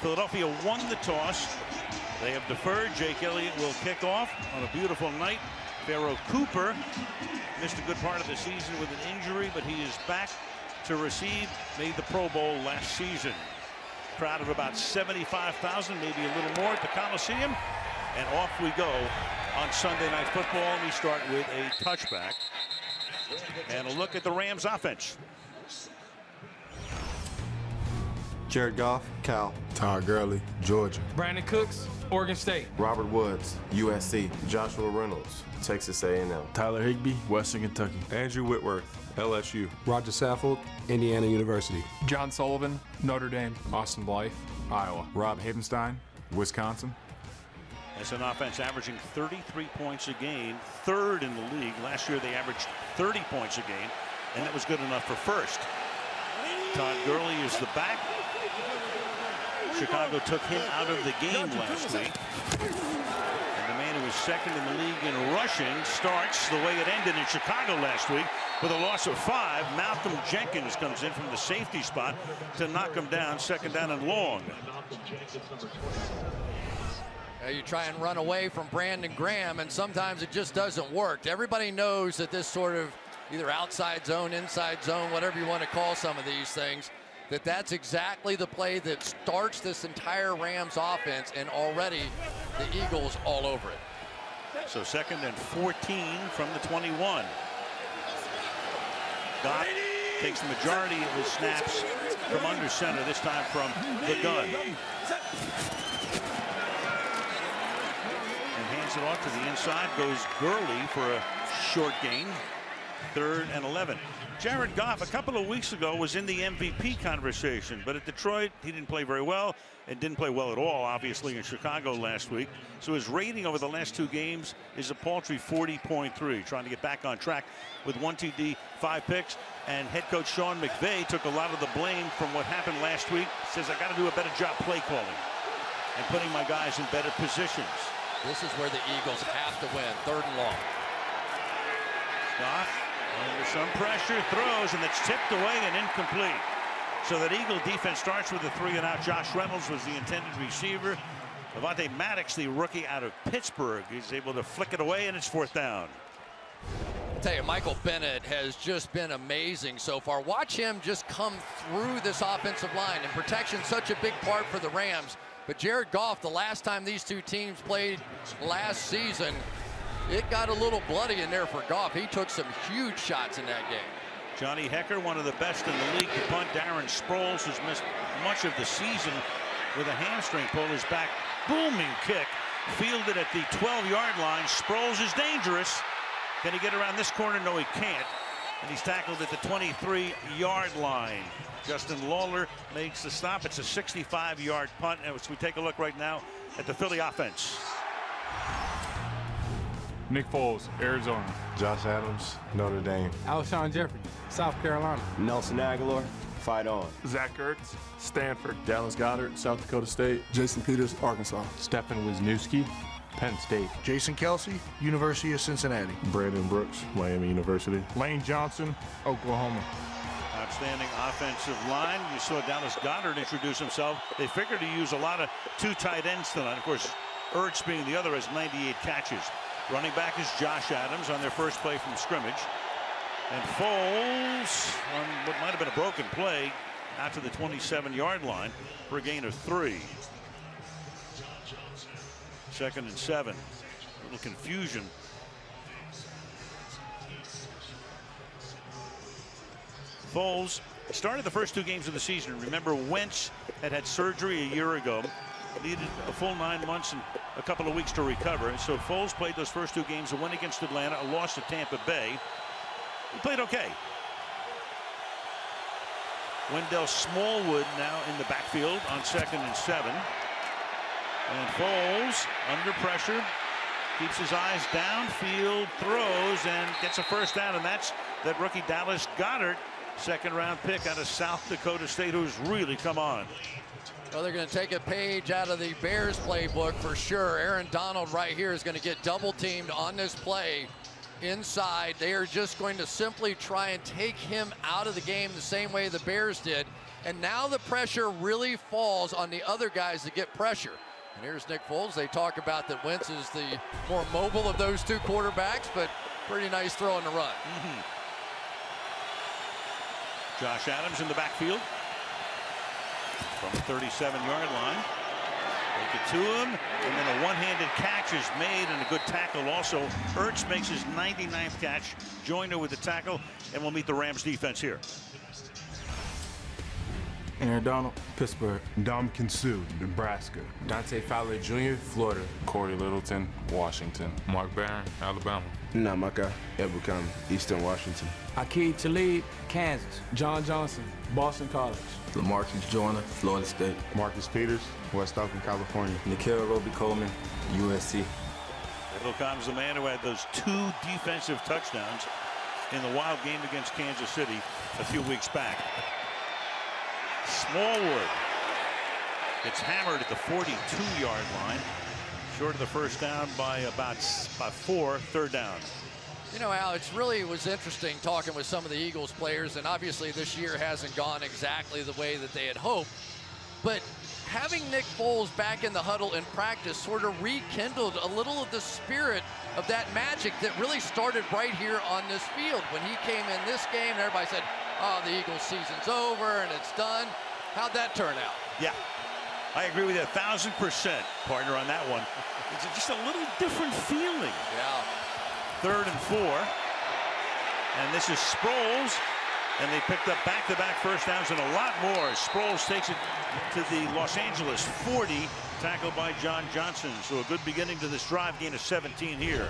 Philadelphia won the toss. They have deferred. Jake Elliott will kick off on a beautiful night. Pharoh Cooper missed a good part of the season with an injury, but he is back to receive. Made the Pro Bowl last season. Crowd of about 75,000, maybe a little more at the Coliseum. And off we go on Sunday Night Football. We start with a touchback. And a look at the Rams offense. Jared Goff, Cal. Todd Gurley, Georgia. Brandon Cooks, Oregon State. Robert Woods, USC. Joshua Reynolds, Texas A&M. Tyler Higbee, Western Kentucky. Andrew Whitworth, LSU. Roger Saffold, Indiana University. John Sullivan, Notre Dame. Austin Blythe, Iowa. Rob Havenstein, Wisconsin. As an offense averaging 33 points a game, third in the league. Last year they averaged 30 points a game, and that was good enough for first. Todd Gurley is the back. Chicago took him out of the game last week. And the man who was second in the league in rushing starts the way it ended in Chicago last week with a loss of 5. Malcolm Jenkins comes in from the safety spot to knock him down, second down and long. You try and run away from Brandon Graham, and sometimes it just doesn't work. Everybody knows that this sort of either outside zone, inside zone, whatever you want to call some of these things, that's exactly the play that starts this entire Rams offense, and already the Eagles all over it. So second and 14 from the 21. Goff takes the majority of his snaps from under center, this time from the gun. And hands it off to the inside, goes Gurley for a short gain. 3rd and 11. Jared Goff a couple of weeks ago was in the MVP conversation, but at Detroit he didn't play very well and didn't play well at all, obviously, in Chicago last week. So his rating over the last 2 games is a paltry 40.3, trying to get back on track with 1 TD, 5 picks. And head coach Sean McVay took a lot of the blame from what happened last week. Says, I got to do a better job play calling and putting my guys in better positions. This is where the Eagles have to win. 3rd and long. Goff under some pressure, throws, and it's tipped away and incomplete. So that Eagle defense starts with a 3-and-out. Josh Reynolds was the intended receiver. Avonte Maddox, the rookie out of Pittsburgh, is able to flick it away, and it's 4th down. I'll tell you, Michael Bennett has just been amazing so far. Watch him just come through this offensive line, and protection's such a big part for the Rams. But Jared Goff, the last time these two teams played last season, it got a little bloody in there for Goff. He took some huge shots in that game. Johnny Hekker, one of the best in the league to punt. Darren Sproles has missed much of the season with a hamstring pull. His back booming kick fielded at the 12-yard line. Sproles is dangerous. Can he get around this corner? No, he can't. And he's tackled at the 23-yard line. Justin Lawler makes the stop. It's a 65-yard punt. As we take a look right now at the Philly offense. Nick Foles, Arizona. Josh Adams, Notre Dame. Alshon Jeffrey, South Carolina. Nelson Aguilar, Fight On. Zach Ertz, Stanford. Dallas Goedert, South Dakota State. Jason Peters, Arkansas. Stefan Wisniewski, Penn State. Jason Kelsey, University of Cincinnati. Brandon Brooks, Miami University. Lane Johnson, Oklahoma. Outstanding offensive line. You saw Dallas Goedert introduce himself. They figured to use a lot of 2 tight ends tonight. Of course, Ertz being the other has 98 catches. Running back is Josh Adams on their first play from scrimmage. And Foles on what might have been a broken play out to the 27-yard line for a gain of 3. 2nd and 7. A little confusion. Foles started the first 2 games of the season. Remember, Wentz had surgery a year ago. Needed a full 9 months and a couple of weeks to recover. So Foles played those first 2 games, a win against Atlanta, a loss to Tampa Bay. He played okay. Wendell Smallwood now in the backfield on 2nd and 7. And Foles under pressure, keeps his eyes downfield, throws, and gets a first down. And that's that rookie Dallas Goedert, 2nd-round pick out of South Dakota State, who's really come on. Well, they're going to take a page out of the Bears playbook for sure. Aaron Donald right here is going to get double teamed on this play inside. They are just going to simply try and take him out of the game the same way the Bears did. And now the pressure really falls on the other guys to get pressure. And here's Nick Foles. They talk about that Wentz is the more mobile of those two quarterbacks, but pretty nice throw on the run. Josh Adams in the backfield from the 37-yard line. Take it to him, and then a one-handed catch is made and a good tackle also. Ertz makes his 99th catch. Joyner with the tackle, and we'll meet the Rams defense here. Aaron Donald, Pittsburgh. Ndamukong Suh, Nebraska. Dante Fowler Jr., Florida. Corey Littleton, Washington. Mark Barron, Alabama. Namaka Ebukam, Eastern Washington. Akeem Talib, Kansas. John Johnson, Boston College. Lamarcus Joyner, Florida State. Marcus Peters, West Oakland, California. Nikhil Roby-Coleman, USC. Little comes the man who had those 2 defensive touchdowns in the wild game against Kansas City a few weeks back. Smallwood gets hammered at the 42-yard line, short of the first down by about 4, third down. You know, Al, it really was interesting talking with some of the Eagles players, and obviously this year hasn't gone exactly the way that they had hoped. But having Nick Foles back in the huddle in practice sort of rekindled a little of the spirit of that magic that really started right here on this field. When he came in this game, everybody said, oh, the Eagles season's over and it's done. How'd that turn out? Yeah, I agree with you 1,000%, partner, on that one. It's just a little different feeling. Yeah. 3rd and 4. And this is Sproles. And they picked up back-to-back first downs and a lot more. Sproles takes it to the Los Angeles 40, tackled by John Johnson. So a good beginning to this drive, gain of 17 here.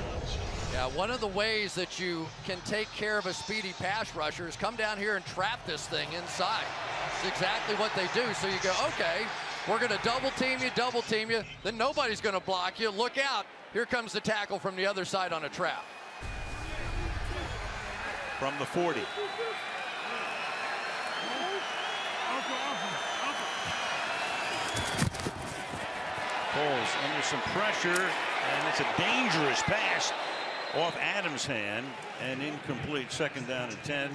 Yeah, one of the ways that you can take care of a speedy pass rusher is come down here and trap this thing inside. It's exactly what they do. So you go, okay, we're going to double team you, then nobody's going to block you. Look out. Here comes the tackle from the other side on a trap. From the 40. Foles under some pressure, and it's a dangerous pass off Adams' hand and incomplete. 2nd down and 10.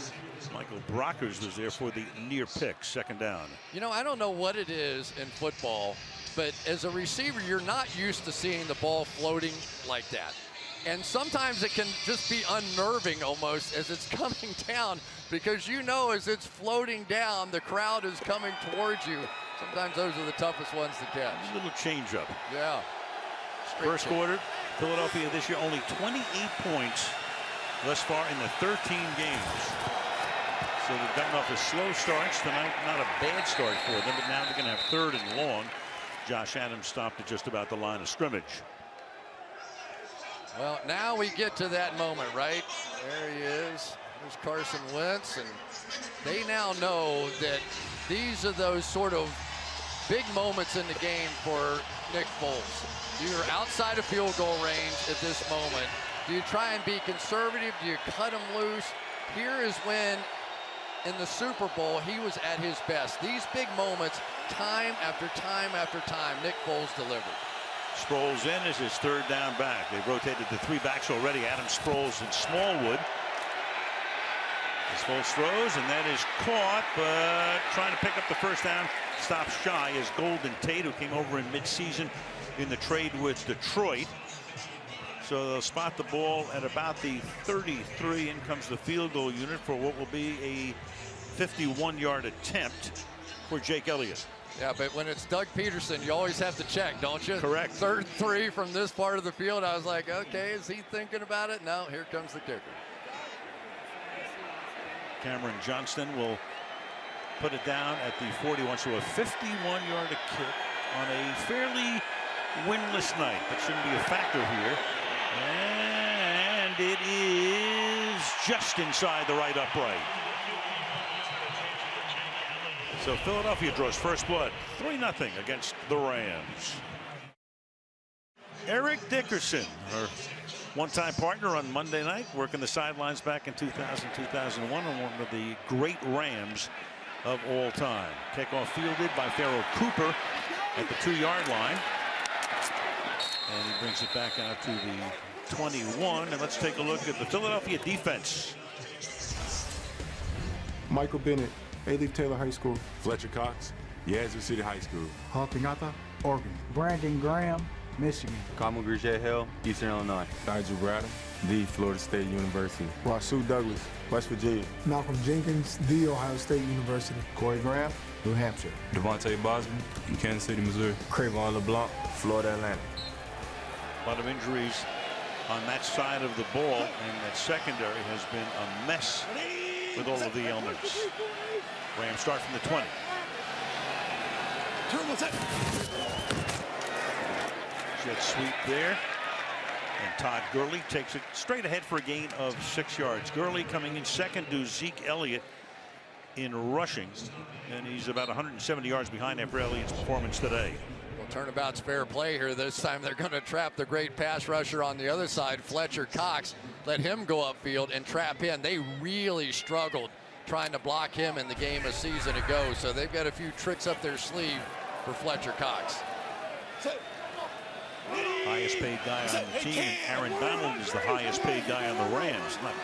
Michael Brockers was there for the near pick, 2nd down. You know, I don't know what it is in football, but as a receiver, you're not used to seeing the ball floating like that. And sometimes it can just be unnerving almost as it's coming down, because you know as it's floating down, the crowd is coming towards you. Sometimes those are the toughest ones to catch. A little changeup. Yeah. First quarter, Philadelphia this year only 28 points thus far in the 13 games. So they've gotten off a slow start. Tonight, not a bad start for them, but now they're going to have 3rd and long. Josh Adams stopped at just about the line of scrimmage. Well, now we get to that moment, right? There he is. There's Carson Wentz, and they now know that these are those sort of big moments in the game for Nick Foles. You're outside of field goal range at this moment. Do you try and be conservative? Do you cut him loose? Here is when, in the Super Bowl, he was at his best. These big moments, time after time after time, Nick Foles delivered. Sproles in as his 3rd down back. They've rotated the 3 backs already. Adams, Sproles, and Smallwood. As Foles throws, and that is caught, but trying to pick up the first down. Stops shy as Golden Tate, who came over in midseason in the trade with Detroit. So they'll spot the ball at about the 33. In comes the field goal unit for what will be a 51-yard attempt for Jake Elliott. Yeah, but when it's Doug Peterson, you always have to check, don't you? Correct. 3rd 3 from this part of the field. I was like, okay, is he thinking about it? No, here comes the kicker. Cameron Johnston will put it down at the 41. So a 51-yard kick on a fairly winless night. That shouldn't be a factor here. And it is just inside the right upright. So Philadelphia draws first blood, 3-0 against the Rams. Eric Dickerson, our one-time partner on Monday night, working the sidelines back in 2000, 2001, and one of the great Rams of all time. Kickoff fielded by Pharoh Cooper at the 2-yard line. And he brings it back out to the 21. And let's take a look at the Philadelphia defense. Michael Bennett, A-Leaf Taylor High School. Fletcher Cox, Yazoo City High School. Haltingata, Oregon. Brandon Graham, Michigan. Carmel Grisette Hill, Eastern Illinois. Nigel Bradham, the Florida State University. Rasul Douglas, West Virginia. Malcolm Jenkins, the Ohio State University. Corey Graham, New Hampshire. Devontae Bosman, Kansas City, Missouri. Cravon LeBlanc, Florida Atlantic. A lot of injuries on that side of the ball, and that secondary has been a mess with all of the ailments. Rams start from the 20. Jet sweep there. And Todd Gurley takes it straight ahead for a gain of 6 yards. Gurley coming in second to Zeke Elliott in rushing, and he's about 170 yards behind after Elliott's performance today. Well, turnabout's fair play here. This time they're going to trap the great pass rusher on the other side, Fletcher Cox. Let him go upfield and trap in. They really struggled trying to block him in the game a season ago, so they've got a few tricks up their sleeve for Fletcher Cox. Highest paid guy on the team, and Aaron Donald is the highest paid guy on the Rams. Not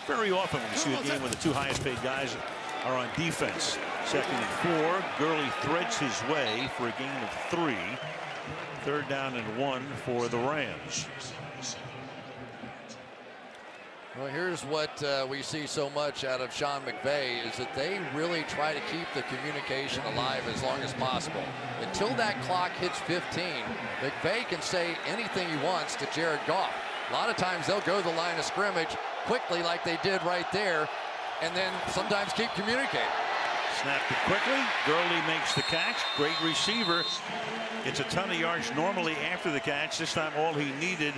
very often when you see a game where the two highest paid guys are on defense. Second and 4. Gurley threads his way for a gain of 3. Third down and 1 for the Rams. Well, here's what we see so much out of Sean McVay is that they really try to keep the communication alive as long as possible. Until that clock hits 15, McVay can say anything he wants to Jared Goff. A lot of times they'll go to the line of scrimmage quickly like they did right there, and then sometimes keep communicating. Snapped it quickly. Gurley makes the catch. Great receiver. Gets a ton of yards normally after the catch. This time all he needed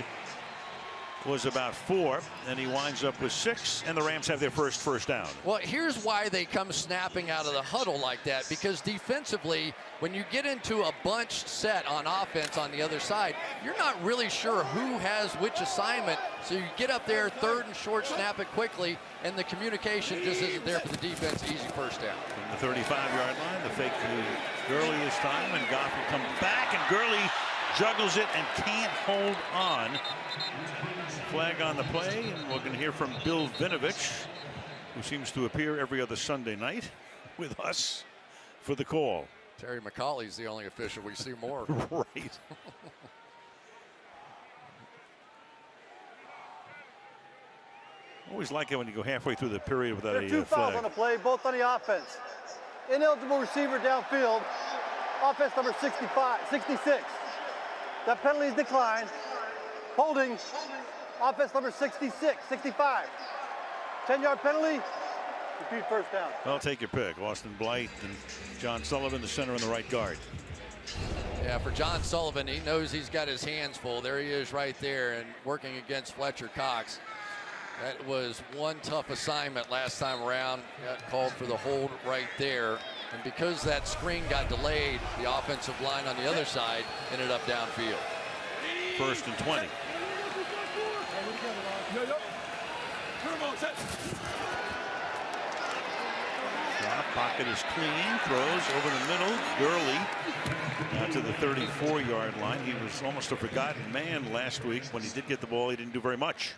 was about 4, and he winds up with 6, and the Rams have their first down. Well, here's why they come snapping out of the huddle like that, because defensively, when you get into a bunched set on offense on the other side, you're not really sure who has which assignment, so you get up there, third and short, snap it quickly, and the communication just isn't there for the defense. Easy first down. From the 35-yard line, the fake to Gurley this time, and Goff will come back, and Gurley juggles it and can't hold on. Flag on the play, and we're going to hear from Bill Vinovich, who seems to appear every other Sunday night with us for the call. Terry McCauley's the only official we see more. Right. Always like it when you go halfway through the period without a 2 fouls on the play, both on the offense. Ineligible receiver downfield. Offense number 66. That penalty is declined. Holding. Offense number 65. 10-yard penalty. Repeat first down. I'll take your pick. Austin Blythe and John Sullivan, the center and the right guard. Yeah, for John Sullivan, he knows he's got his hands full. There he is right there and working against Fletcher Cox. That was one tough assignment last time around. Got called for the hold right there. And because that screen got delayed, the offensive line on the other side ended up downfield. First and 20. Pocket is clean, throws over the middle. Gurley to the 34-yard line. He was almost a forgotten man last week. When he did get the ball, he didn't do very much.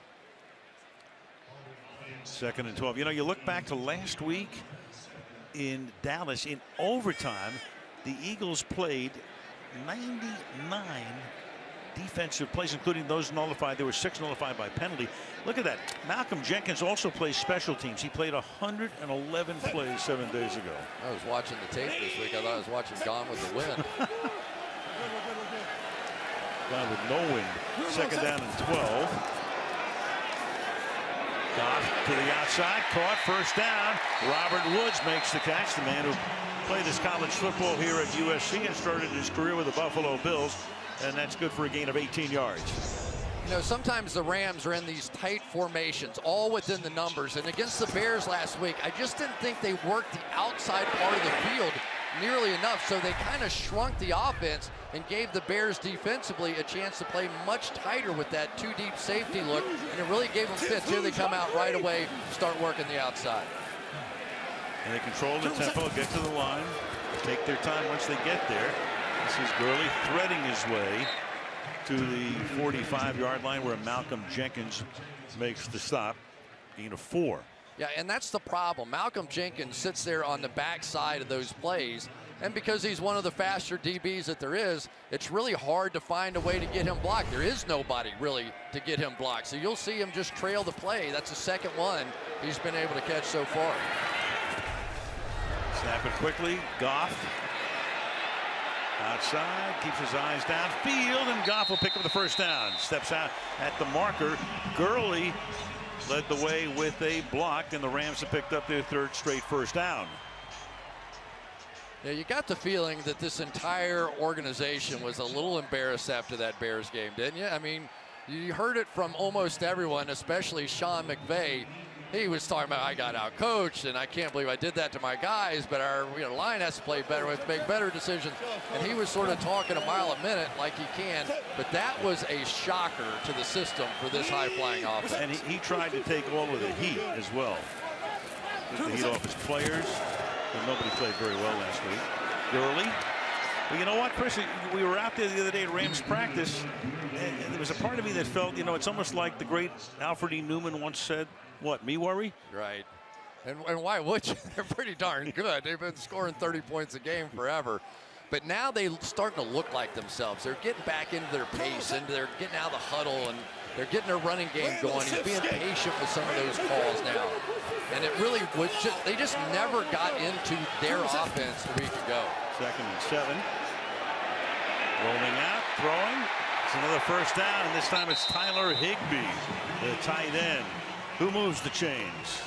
Second and 12. You know, you look back to last week in Dallas in overtime, the Eagles played 99 defensive plays, including those nullified. There were 6 nullified by penalty. Look at that. Malcolm Jenkins also plays special teams. He played 111 plays 7 days ago. I was watching the tape this week. I thought I was watching Gone with the Wind. Gone with no wind. Second down and 12. Goff to the outside, caught, first down. Robert Woods makes the catch, the man who played his college football here at USC and started his career with the Buffalo Bills, and that's good for a gain of 18 yards. You know, sometimes the Rams are in these tight formations, all within the numbers, and against the Bears last week, I just didn't think they worked the outside part of the field nearly enough, so they kind of shrunk the offense and gave the Bears defensively a chance to play much tighter with that 2-deep safety look, and it really gave them fits. Here they come out right away, start working the outside. And they control the tempo, get to the line, take their time once they get there. This is Gurley threading his way to the 45-yard line where Malcolm Jenkins makes the stop. Gain of 4. Yeah, and that's the problem. Malcolm Jenkins sits there on the backside of those plays, and because he's one of the faster DBs that there is, it's really hard to find a way to get him blocked. There is nobody really to get him blocked. So you'll see him just trail the play. That's the second one he's been able to catch so far. Snap it quickly. Goff outside, keeps his eyes downfield, and Goff will pick up the first down. Steps out at the marker. Gurley led the way with a block, and the Rams have picked up their third straight first down. Yeah, you got the feeling that this entire organization was a little embarrassed after that Bears game, didn't you? I mean, you heard it from almost everyone, especially Sean McVay. He was talking about, I got out coached, and I can't believe I did that to my guys, but our line has to play better, we have to make better decisions. And he was sort of talking a mile a minute like he can, but that was a shocker to the system for this high-flying offense. And he tried to take all of the heat as well. Took the heat off his players, but nobody played very well last week. Gurley. Well, you know what, Chris? We were out there the other day at Rams practice, and there was a part of me that felt, it's almost like the great Alfred E. Newman once said, what, me worry? Right. And why would you? They're pretty darn good. They've been scoring 30 points a game forever. But now they're starting to look like themselves. They're getting back into their pace, and they're getting out of the huddle, and they're getting their running game going. He's being patient with some of those calls now. And it really was they just never got into their offense a week ago. 2nd and 7. Rolling out, throwing. It's another first down, and this time it's Tyler Higbee, the tight end. Who moves the chains?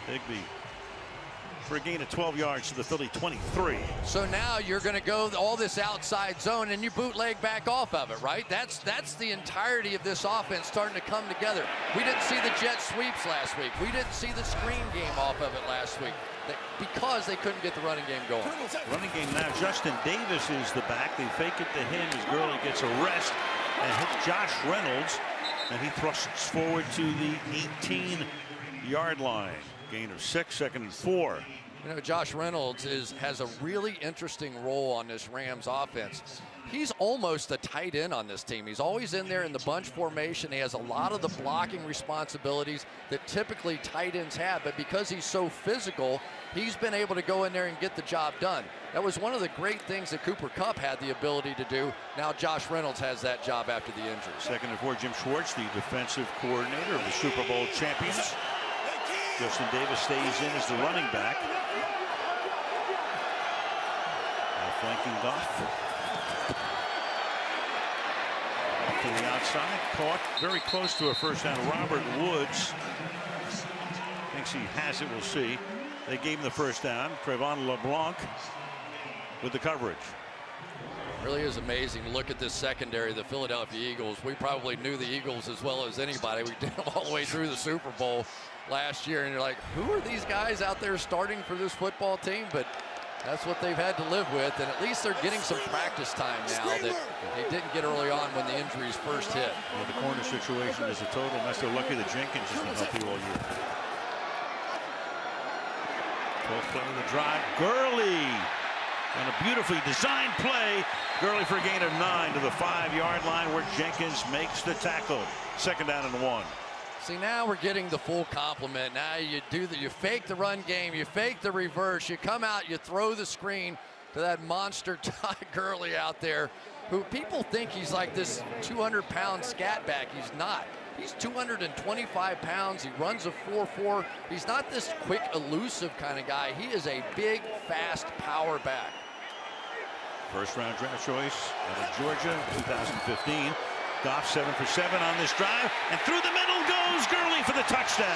Higbee for a gain of 12 yards to the Philly 23. So now you're going to go all this outside zone and you bootleg back off of it, right? That's the entirety of this offense starting to come together. We didn't see the jet sweeps last week. We didn't see the screen game off of it last week because they couldn't get the running game going. Running game now. Justin Davis is the back. They fake it to him as Gurley gets a rest and hits Josh Reynolds. And he thrusts forward to the 18-yard line. Gain of 6, 2nd and 4. Josh Reynolds has a really interesting role on this Rams offense. He's almost a tight end on this team. He's always in there in the bunch formation. He has a lot of the blocking responsibilities that typically tight ends have, but because he's so physical, he's been able to go in there and get the job done. That was one of the great things that Cooper Kupp had the ability to do. Now Josh Reynolds has that job after the injury. 2nd and 4, Jim Schwartz, the defensive coordinator of the Super Bowl champions. Justin Davis stays in as the running back. Flanking Goff. To the outside, caught very close to a first down. Robert Woods thinks he has it. We'll see. They gave him the first down. Trevon LeBlanc with the coverage. Really is amazing to look at this secondary, the Philadelphia Eagles. We probably knew the Eagles as well as anybody. We did them all the way through the Super Bowl last year, and you're like, who are these guys out there starting for this football team? But that's what they've had to live with, and at least they're getting some practice time now that they didn't get early on when the injuries first hit. Well, the corner situation is a total mess. They're lucky that Jenkins has been healthy all year. 12th play of the drive. Gurley on a beautifully designed play. Gurley for a gain of 9 to the 5-yard line where Jenkins makes the tackle. 2nd down and 1. See, now we're getting the full complement. Now you fake the run game, you fake the reverse, you come out, you throw the screen to that monster Todd Gurley out there, who people think he's like this 200-pound scat back. He's not. He's 225 pounds. He runs a 4.4. He's not this quick, elusive kind of guy. He is a big, fast power back. First-round draft choice out of Georgia, 2015. Goff 7 for 7 on this drive, and through the middle goes Gurley for the touchdown.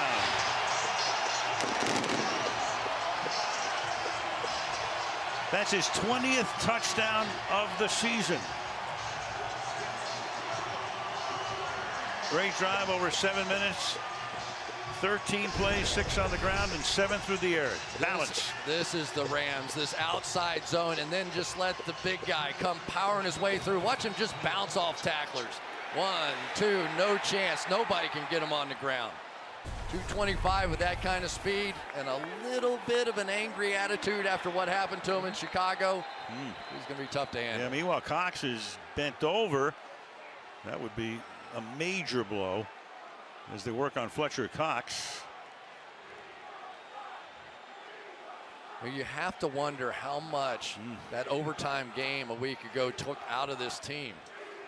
That's his 20th touchdown of the season. Great drive over 7 minutes. 13 plays, 6 on the ground, and 7 through the air. Balance. This is the Rams, this outside zone, and then just let the big guy come powering his way through. Watch him just bounce off tacklers. 1, 2, no chance. Nobody can get him on the ground. 225 with that kind of speed and a little bit of an angry attitude after what happened to him in Chicago. He's going to be tough to handle. Yeah, meanwhile, Cox is bent over. That would be a major blow as they work on Fletcher Cox. You have to wonder how much that overtime game a week ago took out of this team.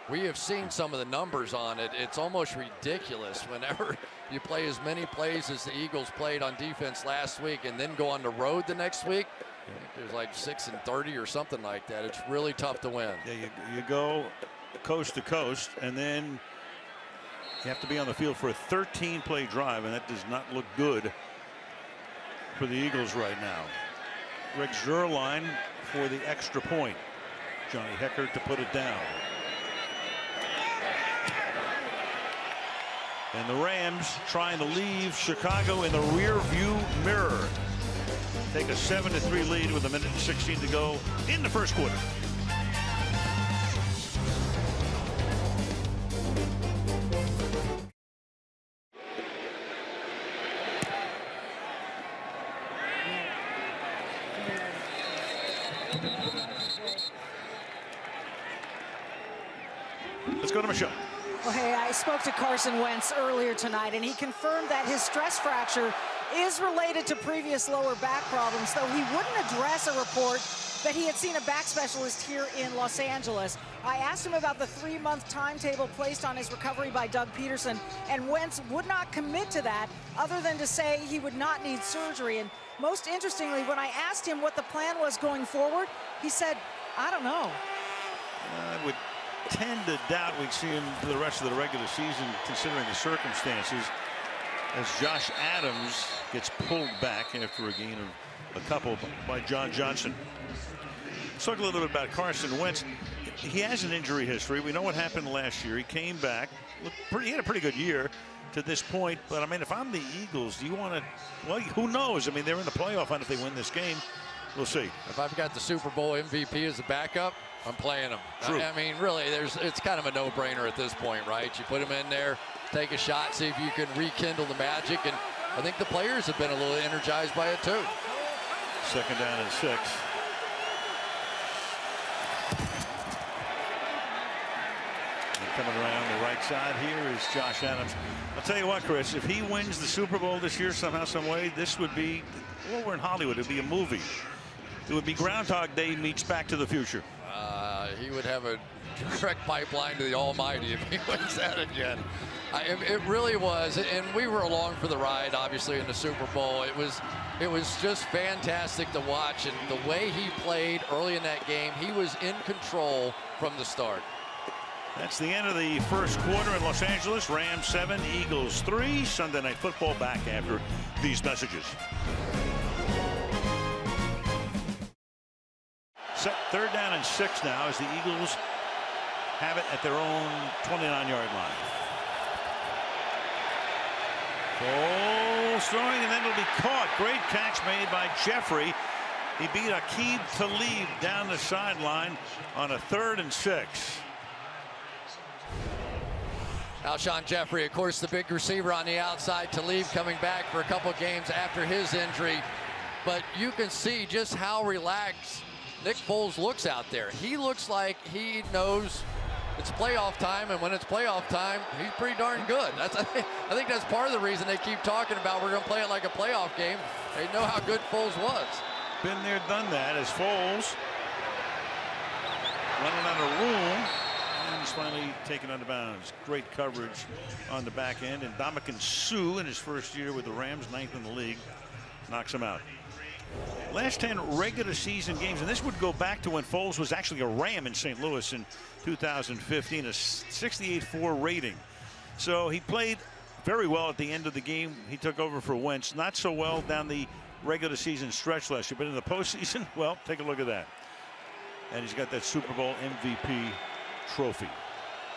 We have seen some of the numbers on it. It's almost ridiculous whenever you play as many plays as the Eagles played on defense last week and then go on the road the next week. I think there's like 6-30 or something like that. It's really tough to win. Yeah, you go coast to coast, and then you have to be on the field for a 13-play drive, and that does not look good for the Eagles right now. Greg Zuerlein for the extra point. Johnny Hekker to put it down. And the Rams trying to leave Chicago in the rear view mirror. Take a 7-3 lead with 1:16 to go in the first quarter. Let's go to Michelle. Well, hey, I spoke to Carson Wentz earlier tonight, and he confirmed that his stress fracture is related to previous lower back problems, though he wouldn't address a report that he had seen a back specialist here in Los Angeles. I asked him about the 3-month timetable placed on his recovery by Doug Peterson, and Wentz would not commit to that other than to say he would not need surgery. And most interestingly, when I asked him what the plan was going forward, he said, I don't know. I would tend to doubt we'd see him for the rest of the regular season, considering the circumstances, as Josh Adams gets pulled back after a gain of a couple by John Johnson. Let's talk a little bit about Carson Wentz. He has an injury history. We know what happened last year. He came back, he had a pretty good year to this point. But I mean, if I'm the Eagles, do you want to? Well, who knows? I mean, they're in the playoff hunt if they win this game. We'll see. If I've got the Super Bowl MVP as a backup, I'm playing him. True. I mean, really, it's kind of a no-brainer at this point, right? You put him in there, take a shot, see if you can rekindle the magic, and I think the players have been a little energized by it too. 2nd down and 6. And coming around the right side here is Josh Adams. I'll tell you what, Chris, if he wins the Super Bowl this year somehow, some way, this would be, well, we're in Hollywood, it'd be a movie. It would be Groundhog Day meets Back to the Future. He would have a direct pipeline to the Almighty if he wins that again. It really was, and we were along for the ride, obviously, in the Super Bowl. It was just fantastic to watch, and the way he played early in that game, he was in control from the start. That's the end of the first quarter in Los Angeles. Rams 7, Eagles 3. Sunday Night Football back after these messages. Set 3rd down and 6 now as the Eagles have it at their own 29-yard line. Foles throwing, and then it'll be caught. Great catch made by Jeffrey. He beat Aqib Talib down the sideline on a 3rd and 6. Alshon Jeffrey, of course, the big receiver on the outside. Talib coming back for a couple games after his injury. But you can see just how relaxed Nick Foles looks out there. He looks like he knows it's playoff time, and when it's playoff time, he's pretty darn good. I think that's part of the reason they keep talking about we're going to play it like a playoff game. They know how good Foles was. Been there, done that, as Foles running out of room, and he's finally taken out of bounds. Great coverage on the back end, and Ndamukong Suh in his first year with the Rams, 9th in the league, knocks him out. Last 10 regular season games, and this would go back to when Foles was actually a Ram in St. Louis in 2015, a 68.4 rating. So he played very well at the end of the game. He took over for Wentz. Not so well down the regular season stretch last year, but in the postseason, well, take a look at that. And he's got that Super Bowl MVP trophy.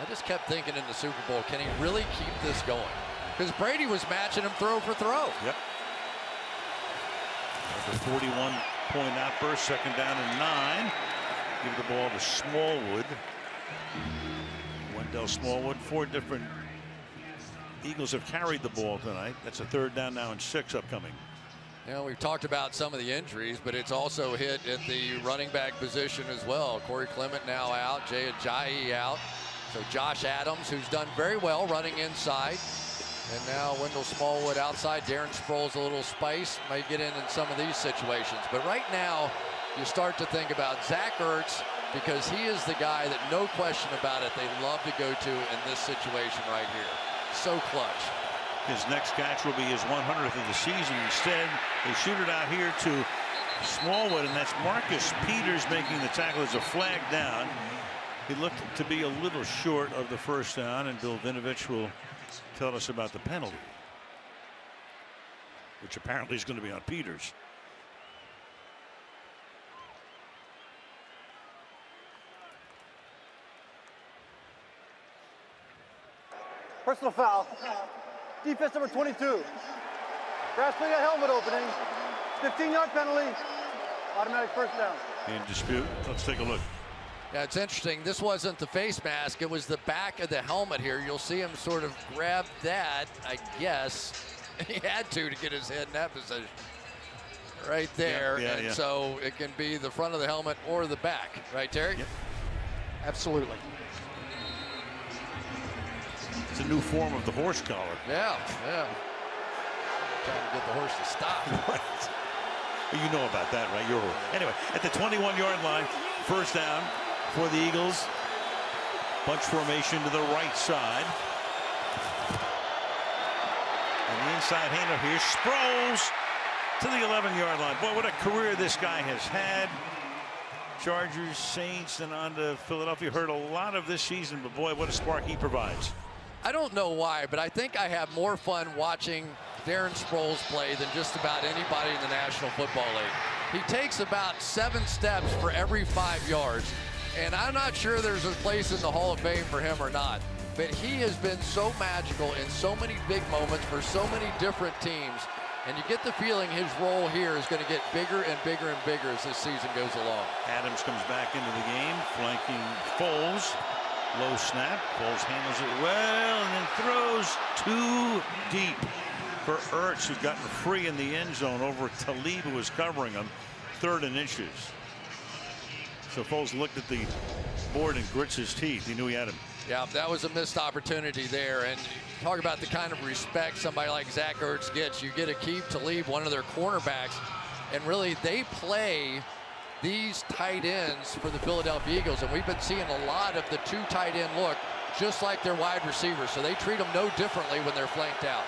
I just kept thinking in the Super Bowl, can he really keep this going? Because Brady was matching him throw for throw. Yep. The 41-point outburst, 2nd down and 9. Give the ball to Smallwood. Wendell Smallwood. 4 different Eagles have carried the ball tonight. That's a 3rd down now and 6 upcoming. You know, we've talked about some of the injuries, but it's also hit at the running back position as well. Corey Clement now out, Jay Ajayi out. So Josh Adams, who's done very well running inside, And now Wendell Smallwood outside. Darren Sproles a little spice. Might get in some of these situations. But right now, you start to think about Zach Ertz, because he is the guy that, no question about it, they love to go to in this situation right here. So clutch. His next catch will be his 100th of the season. Instead, they shoot it out here to Smallwood, and that's Marcus Peters making the tackle as a flag down. He looked to be a little short of the first down, and Bill Vinovich will tell us about the penalty, which apparently is going to be on Peters. Personal foul. Defense number 22. Grasping a helmet opening. 15-yard penalty. Automatic first down. In dispute. Let's take a look. Yeah, it's interesting. This wasn't the face mask. It was the back of the helmet here. You'll see him sort of grab that, I guess. He had to get his head in that position. Right there. Yeah. So it can be the front of the helmet or the back. Right, Terry? Yep. Absolutely. It's a new form of the horse collar. Yeah. Trying to get the horse to stop. Right. You know about that, right? Your horse. Anyway, at the 21-yard line, first down for the Eagles. Bunch formation to the right side. And the inside handoff here. Sproles to the 11-yard line. Boy, what a career this guy has had. Chargers, Saints, and on to Philadelphia. Heard a lot of this season, but boy, what a spark he provides. I don't know why, but I think I have more fun watching Darren Sproles play than just about anybody in the National Football League. He takes about 7 steps for every 5 yards, and I'm not sure there's a place in the Hall of Fame for him or not, but he has been so magical in so many big moments for so many different teams, and you get the feeling his role here is going to get bigger and bigger and bigger as this season goes along. Adams comes back into the game, flanking Foles. Low snap. Foles handles it well and then throws too deep for Ertz, who's gotten free in the end zone over Talib, who was covering him. 3rd and inches. So Foles looked at the board and grits his teeth. He knew he had him. Yeah, that was a missed opportunity there. And talk about the kind of respect somebody like Zach Ertz gets. You get Aqib Talib, one of their cornerbacks, and really they play these tight ends for the Philadelphia Eagles, and we've been seeing a lot of the 2 tight end look just like their wide receivers, so they treat them no differently when they're flanked out.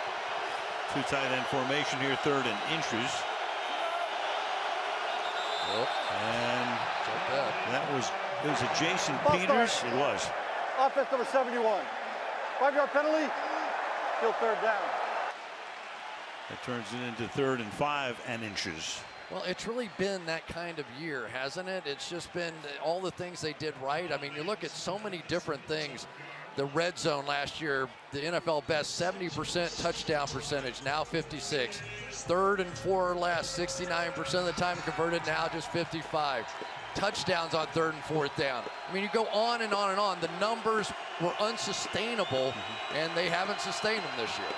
2 tight end formation here, 3rd and inches. And that was, it was a Jason Peters. It was. Offense number 71. 5-yard penalty. Still 3rd down. That turns it into 3rd and 5 and inches. Well, it's really been that kind of year, hasn't it? It's just been all the things they did right. I mean, you look at so many different things. The red zone last year, the NFL best 70% touchdown percentage, now 56. 3rd and 4 or less, 69% of the time converted, now just 55. Touchdowns on 3rd and 4th down. I mean, you go on and on and on. The numbers were unsustainable, and they haven't sustained them this year.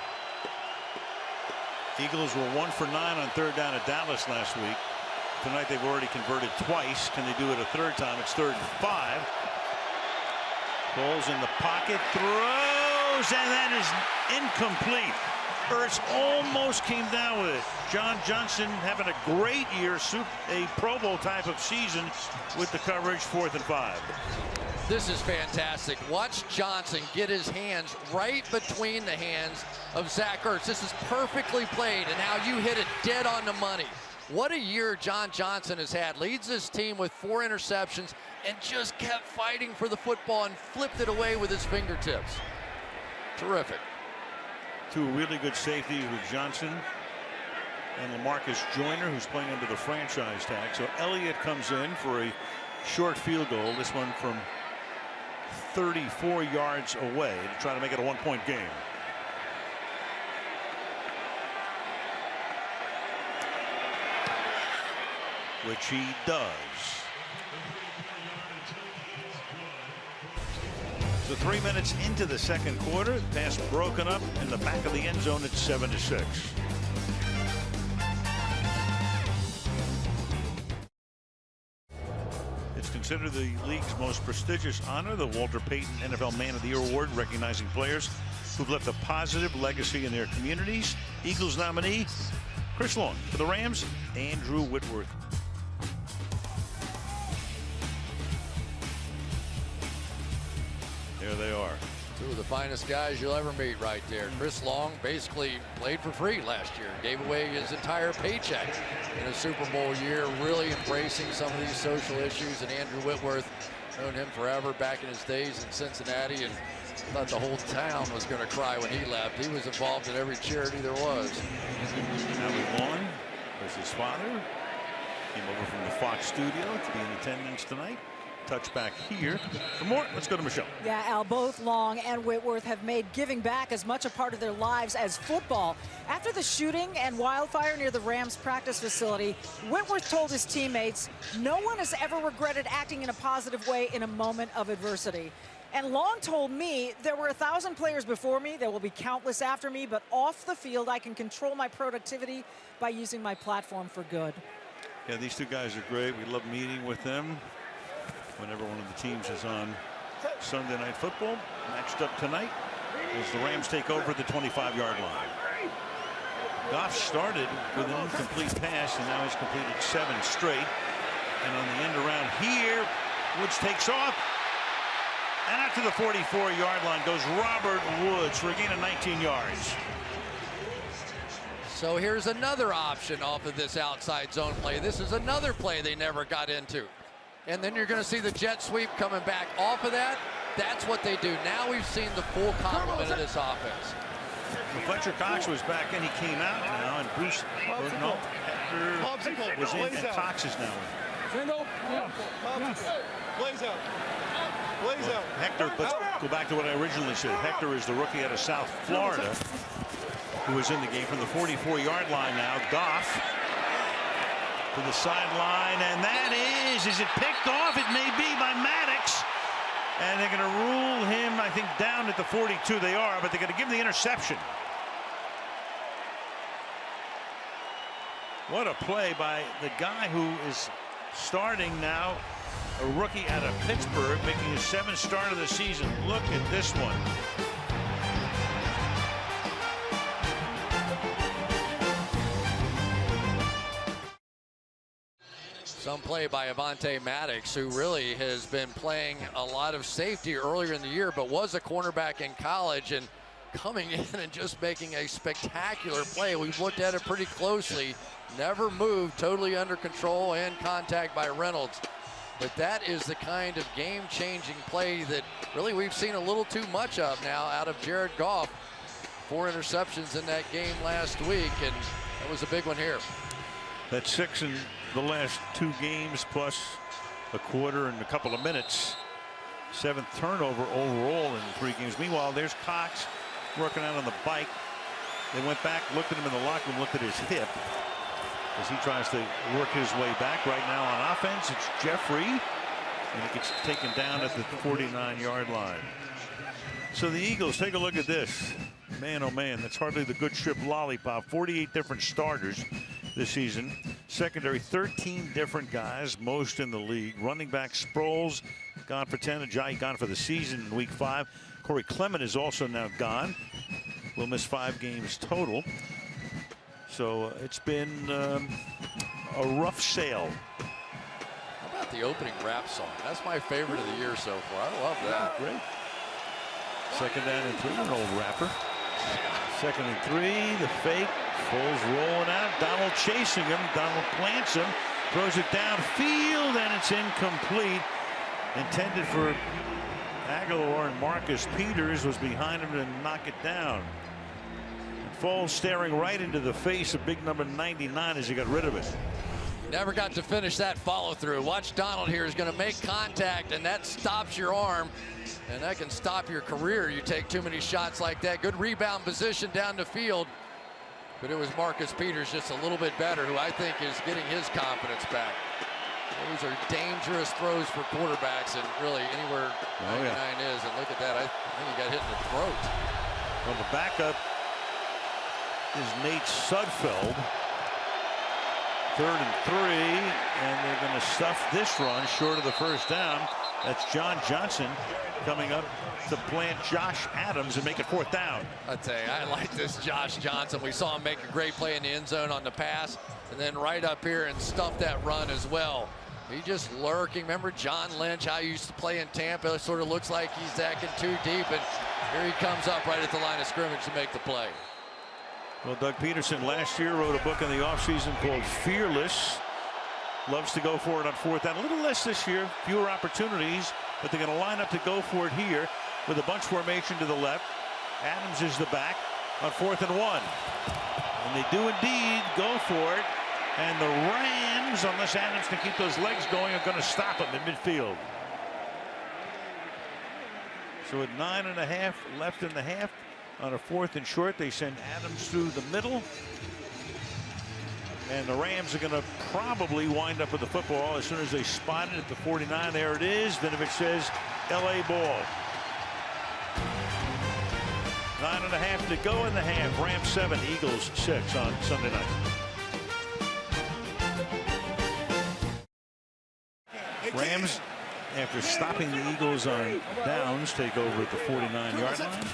Eagles were 1 for 9 on 3rd down at Dallas last week. Tonight they've already converted twice. Can they do it a 3rd time? It's 3rd and 5. Foles in the pocket, throws, and that is incomplete. Ertz almost came down with it. John Johnson having a great year, a Pro Bowl type of season with the coverage, 4th and 5. This is fantastic. Watch Johnson get his hands right between the hands of Zach Ertz. This is perfectly played, and now you hit it dead on the money. What a year John Johnson has had. Leads his team with 4 interceptions and just kept fighting for the football and flipped it away with his fingertips. Terrific. 2 really good safeties with Johnson and LaMarcus Joyner, who's playing under the franchise tag. So Elliott comes in for a short field goal, this one from 34 yards away, to try to make it a 1-point game. Which he does. So 3 minutes into the second quarter, the pass broken up in the back of the end zone at 7-6. It's considered the league's most prestigious honor, the Walter Payton NFL Man of the Year Award, recognizing players who've left a positive legacy in their communities. Eagles nominee Chris Long. For the Rams, Andrew Whitworth. There they are. Two of the finest guys you'll ever meet right there. Chris Long basically played for free last year, gave away his entire paycheck in a Super Bowl year, really embracing some of these social issues. And Andrew Whitworth, known him forever back in his days in Cincinnati, and thought the whole town was going to cry when he left. He was involved in every charity there was. Howie Long was his father. Came over from the Fox studio to be in attendance tonight. Touchback here. For more, let's go to Michelle. Yeah, Al, both Long and Whitworth have made giving back as much a part of their lives as football. After the shooting and wildfire near the Rams practice facility, Whitworth told his teammates, "No one has ever regretted acting in a positive way in a moment of adversity." And Long told me, "There were 1,000 players before me, there will be countless after me, but off the field I can control my productivity by using my platform for good." Yeah, these two guys are great. We love meeting with them whenever one of the teams is on Sunday Night Football. Next up tonight as the Rams take over the 25-yard line. Goff started with an incomplete pass, and now he's completed 7 straight. And on the end around here, Woods takes off. And out to the 44-yard line goes Robert Woods for a gain of 19 yards. So here's another option off of this outside zone play. This is another play they never got into. And then you're going to see the jet sweep coming back off of that. That's what they do. Now we've seen the full complement of this offense. Fletcher Cox was back in. He came out now, and Bruce, no, Hector was in, and Cox is now in. Blaze out. Blaze out. Hector, let's go back to what I originally said. Hector is the rookie out of South Florida who was in the game from the 44-yard line now. Goff to the sideline, and that is it picked off? It may be by Maddox. And they're going to rule him, I think, down at the 42. They are, but they're going to give him the interception. What a play by the guy who is starting now, a rookie out of Pittsburgh, making his 7th start of the season. Look at this one. Some play by Avonte Maddox, who really has been playing a lot of safety earlier in the year, but was a cornerback in college, and coming in and just making a spectacular play. We've looked at it pretty closely. Never moved, totally under control, and contact by Reynolds. But that is the kind of game-changing play that really we've seen a little too much of now out of Jared Goff. 4 interceptions in that game last week, and that was a big one here. That's 6 in the last 2 games, plus a quarter and a couple of minutes. 7th turnover overall in 3 games. Meanwhile, there's Cox working out on the bike. They went back, looked at him in the locker room, looked at his hip as he tries to work his way back. Right now on offense, it's Jeffrey, and he gets taken down at the 49-yard line. So the Eagles, take a look at this. Man, oh man, that's hardly the good ship lollipop. 48 different starters this season. Secondary, 13 different guys, most in the league. Running back Sproles gone for 10. Ajayi gone for the season in week 5. Corey Clement is also now gone. Will miss 5 games total. So it's been a rough sail. How about the opening rap song? That's my favorite of the year so far. I love that. Great. 2nd down and 3, an old rapper. 2nd and 3, the fake. Foles rolling out. Donald chasing him. Donald plants him. Throws it downfield, and it's incomplete. Intended for Aguilar, and Marcus Peters was behind him to knock it down. And Foles staring right into the face of big number 99 as he got rid of it. Never got to finish that follow through. Watch Donald here is going to make contact, and that stops your arm, and that can stop your career. You take too many shots like that. Good rebound position down the field, but it was Marcus Peters just a little bit better, who I think is getting his confidence back. Those are dangerous throws for quarterbacks, and really anywhere 99 is. And look at that. I think he got hit in the throat. Well, the backup is Nate Sudfeld. 3rd and 3, and they're going to stuff this run short of the 1st down. That's John Johnson coming up to plant Josh Adams and make it 4th down. I tell you, I like this Josh Johnson. We saw him make a great play in the end zone on the pass, and then right up here and stuff that run as well. He just lurking. Remember John Lynch, how he used to play in Tampa? It sort of looks like he's acting too deep, and here he comes up right at the line of scrimmage to make the play. Well, Doug Peterson last year wrote a book in the offseason called Fearless. Loves to go for it on 4th down. A little less this year, fewer opportunities, but they're going to line up to go for it here with a bunch formation to the left. Adams is the back on 4th and 1. And they do indeed go for it. And the Rams, unless Adams can keep those legs going, are going to stop him in midfield. So at 9.5 left in the half, on a 4th and short, they send Adams through the middle. And the Rams are going to probably wind up with the football as soon as they spot it at the 49. There it is. Vinovich says LA ball. 9.5 to go in the half. Rams 7, Eagles 6 on Sunday night. Rams, after stopping the Eagles on downs, take over at the 49-yard line.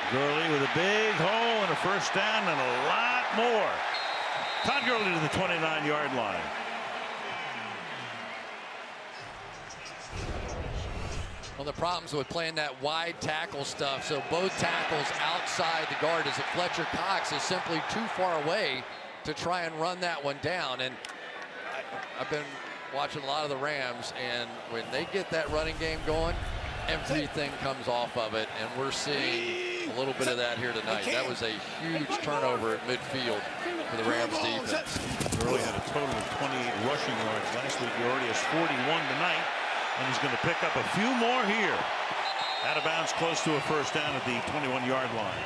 Gurley with a big hole and a 1st down and a lot more. Todd Gurley to the 29-yard line. Well, the problems with playing that wide tackle stuff, so both tackles outside the guard, is that Fletcher Cox is simply too far away to try and run that one down. And I've been watching a lot of the Rams, and when they get that running game going, everything comes off of it, and we're seeing a little bit of that here tonight. That was a huge turnover at midfield for the Rams defense. Gurley had a total of 28 rushing yards last week. He already has 41 tonight, and he's going to pick up a few more here. Out of bounds, close to a 1st down at the 21-yard line.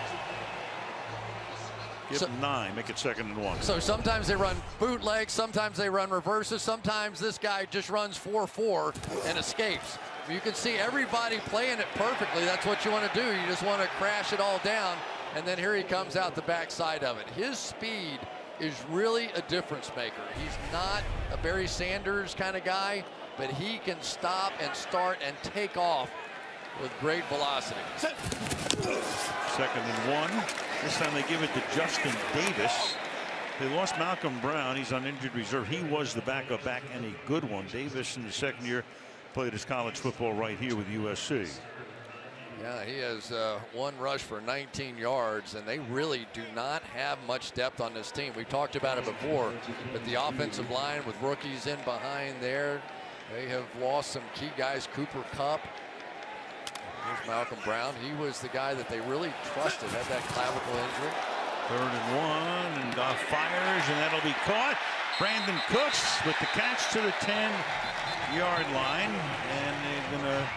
Give 9, make it 2nd and 1. So sometimes they run bootlegs, sometimes they run reverses, sometimes this guy just runs 4-4 and escapes. You can see everybody playing it perfectly. That's what you want to do. You just want to crash it all down, and then here he comes out the backside of it. His speed is really a difference maker. He's not a Barry Sanders kind of guy, but he can stop and start and take off with great velocity. 2nd and 1. This time they give it to Justin Davis. They lost Malcolm Brown. He's on injured reserve. He was the backup back, and a good one. Davis in the 2nd year played his college football right here with USC. Yeah, he has one rush for 19 yards, and they really do not have much depth on this team. We talked about it before, but the offensive line with rookies in behind there, they have lost some key guys. Cooper Kupp. Here's Malcolm Brown. He was the guy that they really trusted, had that clavicle injury. 3rd and 1, and Goff fires, and that'll be caught. Brandon Cooks with the catch to the 10-yard line, and they're going to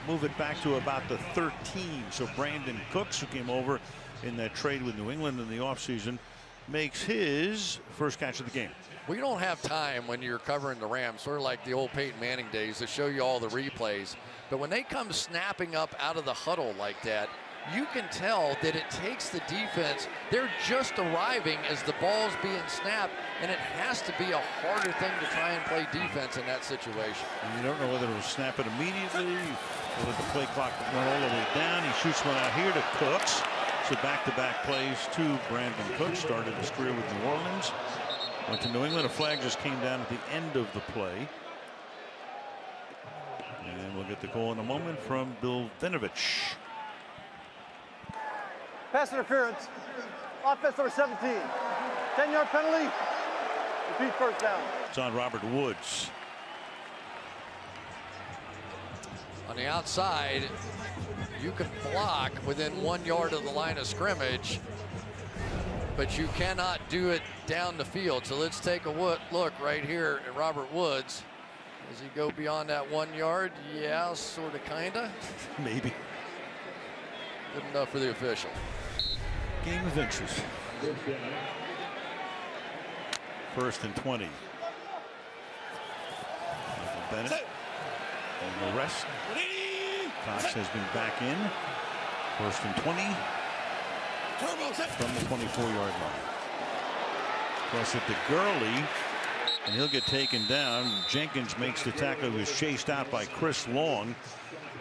move it back to about the 13. So Brandon Cooks, who came over in that trade with New England in the offseason, makes his 1st catch of the game. We don't have time when you're covering the Rams, sort of like the old Peyton Manning days, to show you all the replays. But when they come snapping up out of the huddle like that, you can tell that it takes the defense. They're just arriving as the ball's being snapped, and it has to be a harder thing to try and play defense in that situation. And you don't know whether it'll snap it immediately or let the play clock run all the way down. He shoots one out here to Cooks. So back-to-back plays to Brandon Cooks. Started his career with New Orleans. Went to New England. A flag just came down at the end of the play. And we'll get the call in a moment from Bill Vinovich. Pass interference. Offense number 17. 10-yard penalty. Repeat 1st down. It's on Robert Woods. On the outside, you can block within 1 yard of the line of scrimmage, but you cannot do it down the field. So let's take a look right here at Robert Woods. Does he go beyond that 1 yard? Yeah, sort of, kind of. Maybe. Good enough for the official. Game of inches. 1st and 20. Michael Bennett. And the rest. Cox has been back in. 1st and 20. From the 24-yard line. Plus at the Gurley. And he'll get taken down. Jenkins makes the tackle. He was chased out by Chris Long.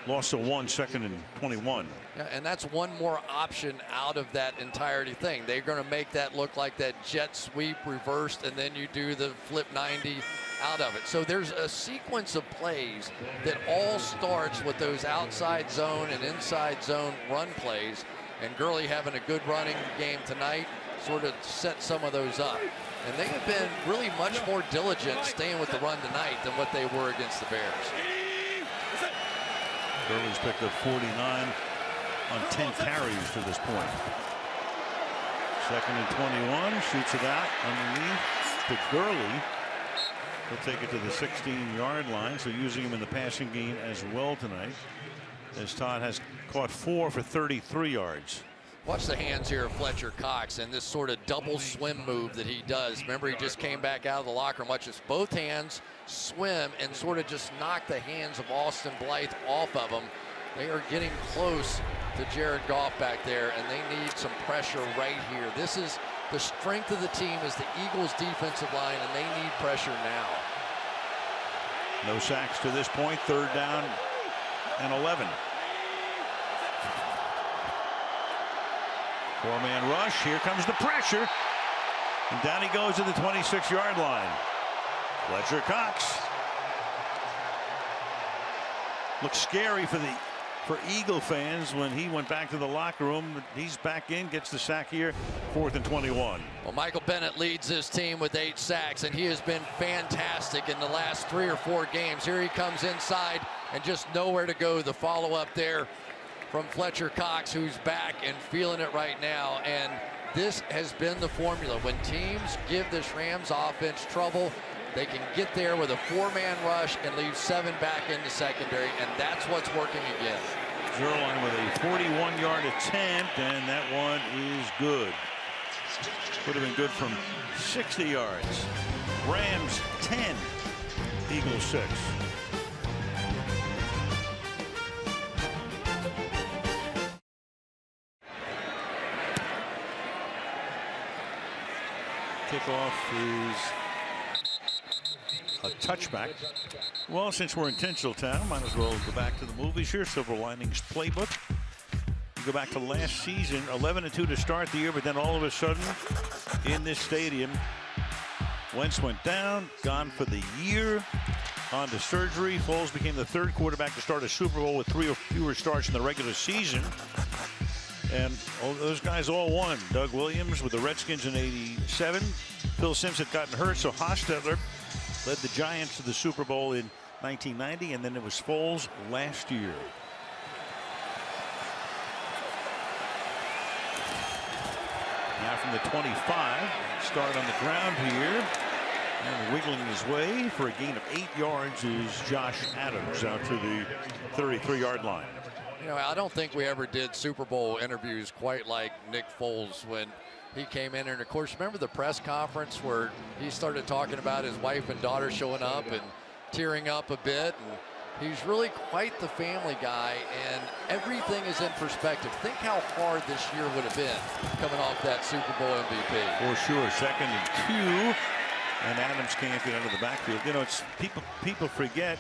Loss of 1, 2nd and 21. Yeah, and that's one more option out of that entirety thing. They're going to make that look like that jet sweep reversed, and then you do the flip 90 out of it. So there's a sequence of plays that all starts with those outside zone and inside zone run plays. And Gurley having a good running game tonight sort of set some of those up. And they have been really much more diligent staying with the run tonight than what they were against the Bears. Gurley's picked up 49 on 10 carries to this point. 2nd and 21, shoots it out underneath to Gurley. He'll take it to the 16-yard line, so using him in the passing game as well tonight, as Todd has caught 4 for 33 yards. Watch the hands here of Fletcher Cox and this sort of double swim move that he does. Remember, he just came back out of the locker room. Watch this, both hands swim and sort of just knock the hands of Austin Blythe off of him. They are getting close to Jared Goff back there, and they need some pressure right here. This is the strength of the team, is the Eagles defensive line, and they need pressure now. No sacks to this point. 3rd down and 11. 4-man rush. Here comes the pressure. And down he goes to the 26-yard line. Fletcher Cox. Looks scary for Eagle fans when he went back to the locker room. He's back in, gets the sack here. 4th and 21. Well, Michael Bennett leads this team with 8 sacks, and he has been fantastic in the last 3 or 4 games. Here he comes inside and just nowhere to go. The follow-up there from Fletcher Cox, who's back and feeling it right now. And this has been the formula. When teams give this Rams offense trouble, they can get there with a 4-man rush and leave 7 back in the secondary, and that's what's working again. Zuerlein with a 41-yard attempt, and that one is good. Would have been good from 60 yards. Rams 10, Eagles 6. Kickoff is a touchback. Well, since we're in Tinseltown, might as well go back to the movies here. Silver Linings Playbook. You go back to last season, 11-2 to start the year, but then all of a sudden, in this stadium, Wentz went down, gone for the year, on to surgery. Foles became the 3rd quarterback to start a Super Bowl with 3 or fewer starts in the regular season. And those guys all won. Doug Williams with the Redskins in '87. Phil Simms had gotten hurt, so Hostetler led the Giants to the Super Bowl in 1990, and then it was Foles last year. Now from the 25, start on the ground here. And wiggling his way for a gain of 8 yards is Josh Adams out to the 33-yard line. You know, I don't think we ever did Super Bowl interviews quite like Nick Foles when he came in. And, of course, remember the press conference where he started talking about his wife and daughter showing up and tearing up a bit. And he's really quite the family guy, and everything is in perspective. Think how hard this year would have been coming off that Super Bowl MVP. For sure. 2nd and 2. And Adams can't get out of the backfield. You know, it's people forget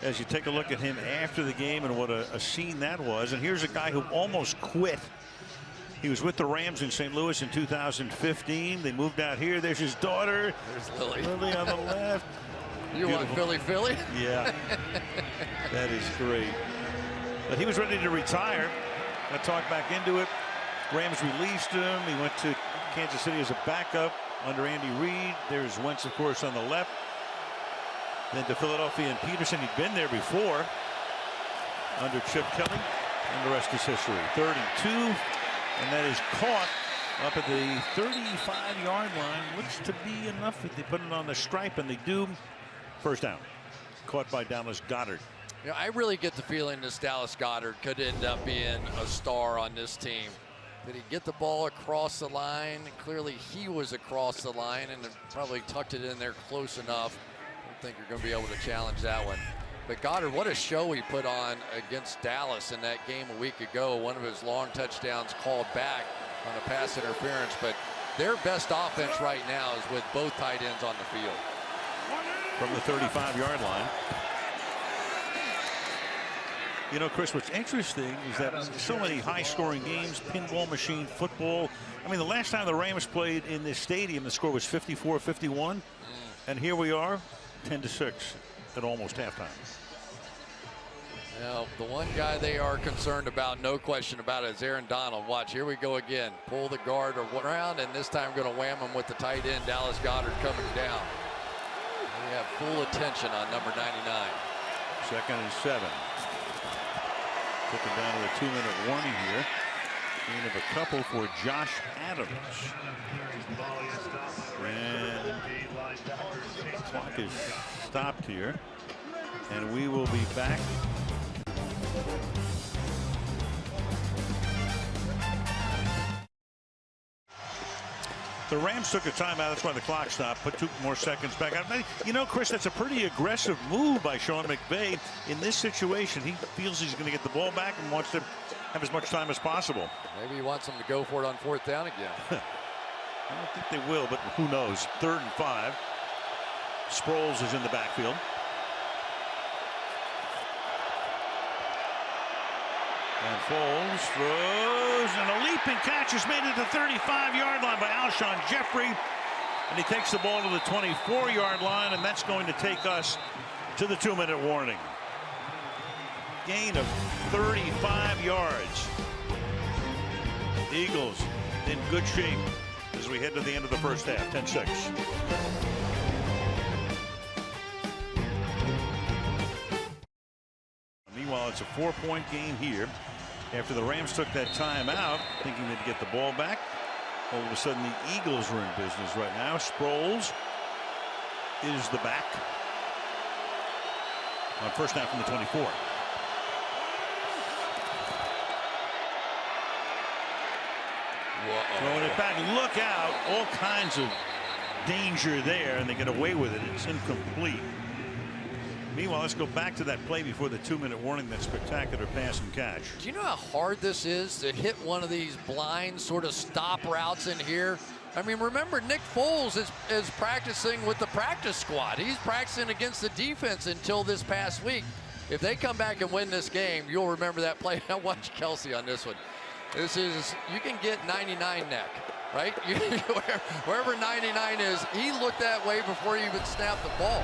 as you take a look at him after the game and what a scene that was. And here's a guy who almost quit. He was with the Rams in St. Louis in 2015. They moved out here. There's his daughter. There's Lily. Lily on the left. You want Philly? Yeah. That is great. But he was ready to retire. Got talked back into it. Rams released him. He went to Kansas City as a backup under Andy Reid. There's Wentz, of course, on the left. Then to Philadelphia and Peterson. He'd been there before under Chip Kelly, and the rest is history. 3rd and 2, and that is caught up at the 35-yard line. Looks to be enough if they put it on the stripe, and they do. 1st down. Caught by Dallas Goedert. You know, I really get the feeling this Dallas Goedert could end up being a star on this team. Did he get the ball across the line? Clearly he was across the line and probably tucked it in there close enough. I don't think you're going to be able to challenge that one. But Goedert, what a show he put on against Dallas in that game a week ago. One of his long touchdowns called back on a pass interference. But their best offense right now is with both tight ends on the field. from the 35-yard line. You know, Chris, what's interesting is that so many high-scoring games, pinball machine, football. I mean, the last time the Rams played in this stadium, the score was 54-51. And here we are, 10-6 at almost halftime. Now, the one guy they are concerned about, no question about it, is Aaron Donald. Watch, here we go again. Pull the guard around, and this time going to wham him with the tight end, Dallas Goedert, coming down. We have full attention on number 99. 2nd and 7. Took it down to a 2-minute warning here. Gain of a couple for Josh Adams. And the clock is stopped here. And we will be back. The Rams took a timeout. That's why the clock stopped. Put 2 more seconds back. You know, Chris, that's a pretty aggressive move by Sean McVay. In this situation, he feels he's going to get the ball back and wants to have as much time as possible. Maybe he wants them to go for it on 4th down again. I don't think they will, but who knows? 3rd and 5. Sproles is in the backfield. And Foles throws, and a leaping catch is made at the 35-yard line by Alshon Jeffrey. And he takes the ball to the 24-yard line, and that's going to take us to the 2-minute warning. Gain of 35 yards. Eagles in good shape as we head to the end of the first half, 10-6. Meanwhile, it's a 4-point game here. After the Rams took that timeout, thinking they'd get the ball back, all of a sudden the Eagles are in business right now. Sproles is the back on first down from the 24. Throwing it back. Look out. All kinds of danger there, and they get away with it. It's incomplete. Meanwhile, let's go back to that play before the 2-minute warning, that spectacular pass and catch. Do you know how hard this is to hit one of these blind sort of stop routes in here? I mean, remember, Nick Foles is practicing with the practice squad. He's practicing against the defense until this past week. If they come back and win this game, you'll remember that play. Now watch Kelsey on this one. This is, you can get 99 neck, right? Wherever 99 is, he looked that way before he even snapped the ball.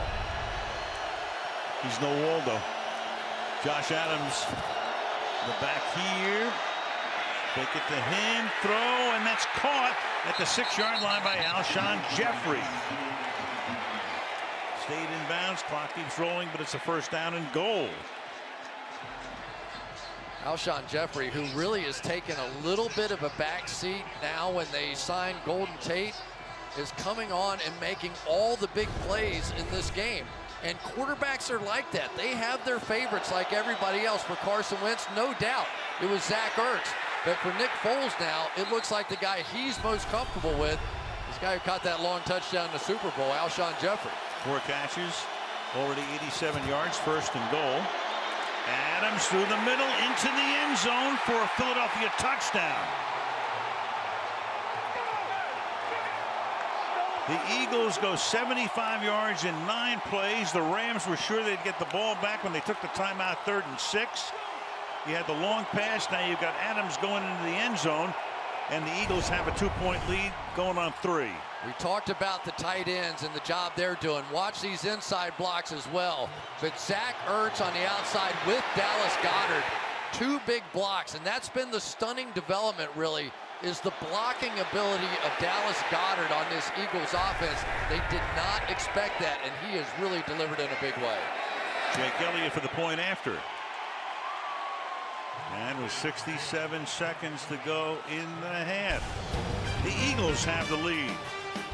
He's no Waldo. Josh Adams, the back here. Take it to him, throw, and that's caught at the 6-yard line by Alshon Jeffrey. Stayed in bounds, clock keeps rolling, but it's a first down and goal. Alshon Jeffrey, who really has taken a little bit of a back seat now when they signed Golden Tate, is coming on and making all the big plays in this game. And quarterbacks are like that. They have their favorites like everybody else. For Carson Wentz, no doubt, it was Zach Ertz. But for Nick Foles now, it looks like the guy he's most comfortable with, this guy who caught that long touchdown in the Super Bowl, Alshon Jeffrey. 4 catches, already 87 yards, first and goal. Adams through the middle into the end zone for a Philadelphia touchdown. The Eagles go 75 yards in 9 plays. The Rams were sure they'd get the ball back when they took the timeout, 3rd and 6. You had the long pass. Now you've got Adams going into the end zone, and the Eagles have a 2-point lead going on 3. We talked about the tight ends and the job they're doing. Watch these inside blocks as well. But Zach Ertz on the outside with Dallas Goedert. 2 big blocks, and that's been the stunning development, really, is the blocking ability of Dallas Goedert on this Eagles offense. They did not expect that, and he has really delivered in a big way. Jake Elliott for the point after. And with 67 seconds to go in the half, the Eagles have the lead,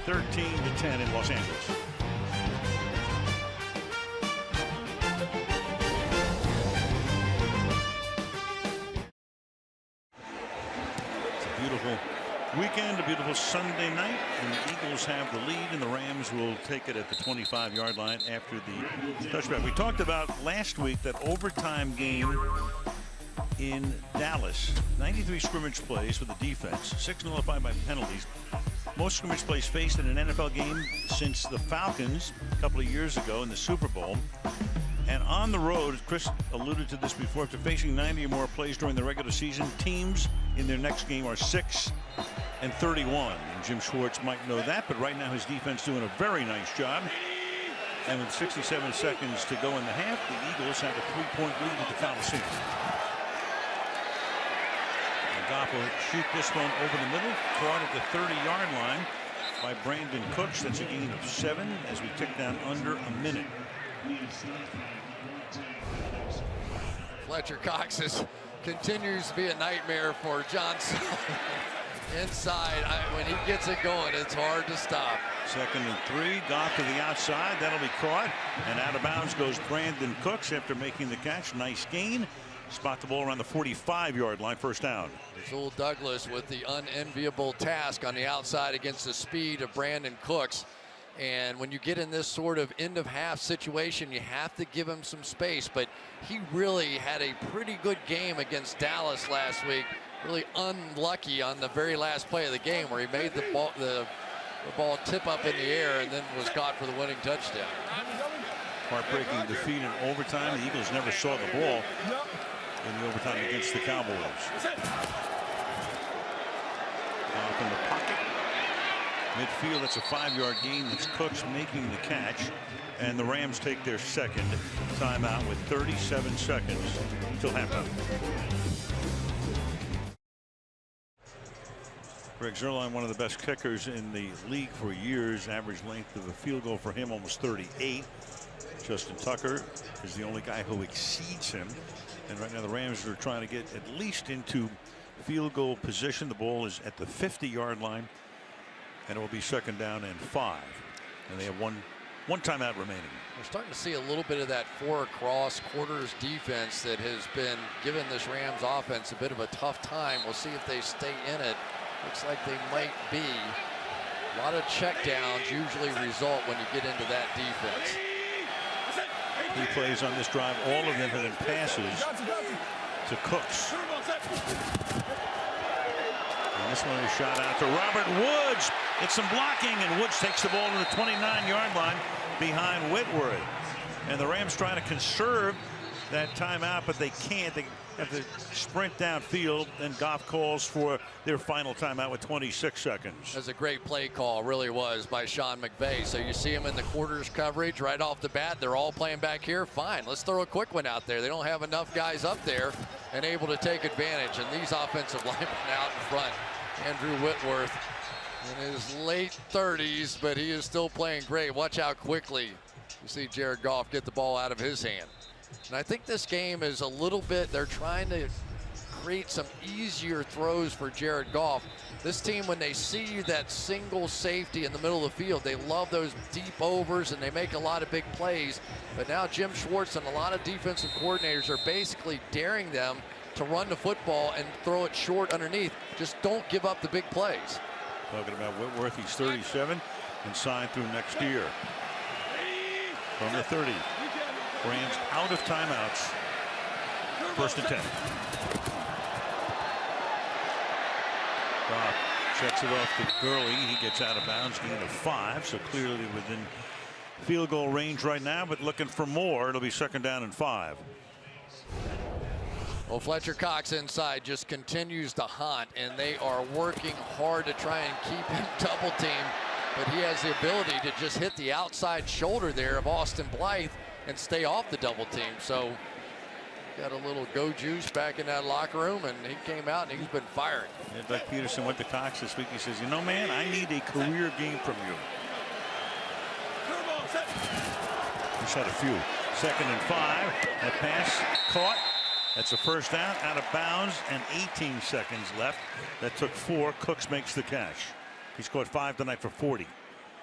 13-10 in Los Angeles. Beautiful weekend, a beautiful Sunday night, and the Eagles have the lead, and the Rams will take it at the 25-yard line after the touchback. We talked about last week that overtime game in Dallas, 93 scrimmage plays for the defense, 6 nullified by penalties. Most scrimmage plays faced in an NFL game since the Falcons a couple of years ago in the Super Bowl. And on the road, Chris alluded to this before, after facing 90 or more plays during the regular season, teams in their next game are 6-31. And Jim Schwartz might know that, but right now his defense doing a very nice job. And with 67 seconds to go in the half, the Eagles have a 3-point lead at the Coliseum. Goff will shoot this one over the middle, caught at the 30-yard line by Brandon Cooks. That's a gain of 7 as we tick down under a minute. Fletcher Cox continues to be a nightmare for Johnson. Inside, when he gets it going, it's hard to stop. 2nd and 3, Goff to the outside. That'll be caught. And out of bounds goes Brandon Cooks after making the catch. Nice gain. Spot the ball around the 45-yard line, 1st down. Rasul Douglas with the unenviable task on the outside against the speed of Brandon Cooks. And when you get in this sort of end of half situation, you have to give him some space. But he really had a pretty good game against Dallas last week. Really unlucky on the very last play of the game where he made the ball tip up in the air and then was caught for the winning touchdown. Heartbreaking defeat in overtime. The Eagles never saw the ball in the overtime against the Cowboys. Off in the pocket. Midfield, that's a 5-yard gain. That's Cooks making the catch. And the Rams take their 2nd timeout with 37 seconds until halftime. Greg Zuerlein, one of the best kickers in the league for years. Average length of a field goal for him, almost 38. Justin Tucker is the only guy who exceeds him. And right now the Rams are trying to get at least into field goal position. The ball is at the 50-yard line. And it will be 2nd down and 5. And they have one timeout remaining. We're starting to see a little bit of that 4-across quarters defense that has been giving this Rams offense a bit of a tough time. We'll see if they stay in it. Looks like they might be. A lot of checkdowns usually result when you get into that defense. He plays on this drive. All of them have been passes to Cooks. And this one is shot out to Robert Woods. It's some blocking, and Woods takes the ball to the 29-yard line behind Whitworth. And the Rams trying to conserve that timeout, but they can't. They have to sprint downfield, and Goff calls for their final timeout with 26 seconds. That's a great play call, really was, by Sean McVay. So you see him in the quarters coverage right off the bat. They're all playing back here. Fine, let's throw a quick one out there. They don't have enough guys up there and able to take advantage. And these offensive linemen out in front. Andrew Whitworth in his late 30s, but he is still playing great. Watch how quickly you see Jared Goff get the ball out of his hand. And I think this game is a little bit, they're trying to create some easier throws for Jared Goff. This team, when they see that single safety in the middle of the field, they love those deep overs and they make a lot of big plays. But now Jim Schwartz and a lot of defensive coordinators are basically daring them to run the football and throw it short underneath. Just don't give up the big plays. Talking about Whitworth, he's 37 and signed through next year. From the 30. Rams out of timeouts. 1st and 10. Goff checks it off to Gurley. He gets out of bounds, gain of 5, so clearly within field goal range right now, but looking for more. It'll be 2nd down and 5. Well, Fletcher Cox inside just continues to haunt, and they are working hard to try and keep him double teamed, but he has the ability to just hit the outside shoulder there of Austin Blythe and stay off the double team. So got a little go juice back in that locker room, and he came out and he's been firing. Yeah, Doug Peterson went to Cox this week. He says, you know, man, I need a career game from you. He's had a few. 2nd and 5. That pass caught. That's a 1st down, out of bounds, and 18 seconds left. That took 4. Cooks makes the catch. He scored 5 tonight for 40.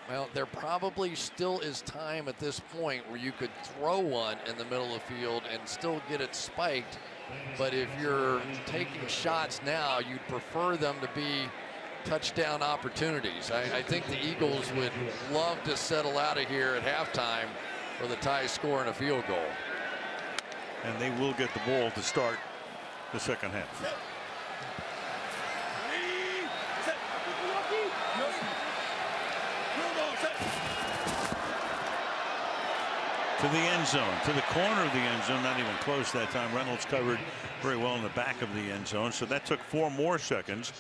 Well, there probably still is time at this point where you could throw one in the middle of the field and still get it spiked. But if you're taking shots now, you'd prefer them to be touchdown opportunities. I think the Eagles would love to settle out of here at halftime with a tie score and a field goal. And they will get the ball to start the 2nd half. To the end zone, to the corner of the end zone, not even close that time. Reynolds covered very well in the back of the end zone, so that took 4 more seconds,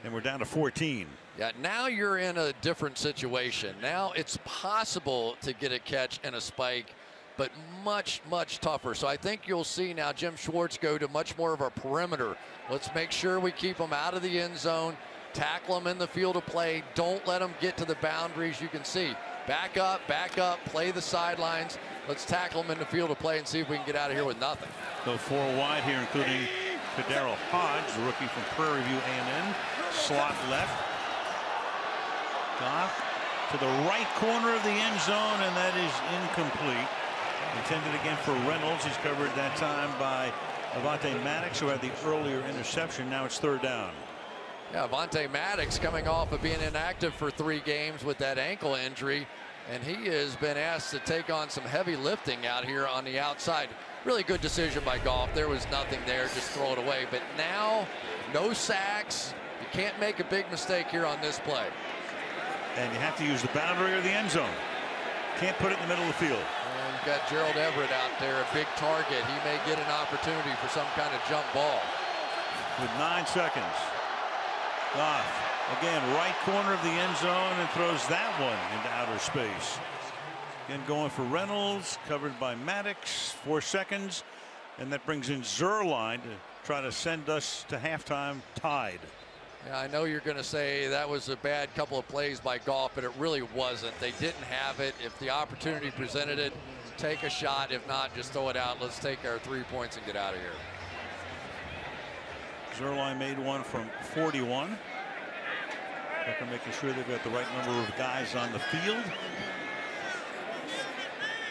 and we're down to 14. Yeah, now you're in a different situation. Now it's possible to get a catch and a spike, but much, much tougher. So I think you'll see now Jim Schwartz go to much more of a perimeter. Let's make sure we keep them out of the end zone, tackle them in the field of play. Don't let them get to the boundaries. You can see. Back up, play the sidelines. Let's tackle them in the field of play and see if we can get out of here with nothing. Go 4 wide here, including Kadaro Hodge, the rookie from Prairie View A&M. Slot left. Goff to the right corner of the end zone, and that is incomplete. Intended again for Reynolds. He's covered that time by Avonte Maddox, who had the earlier interception. Now it's 3rd down. Yeah, Avonte Maddox coming off of being inactive for 3 games with that ankle injury, and he has been asked to take on some heavy lifting out here on the outside. Really good decision by Goff. There was nothing there, just throw it away. But now, no sacks. You can't make a big mistake here on this play. And you have to use the boundary or the end zone. Can't put it in the middle of the field. And you've got Gerald Everett out there, a big target. He may get an opportunity for some kind of jump ball. With 9 seconds. Goff, again, right corner of the end zone, and throws that one into outer space. Again, going for Reynolds, covered by Maddox, 4 seconds, and that brings in Zuerlein to try to send us to halftime tied. Yeah, I know you're going to say that was a bad couple of plays by Goff, but it really wasn't. They didn't have it. If the opportunity presented it, take a shot. If not, just throw it out. Let's take our 3 points and get out of here. Zuerlein made one from 41. Becker making sure they've got the right number of guys on the field.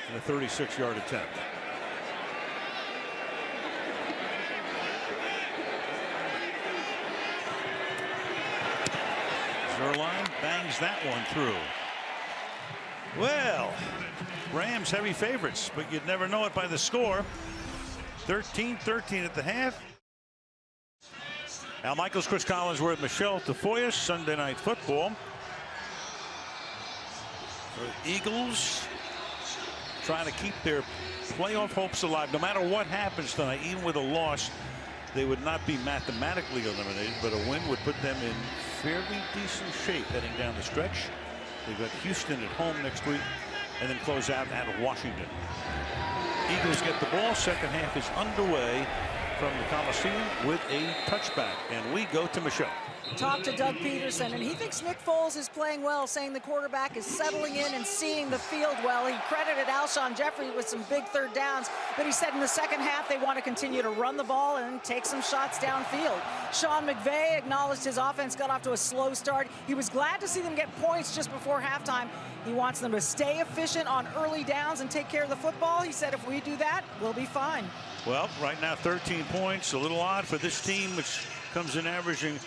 And a 36-yard attempt. Zuerlein bangs that one through. Well, Rams heavy favorites, but you'd never know it by the score. 13-13 at the half. Al Michaels, Chris Collinsworth, Michelle Tafoya, Sunday Night Football. The Eagles trying to keep their playoff hopes alive. No matter what happens tonight, even with a loss, they would not be mathematically eliminated, but a win would put them in fairly decent shape heading down the stretch. They've got Houston at home next week, and then close out at Washington. Eagles get the ball. Second half is underway from the Coliseum with a touchback, and we go to Michelle. Talked to Doug Peterson, and he thinks Nick Foles is playing well, saying the quarterback is settling in and seeing the field well. He credited Alshon Jeffrey with some big 3rd downs, but he said in the second half they want to continue to run the ball and take some shots downfield. Sean McVay acknowledged his offense got off to a slow start. He was glad to see them get points just before halftime. He wants them to stay efficient on early downs and take care of the football. He said if we do that, we'll be fine. Well, right now 13 points, a little odd for this team, which comes in averaging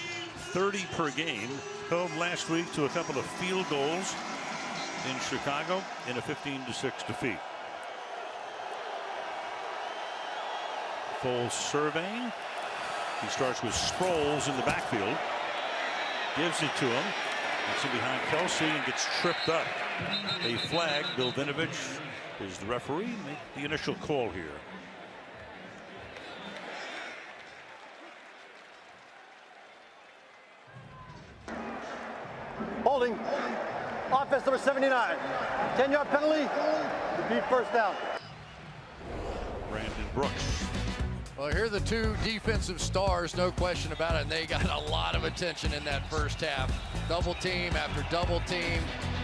30 per game. Held last week to a couple of field goals in Chicago in a 15-6 defeat. Foles surveying. He starts with Sproles in the backfield. Gives it to him. Gets in behind Kelsey and gets tripped up. A flag. Bill Vinovich is the referee. Make the initial call here. Holding. Offense number 79. 10-yard penalty. Repeat 1st down. Brandon Brooks. Well, here are the 2 defensive stars, no question about it, and they got a lot of attention in that first half. Double team after double team,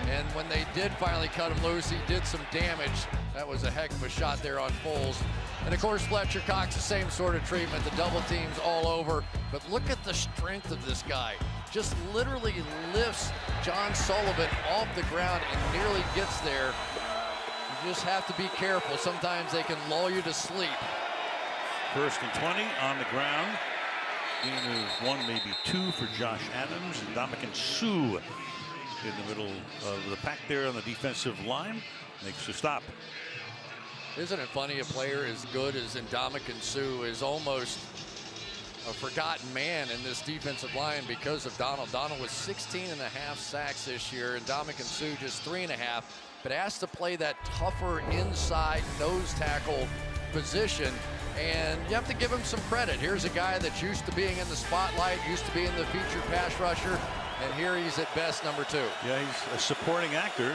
and when they did finally cut him loose, he did some damage. That was a heck of a shot there on Foles. And of course, Fletcher Cox, the same sort of treatment, the double teams all over. But look at the strength of this guy. Just literally lifts John Sullivan off the ground and nearly gets there. You just have to be careful. Sometimes they can lull you to sleep. 1st and 20 on the ground. Gain of 1, maybe 2 for Josh Adams. And Ndamukong Suh in the middle of the pack there on the defensive line. Makes a stop. Isn't it funny, a player as good as Ndamukong Suh is almost a forgotten man in this defensive line because of Donald. Donald was 16.5 sacks this year, and Ndamukong Suh just 3.5, but asked to play that tougher inside nose tackle position, and you have to give him some credit. Here's a guy that's used to being in the spotlight, used to being the featured pass rusher, and here he's at best number 2. Yeah, he's a supporting actor.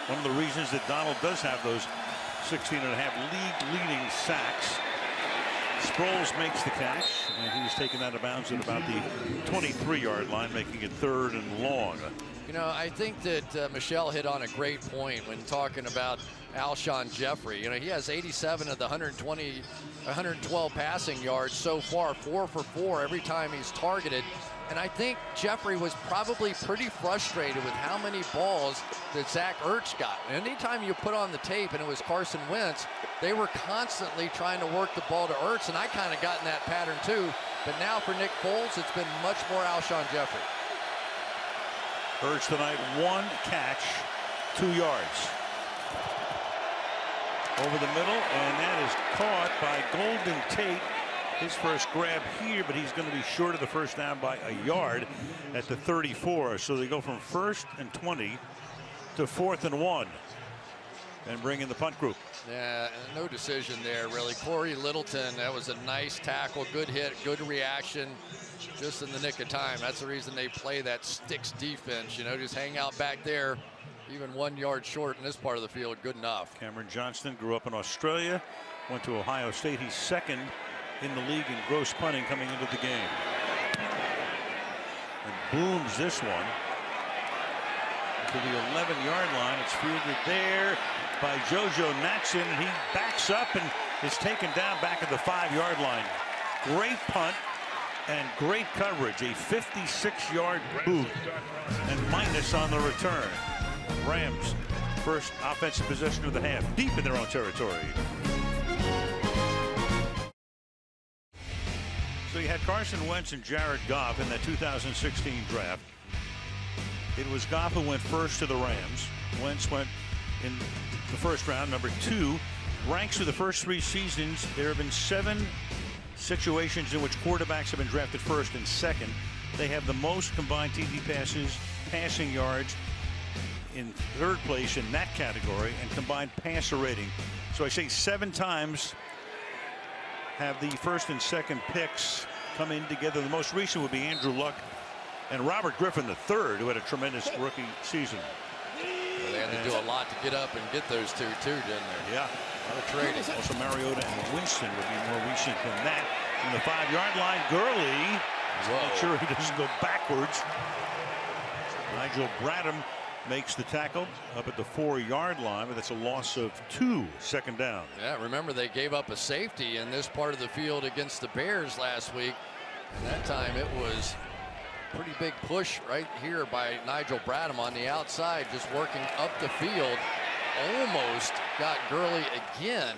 One of the reasons that Donald does have those 16.5 league-leading sacks. Sproles makes the catch, and he was taken out of bounds at about the 23-yard line, making it 3rd and long. You know, I think that Michelle hit on a great point when talking about Alshon Jeffrey. You know, he has 87 of the 112 passing yards so far, 4 for 4 every time he's targeted. And I think Jeffrey was probably pretty frustrated with how many balls that Zach Ertz got. And anytime you put on the tape and it was Carson Wentz, they were constantly trying to work the ball to Ertz, and I kind of got in that pattern too. But now for Nick Foles, it's been much more Alshon Jeffrey. Ertz tonight, 1 catch, 2 yards. Over the middle, and that is caught by Golden Tate. His first grab here, but he's going to be short of the first down by a yard at the 34. So they go from 1st and 20 to 4th and 1 and bring in the punt group. Yeah, no decision there, really. Corey Littleton, that was a nice tackle, good hit, good reaction, just in the nick of time. That's the reason they play that sticks defense, you know, just hang out back there. Even 1 yard short in this part of the field, good enough. Cameron Johnston grew up in Australia, went to Ohio State. He's 2nd in the league in gross punting coming into the game. And booms this one to the 11-yard line. It's fielded there by JoJo Natson. He backs up and is taken down back at the 5-yard line. Great punt and great coverage. A 56-yard boot and minus on the return. Rams first offensive possession of the half, deep in their own territory. So you had Carson Wentz and Jared Goff in that 2016 draft. It was Goff who went first to the Rams. Wentz went in the first round, number 2. Ranks through the first 3 seasons. There have been 7 situations in which quarterbacks have been drafted first and second. They have the most combined TD passes, passing yards, in 3rd place in that category, and combined passer rating. So I say 7 times have the first and second picks come in together. The most recent would be Andrew Luck and Robert Griffin III, who had a tremendous rookie season. Well, they had to do a lot to get up and get those 2 too, didn't they? Yeah. A lot of trading. Also Mariota and Winston would be more recent than that. From the 5-yard line, Gurley. Not sure he doesn't go backwards. Nigel Bradham makes the tackle up at the 4-yard line, but that's a loss of 2, 2nd down. Yeah, remember they gave up a safety in this part of the field against the Bears last week, and that time it was a pretty big push right here by Nigel Bradham on the outside, just working up the field. Almost got Gurley again,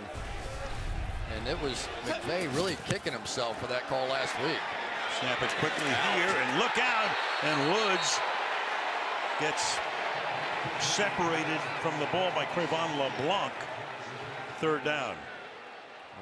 and it was McVay really kicking himself for that call last week. Snap it quickly here, and look out, and Woods gets separated from the ball by Cre'Von LeBlanc. 3rd down.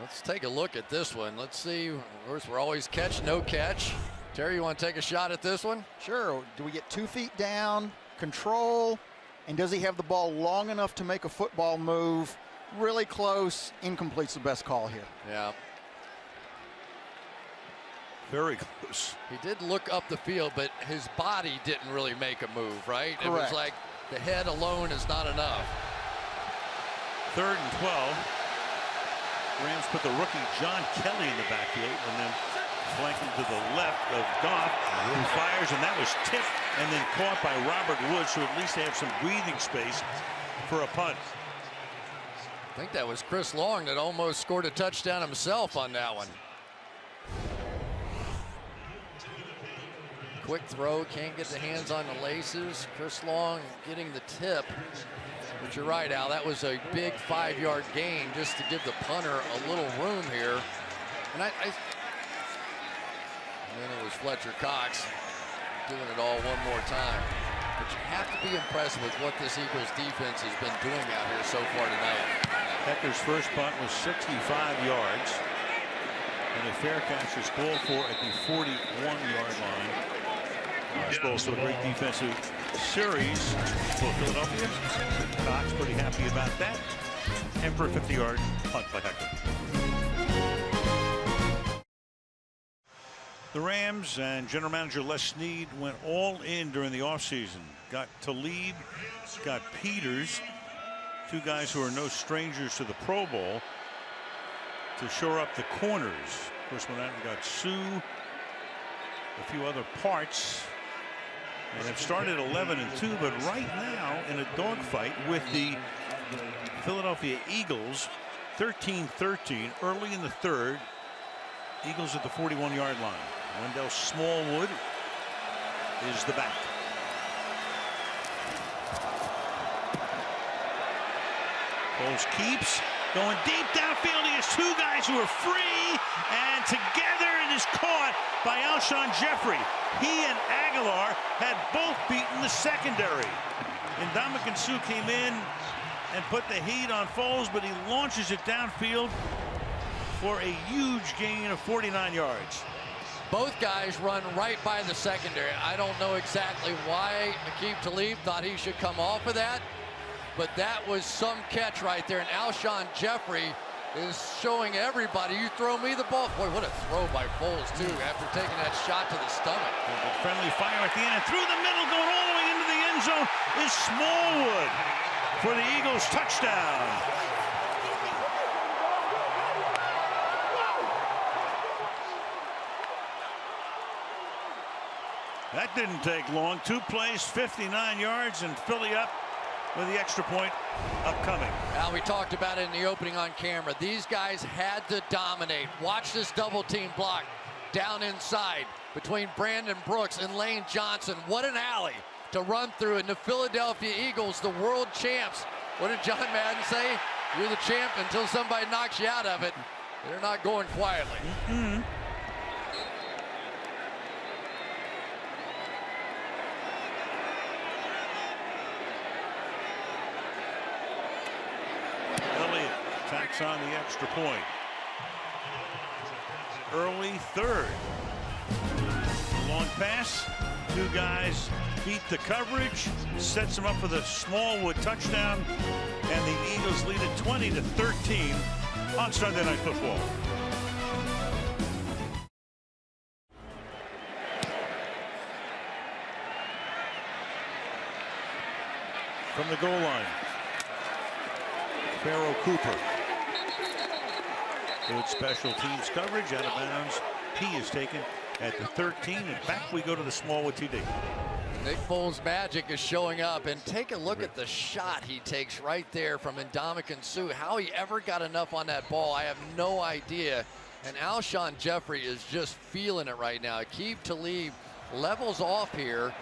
Let's take a look at this one. Let's see. Of course, we're always catch, no catch. Terry, you want to take a shot at this one? Sure. Do we get 2 feet down, control, and does he have the ball long enough to make a football move? Really close. Incomplete's the best call here. Yeah. Very close. He did look up the field, but his body didn't really make a move, right? Correct. It was like the head alone is not enough. 3rd and 12. Rams put the rookie John Kelly in the backfield, and then flanking to the left of Goff, who fires, and that was tipped and then caught by Robert Woods, who at least have some breathing space for a punt. I think that was Chris Long that almost scored a touchdown himself on that one. Quick throw, can't get the hands on the laces. Chris Long getting the tip. But you're right, Al, that was a big 5-yard gain just to give the punter a little room here. And then it was Fletcher Cox doing it all one more time. But you have to be impressed with what this Eagles defense has been doing out here so far tonight. Pecker's first punt was 65 yards. And a fair catch is called for at the 41-yard line. Sproles to a great defensive series for Philadelphia. Cox pretty happy about that. And for a 50-yard punt by Hector. The Rams and general manager Les Snead went all in during the offseason. Got Talib, got Peters, two guys who are no strangers to the Pro Bowl, to shore up the corners. Of course, went out and got Sue, a few other parts, and have started 11-2, but right now in a dogfight with the Philadelphia Eagles, 13-13, early in the third. Eagles at the 41-yard line. Wendell Smallwood is the back. Foles keeps going deep downfield. He has two guys who are free, and together it is caught by Alshon Jeffrey. He and Aguilar had both beaten the secondary. Ndamukong Suh came in and put the heat on Foles, but he launches it downfield for a huge gain of 49 yards. Both guys run right by the secondary. I don't know exactly why Aqib Talib thought he should come off of that, but that was some catch right there. And Alshon Jeffrey is showing everybody, you throw me the ball. Boy, what a throw by Foles, too, after taking that shot to the stomach. Friendly fire at the end, and through the middle, going all the way into the end zone, is Smallwood for the Eagles touchdown. That didn't take long. Two plays, 59 yards, and Philly up with the extra point upcoming. Al, we talked about it in the opening on camera. These guys had to dominate. Watch this double team block down inside between Brandon Brooks and Lane Johnson. What an alley to run through. And the Philadelphia Eagles, the world champs. What did John Madden say? You're the champ until somebody knocks you out of it. They're not going quietly. Elliott tacks on the extra point. Early third. Long pass. Two guys beat the coverage. Sets them up for the Smallwood touchdown. And the Eagles lead it 20-13 on Sunday Night Football. From the goal line, Pharoh Cooper. Good special teams coverage, out of bounds. He is taken at the 13, and back we go to the Smallwood TD. Nick Foles' magic is showing up, and take a look at the shot he takes right there from Ndamukong Suh. How he ever got enough on that ball, I have no idea. And Alshon Jeffrey is just feeling it right now. Aqib Talib levels off here,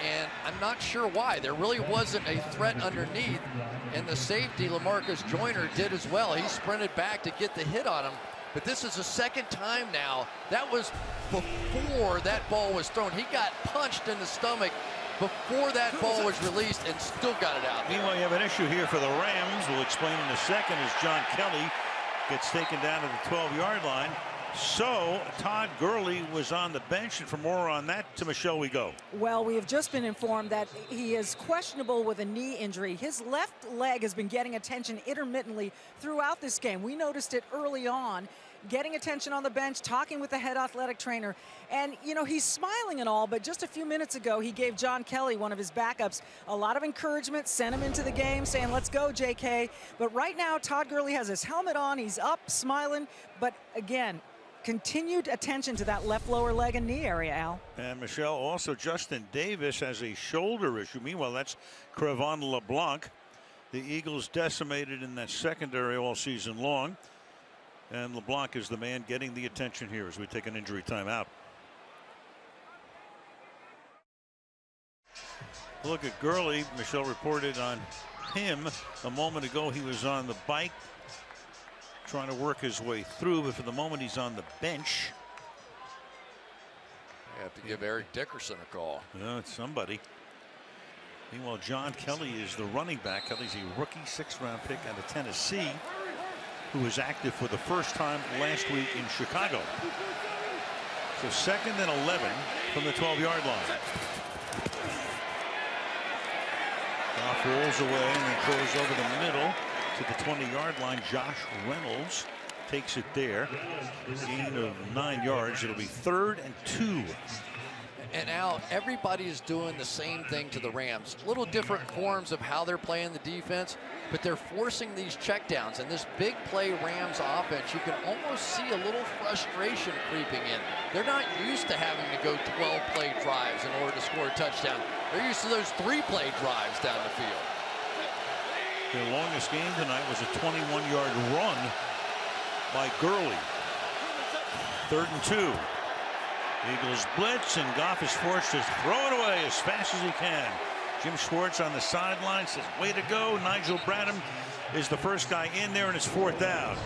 and I'm not sure why. There really wasn't a threat underneath, and the safety, LaMarcus Joyner, did as well. He sprinted back to get the hit on him, but this is the second time now. That was before that ball was thrown. He got punched in the stomach before that ball was released and still got it out. Meanwhile, you have an issue here for the Rams. We'll explain in a second as John Kelly gets taken down to the 12-yard line. So Todd Gurley was on the bench, and for more on that, to Michelle we go. Well, we have just been informed that he is questionable with a knee injury. His left leg has been getting attention intermittently throughout this game. We noticed it early on, getting attention on the bench, talking with the head athletic trainer. And, you know, he's smiling and all, but just a few minutes ago, he gave John Kelly, one of his backups, a lot of encouragement, sent him into the game saying, let's go, JK. But right now, Todd Gurley has his helmet on. He's up, smiling. But again, continued attention to that left lower leg and knee area, Al. And Michelle, also Justin Davis has a shoulder issue. Meanwhile, that's Cre'Von LeBlanc. The Eagles decimated in that secondary all season long. And LeBlanc is the man getting the attention here as we take an injury timeout. Look at Gurley. Michelle reported on him a moment ago. He was on the bike trying to work his way through, but for the moment he's on the bench. You have to give Eric Dickerson a call. Yeah, it's somebody. Meanwhile, John Kelly is the running back. Kelly's a rookie 6th-round pick out of Tennessee. who was active for the first time last week in Chicago. So 2nd and 11 from the 12-yard line. Goff rolls away and then throws over the middle to the 20-yard line. Josh Reynolds takes it there. Gain of 9 yards. It'll be 3rd and 2. And now everybody is doing the same thing to the Rams. Little different forms of how they're playing the defense, but they're forcing these checkdowns. And this big play Rams offense, you can almost see a little frustration creeping in. They're not used to having to go 12-play drives in order to score a touchdown. They're used to those 3-play drives down the field. Their longest game tonight was a 21-yard run by Gurley. 3rd and 2. Eagles blitz, and Goff is forced to throw it away as fast as he can. Jim Schwartz on the sideline says, way to go. Nigel Bradham is the first guy in there, and it's 4th down.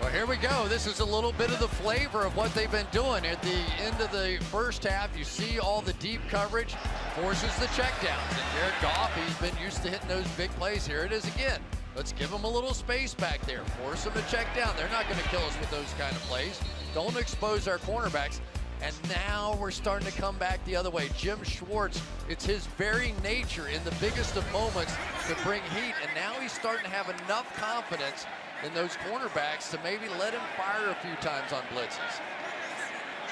Well, here we go. This is a little bit of the flavor of what they've been doing. At the end of the first half, you see all the deep coverage, forces the checkdowns. And Jared Goff, he's been used to hitting those big plays. Here it is again. Let's give him a little space back there. Force him to check down. They're not going to kill us with those kind of plays. Don't expose our cornerbacks. And now we're starting to come back the other way. Jim Schwartz, it's his very nature in the biggest of moments to bring heat. And now he's starting to have enough confidence in those cornerbacks to maybe let him fire a few times on blitzes.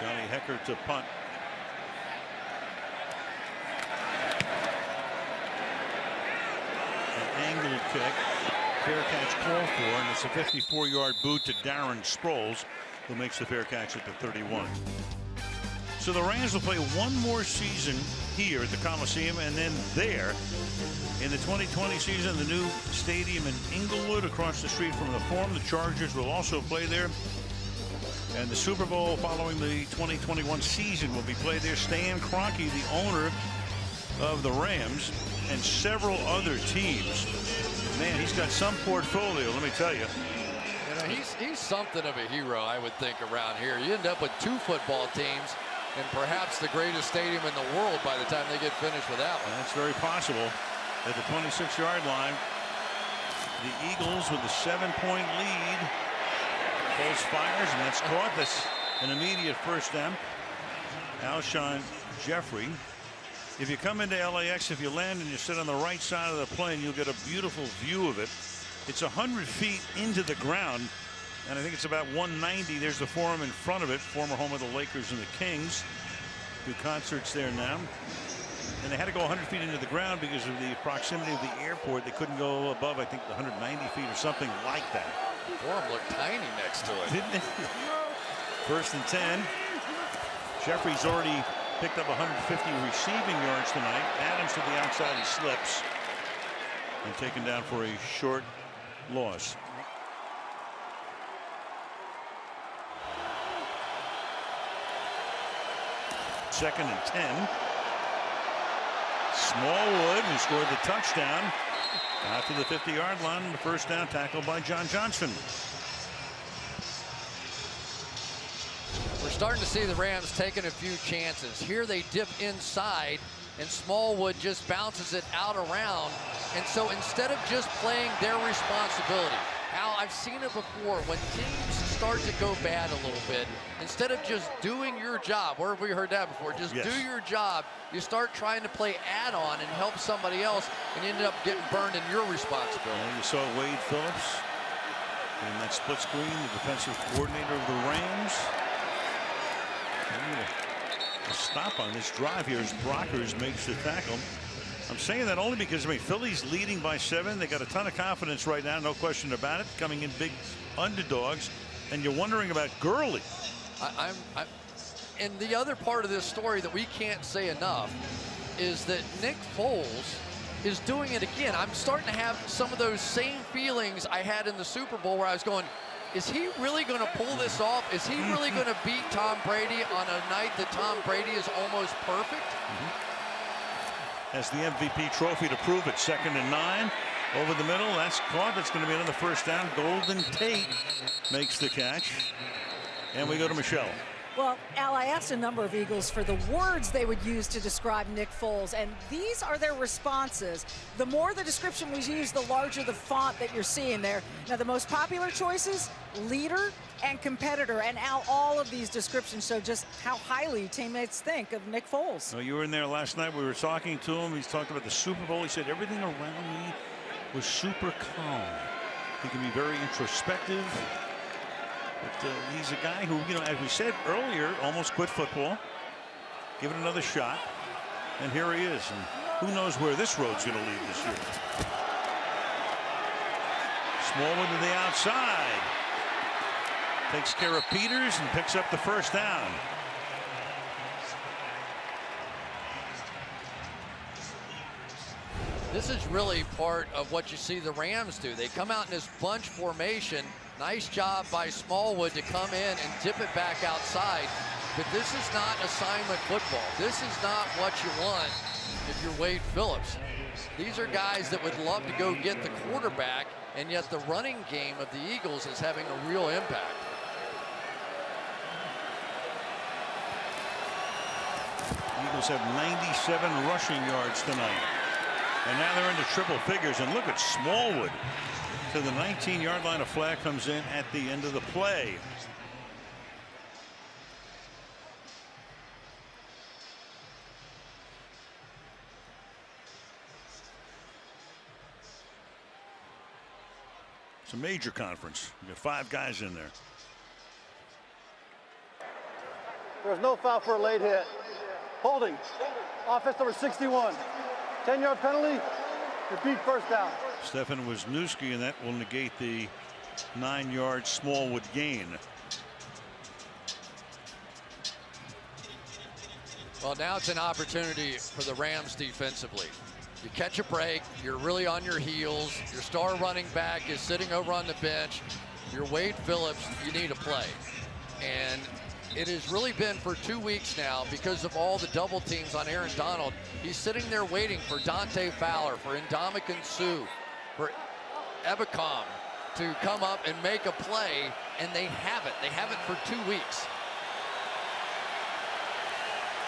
Johnny Hekker to punt. An angled kick. Fair catch called for, and it's a 54-yard boot to Darren Sproles, who makes the fair catch at the 31. So the Rams will play one more season here at the Coliseum and then there in the 2020 season. The new stadium in Inglewood across the street from the Forum. The Chargers will also play there. And the Super Bowl following the 2021 season will be played there. Stan Kroenke, the owner of the Rams, and several other teams. Man, he's got some portfolio, let me tell you. He's something of a hero, I would think, around here. You end up with 2 football teams and perhaps the greatest stadium in the world by the time they get finished with that one. That's very possible. At the 26-yard line, the Eagles with a 7-point lead. Foles fires, and that's caught. That's an immediate first down. Alshon Jeffrey. If you come into LAX, if you land and you sit on the right side of the plane, you'll get a beautiful view of it. It's 100 feet into the ground, and I think it's about 190. There's the Forum in front of it, former home of the Lakers and the Kings. Do concerts there now. And they had to go 100 feet into the ground because of the proximity of the airport. They couldn't go above, I think, 190 feet or something like that. Forum looked tiny next to it. Didn't it? 1st and 10. Jeffrey's already picked up 150 receiving yards tonight. Adams to the outside, he slips. And taken down for a short loss. Second and 10. Smallwood, who scored the touchdown, out to the 50-yard line. The first down, tackled by John Johnston. We're starting to see the Rams taking a few chances. Here they dip inside, and Smallwood just bounces it out around. And so instead of just playing their responsibility, Al, I've seen it before, when teams start to go bad a little bit, instead of just doing your job, where have we heard that before? Just do your job. You start trying to play add-on and help somebody else, and you end up getting burned in your responsibility. And you saw Wade Phillips in that split screen, the defensive coordinator of the Rams. A stop on this drive here as Brockers makes the tackle. I'm saying that only because, I mean, Philly's leading by 7. They got a ton of confidence right now, no question about it, coming in big underdogs. And you're wondering about Gurley. And the other part of this story that we can't say enough is that Nick Foles is doing it again. I'm starting to have some of those same feelings I had in the Super Bowl, where I was going, is he really going to pull this off? Is he really going to beat Tom Brady on a night that Tom Brady is almost perfect? Has the MVP trophy to prove it. 2nd and 9. Over the middle. That's caught. That's going to be another first down. Golden Tate makes the catch. And we go to Michelle. Well, Al, I asked a number of Eagles for the words they would use to describe Nick Foles, and these are their responses. The more the description was used, the larger the font that you're seeing there. Now, the most popular choices, leader and competitor. And Al, all of these descriptions show just how highly teammates think of Nick Foles. Well, you were in there last night. We were talking to him. He's talked about the Super Bowl. He said everything around me was super calm. He can be very introspective. But he's a guy who, you know, as we said earlier, almost quit football. Give it another shot. And here he is. And who knows where this road's going to lead this year. Smallwood to the outside. Takes care of Peters and picks up the first down. This is really part of what you see the Rams do. They come out in this bunch formation. Nice job by Smallwood to come in and tip it back outside. But this is not assignment football. This is not what you want if you're Wade Phillips. These are guys that would love to go get the quarterback, and yet the running game of the Eagles is having a real impact. Eagles have 97 rushing yards tonight. And now they're into triple figures. And look at Smallwood to the 19-yard line. A flag comes in at the end of the play. It's a major conference. You got 5 guys in there. There's no foul for a late hit. Holding. Offense number 61. 10-yard penalty. Repeat first down. Stefan Wisniewski, and that will negate the 9-yard Smallwood gain. Well, now it's an opportunity for the Rams defensively. You catch a break, you're really on your heels, your star running back is sitting over on the bench, you're Wade Phillips, you need a play. And it has really been for 2 weeks now because of all the double teams on Aaron Donald. He's sitting there waiting for Dante Fowler, for Ndamukong Suh, for Ebukam to come up and make a play, and they haven't. They haven't for 2 weeks.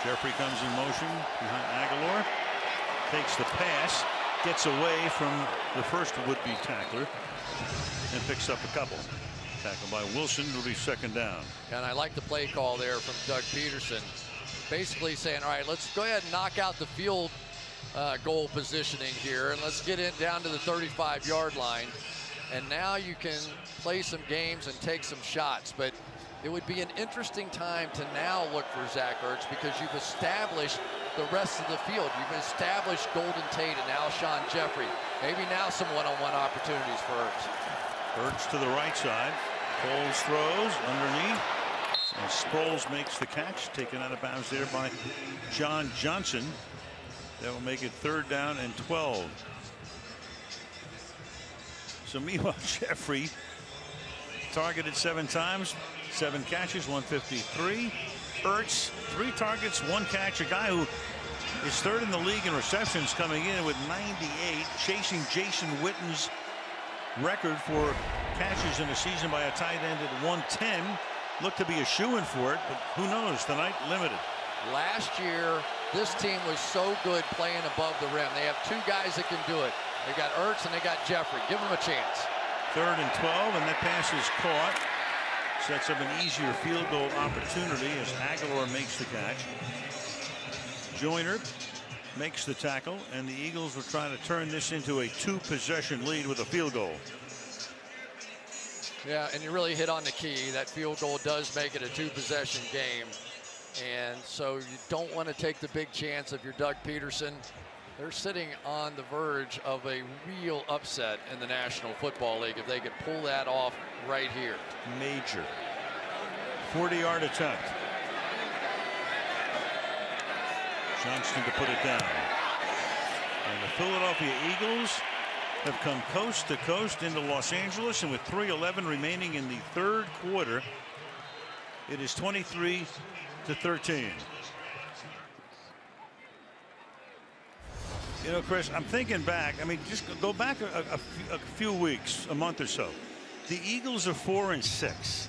Jeffrey comes in motion behind Aguilar. Takes the pass, gets away from the first would-be tackler, and picks up a couple. Tackled by Wilson, will be second down. And I like the play call there from Doug Peterson. Basically saying, all right, let's go ahead and knock out the field goal positioning here, and let's get it down to the 35-yard line. And now you can play some games and take some shots. But it would be an interesting time to now look for Zach Ertz because you've established the rest of the field. You've established Golden Tate and Alshon Jeffrey. Maybe now some one-on-one opportunities for Ertz. Ertz to the right side. Foles throws underneath. And Sproles makes the catch. Taken out of bounds there by John Johnson. That will make it 3rd down and 12. So meanwhile, Jeffrey targeted 7 times, 7 catches, 153. Ertz, 3 targets, 1 catch. A guy who is 3rd in the league in receptions, coming in with 98, chasing Jason Witten's record for catches in a season by a tight end at 110. Looked to be a shoo-in for it, but who knows? Tonight, limited. Last year, this team was so good playing above the rim. They have 2 guys that can do it. They got Ertz and they got Jeffrey. Give them a chance. 3rd and 12, and that pass is caught. Sets up an easier field goal opportunity as Aguilar makes the catch. Joyner makes the tackle, and the Eagles were trying to turn this into a 2-possession lead with a field goal. Yeah, and you really hit on the key. That field goal does make it a 2-possession game. And so you don't want to take the big chance if you're Doug Peterson. They're sitting on the verge of a real upset in the National Football League if they could pull that off right here. Major. 40-yard attempt. Johnston to put it down. And the Philadelphia Eagles have come coast to coast into Los Angeles, and with 3:11 remaining in the 3rd quarter, it is 23-13. You know, Chris, I'm thinking back. I mean, just go back a few weeks, a month or so. The Eagles are 4-6.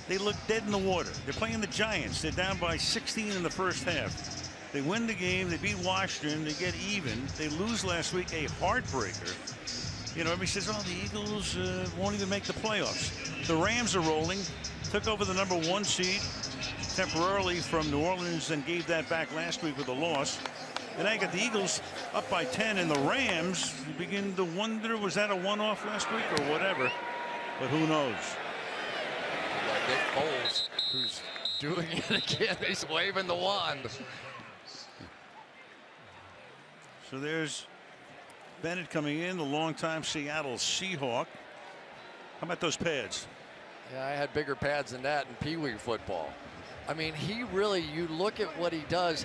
they look dead in the water. They're playing the Giants. They're down by 16 in the first half. They win the game. They beat Washington. They get even. They lose last week, a heartbreaker. You know, everybody says, oh, the Eagles won't even make the playoffs. The Rams are rolling. Took over the #1 seed temporarily from New Orleans and gave that back last week with a loss. And I got the Eagles up by 10, and the Rams, you begin to wonder, was that a one-off last week or whatever? But who knows? Like Nick Foles, who's doing it again. He's waving the wand. So there's Bennett coming in, the longtime Seattle Seahawk. How about those pads? Yeah, I had bigger pads than that in Pee Wee football. I mean, he really, you look at what he does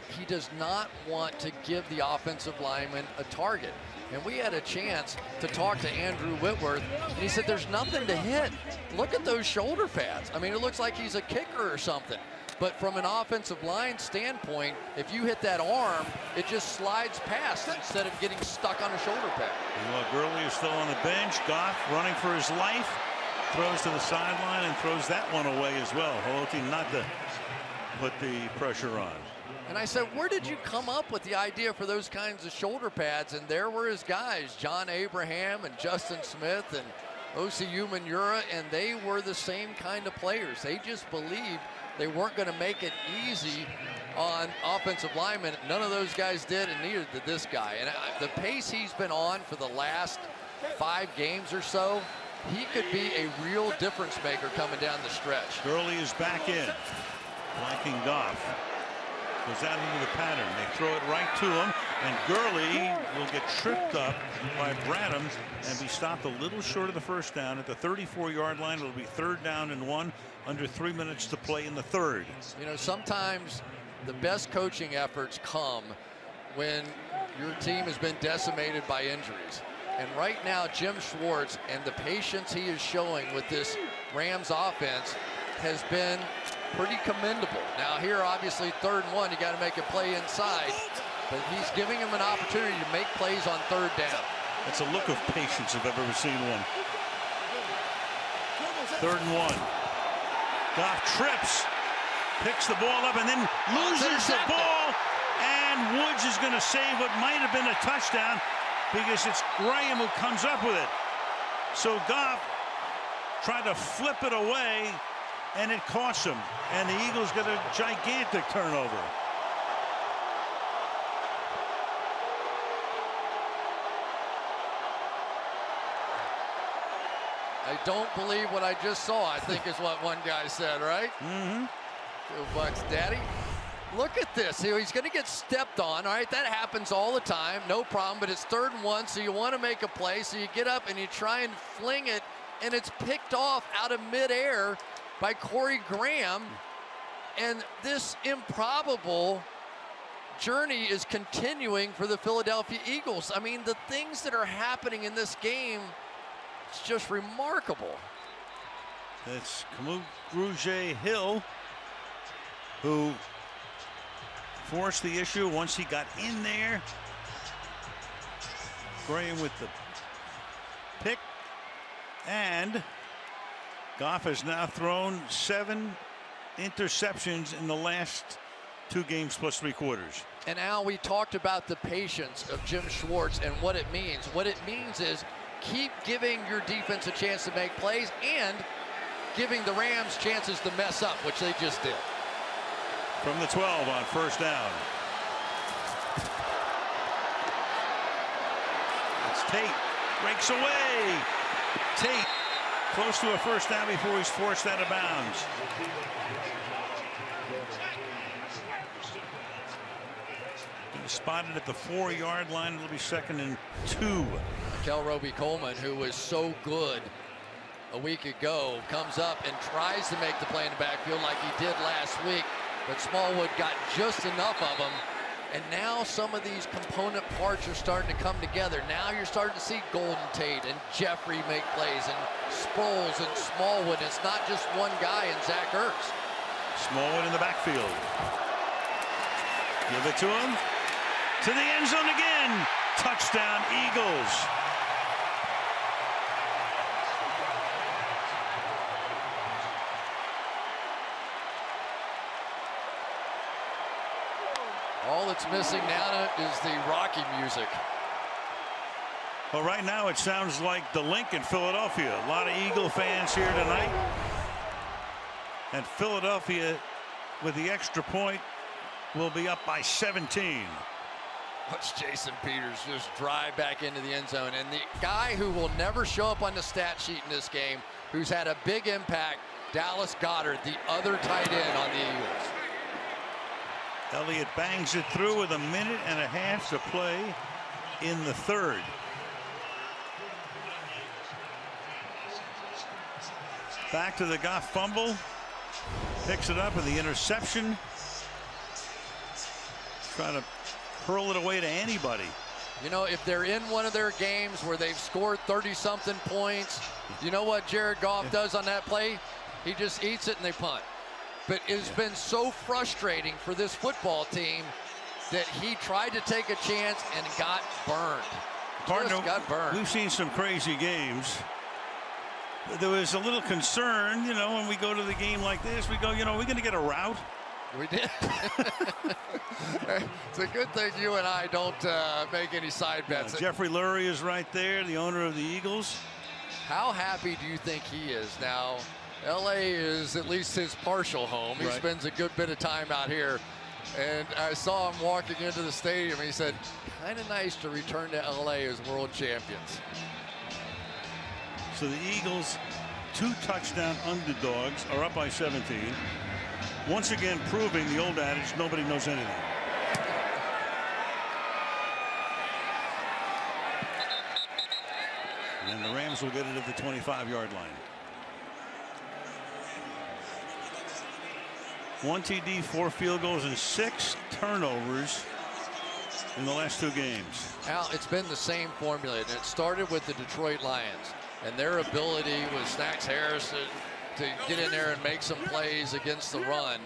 not want to give the offensive lineman a target. And we had a chance to talk to Andrew Whitworth, and he said there's nothing to hit. Look at those shoulder pads. I mean, it looks like he's a kicker or something. But from an offensive line standpoint, if you hit that arm, it just slides past instead of getting stuck on a shoulder pad. Well, Gurley is still on the bench. Goff running for his life. Throws to the sideline and throws that one away as well. Hoping not to put the pressure on. And I said, where did you come up with the idea for those kinds of shoulder pads? And there were his guys, John Abraham and Justin Smith and Osi Umenyiora, and they were the same kind of players. They just believed they weren't going to make it easy on offensive linemen. None of those guys did, and neither did this guy. And the pace he's been on for the last 5 games or so, he could be a real difference maker coming down the stretch. Gurley is back in, flanking Goff. Goes out into the pattern. They throw it right to him, and Gurley will get tripped up by Bradham and be stopped a little short of the first down at the 34-yard line. It'll be 3rd down and 1, under 3 minutes to play in the 3rd. You know, sometimes the best coaching efforts come when your team has been decimated by injuries. And right now, Jim Schwartz and the patience he is showing with this Rams offense has been pretty commendable. Now here, obviously, 3rd and 1, you got to make a play inside, but he's giving him an opportunity to make plays on 3rd down. That's a look of patience if I've ever seen one. 3rd and 1. Goff trips, picks the ball up, and then loses the ball. And Woods is going to save what might have been a touchdown because it's Graham who comes up with it. So Goff tried to flip it away, and it costs him. And the Eagles get a gigantic turnover. I don't believe what I just saw, I think is what one guy said, right? Mm-hmm. Bucks daddy. Look at this. He's going to get stepped on. All right, that happens all the time. No problem, but it's 3rd and 1, so you want to make a play. So you get up and you try and fling it, and it's picked off out of midair by Corey Graham. And this improbable journey is continuing for the Philadelphia Eagles. I mean, the things that are happening in this game, it's just remarkable. It's Kamugruje Hill who forced the issue once he got in there. Graham with the pick, and Goff has now thrown 7 interceptions in the last 2 games plus 3 quarters. And Al, we talked about the patience of Jim Schwartz and what it means. What it means is keep giving your defense a chance to make plays and giving the Rams chances to mess up, which they just did. From the 12 on 1st down. It's Tate. Breaks away. Tate close to a 1st down before he's forced out of bounds. He's spotted at the 4-yard line. It'll be 2nd and 2. Mikel Roby-Coleman, who was so good a week ago, comes up and tries to make the play in the backfield like he did last week. But Smallwood got just enough of them. And now some of these component parts are starting to come together. Now you're starting to see Golden Tate and Jeffrey make plays, and Sproles and Smallwood. It's not just one guy in Zach Ertz. Smallwood in the backfield. Give it to him. To the end zone again. Touchdown, Eagles. All that's missing now is the Rocky music. Well, right now it sounds like the Lincoln, Philadelphia. A lot of Eagle fans here tonight. And Philadelphia, with the extra point, will be up by 17. Watch Jason Peters just drive back into the end zone. And the guy who will never show up on the stat sheet in this game, who's had a big impact, Dallas Goedert, the other tight end on the Eagles. Elliott bangs it through with 1.5 minutes to play in the third. Back to the Goff fumble. Picks it up with the interception. Trying to hurl it away to anybody. You know, if they're in one of their games where they've scored 30-something points, you know what Jared Goff does on that play? He just eats it and they punt. But it's been so frustrating for this football team that he tried to take a chance and got burned. Partner, got burned. We've seen some crazy games. There was a little concern, you know, when we go to the game like this, we go, you know, we're going to get a rout. We did. It's a good thing you and I don't make any side bets. Jeffrey Lurie is right there, the owner of the Eagles. How happy do you think he is now? LA is at least his partial home. He spends a good bit of time out here. And I saw him walking into the stadium. He said, kind of nice to return to LA as world champions. So the Eagles, 2 touchdown underdogs, are up by 17. Once again proving the old adage, nobody knows anything. And the Rams will get it at the 25-yard line. 1 TD, 4 field goals, and 6 turnovers in the last 2 games. Al, it's been the same formula, and it started with the Detroit Lions and their ability with Snacks Harris to get in there and make some plays against the run.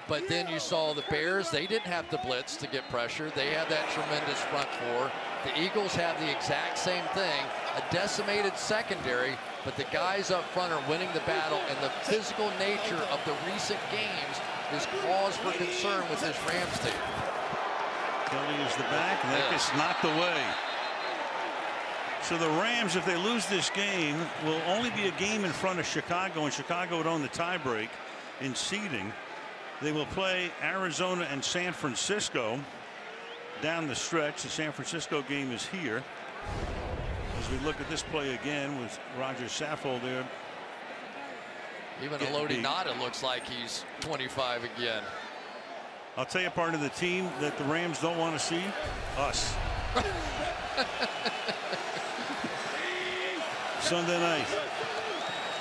But then you saw the Bears, they didn't have to blitz to get pressure. They have that tremendous front four. The Eagles have the exact same thing, a decimated secondary, but the guys up front are winning the battle, and the physical nature of the recent games is cause for concern with this Rams team. Kelly is the back, and that gets knocked away. So the Rams, if they lose this game, will only be a game in front of Chicago, and Chicago would own the tiebreak in seeding. They will play Arizona and San Francisco down the stretch. The San Francisco game is here. As we look at this play again with Roger Saffold there. Even Elodie Nada looks like he's 25 again. I'll tell you, part of the team that the Rams don't want to see, us. Sunday night.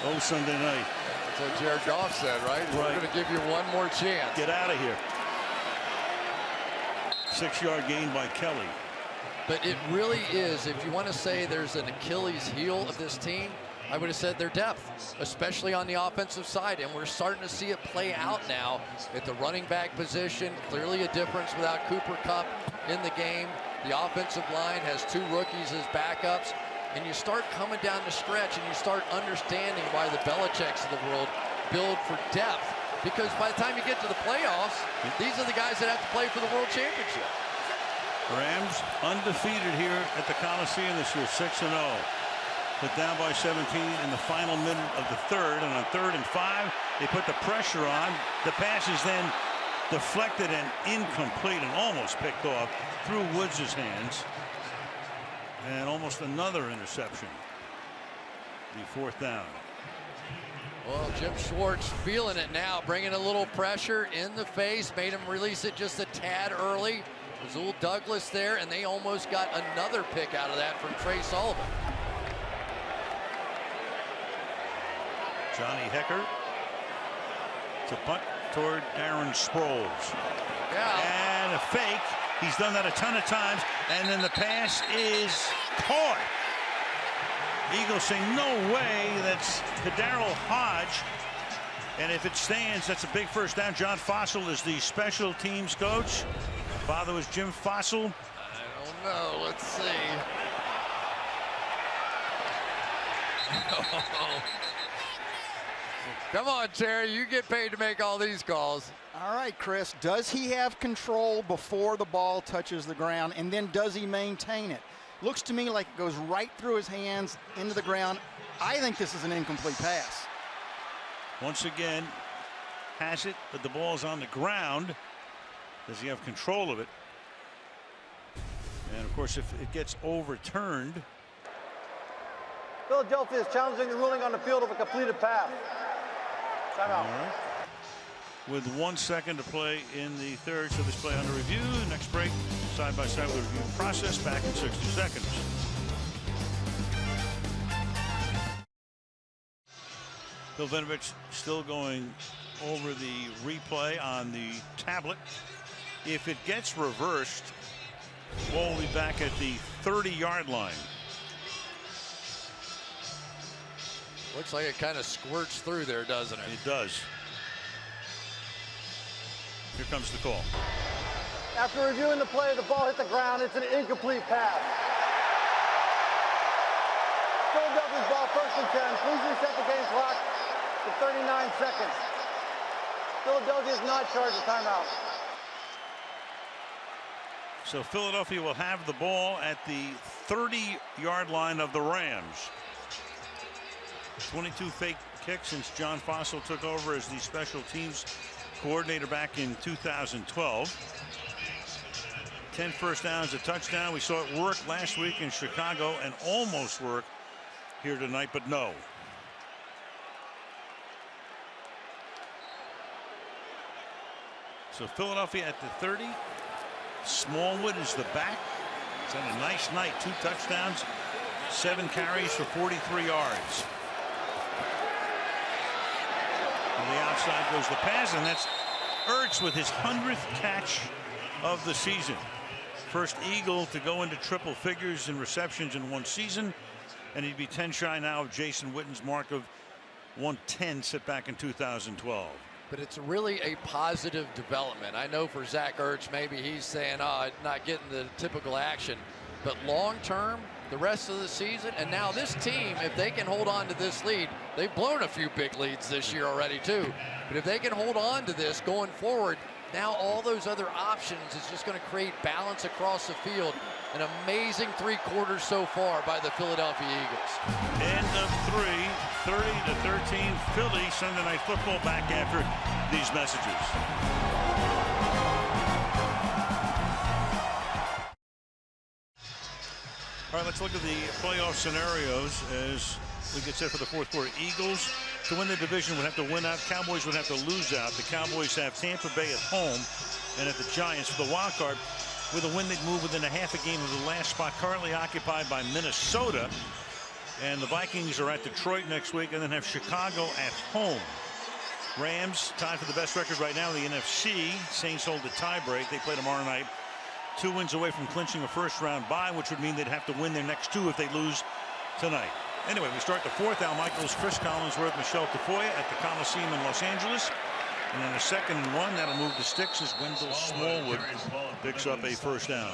Oh, Sunday night. That's what Jared Goff said, right? We're going to give you one more chance. Get out of here. 6-yard gain by Kelly. But it really is, if you want to say there's an Achilles heel of this team, I would have said their depth, especially on the offensive side. And we're starting to see it play out now at the running back position. Clearly a difference without Cooper Kupp in the game. The offensive line has 2 rookies as backups. And you start coming down the stretch and you start understanding why the Belichicks of the world build for depth. Because by the time you get to the playoffs, these are the guys that have to play for the world championship. Rams undefeated here at the Coliseum this year, 6-0. But down by 17 in the final minute of the third. And on 3rd and 5, they put the pressure on. The pass is then deflected and incomplete and almost picked off through Woods' hands. And almost another interception. The 4th down. Well, Jim Schwartz feeling it now, bringing a little pressure in the face, made him release it just a tad early. Rasul Douglas there, and they almost got another pick out of that from Trey Sullivan. Johnny Hecker to punt toward Aaron Sproles. Yeah. And a fake. He's done that a ton of times, and then the pass is caught. Eagles say no way. That's Daryl Hodge, and if it stands, that's a big first down. John Fossil is the special teams coach. Father was Jim Fossil. I don't know. Let's see. Come on, Terry. You get paid to make all these calls. All right, Chris. Does he have control before the ball touches the ground, and then does he maintain it? Looks to me like it goes right through his hands into the ground. I think this is an incomplete pass. Once again, has it, but the ball's on the ground. Does he have control of it? And of course, if it gets overturned. Philadelphia is challenging the ruling on the field of a completed pass. Timeout. Right. With 1 second to play in the third, so this play under review. Next break, side by side with the review process, back in 60 seconds. Bill Vinovich still going over the replay on the tablet. If it gets reversed, ball will be back at the 30-yard line. Looks like it kind of squirts through there, doesn't it? It does. Here comes the call. After reviewing the play, the ball hit the ground. It's an incomplete pass. Philadelphia's ball, 1st and 10. Please reset the game clock to 39 seconds. Philadelphia is not charged a timeout. So Philadelphia will have the ball at the 30-yard line of the Rams. 22 fake kicks since John Fossil took over as the special teams coordinator back in 2012. 10 first downs, a touchdown. We saw it work last week in Chicago and almost work here tonight, but no. So Philadelphia at the 30. Smallwood is the back. It's had a nice night. 2 touchdowns, 7 carries for 43 yards. On the outside goes the pass, and that's Ertz with his 100th catch of the season. First Eagle to go into triple figures in receptions in one season, and he'd be 10 shy now of Jason Witten's mark of 110 set back in 2012. But it's really a positive development. I know for Zach Ertz, maybe he's saying, oh, not getting the typical action. But long term, the rest of the season, and now this team, if they can hold on to this lead, they've blown a few big leads this year already too. But if they can hold on to this going forward, now all those other options is just going to create balance across the field. An amazing 3 quarters so far by the Philadelphia Eagles. End of 3, 30-13, Philly. Sunday Night Football back after these messages. All right, let's look at the playoff scenarios as we get set for the 4th quarter. Eagles to win the division would have to win out. Cowboys would have to lose out. The Cowboys have Tampa Bay at home and at the Giants for the wild card. With a win, they'd move within a half a game of the last spot, currently occupied by Minnesota. And the Vikings are at Detroit next week and then have Chicago at home. Rams tied for the best record right now in the NFC. Saints hold the tiebreak. They play tomorrow night. 2 wins away from clinching a first-round bye, which would mean they'd have to win their next 2 if they lose tonight. Anyway, we start the 4th. Al Michaels, Chris Collinsworth, Michelle Tafoya at the Coliseum in Los Angeles. And then a 2nd and 1. That'll move the sticks as Wendell Smallwood picks up a first down.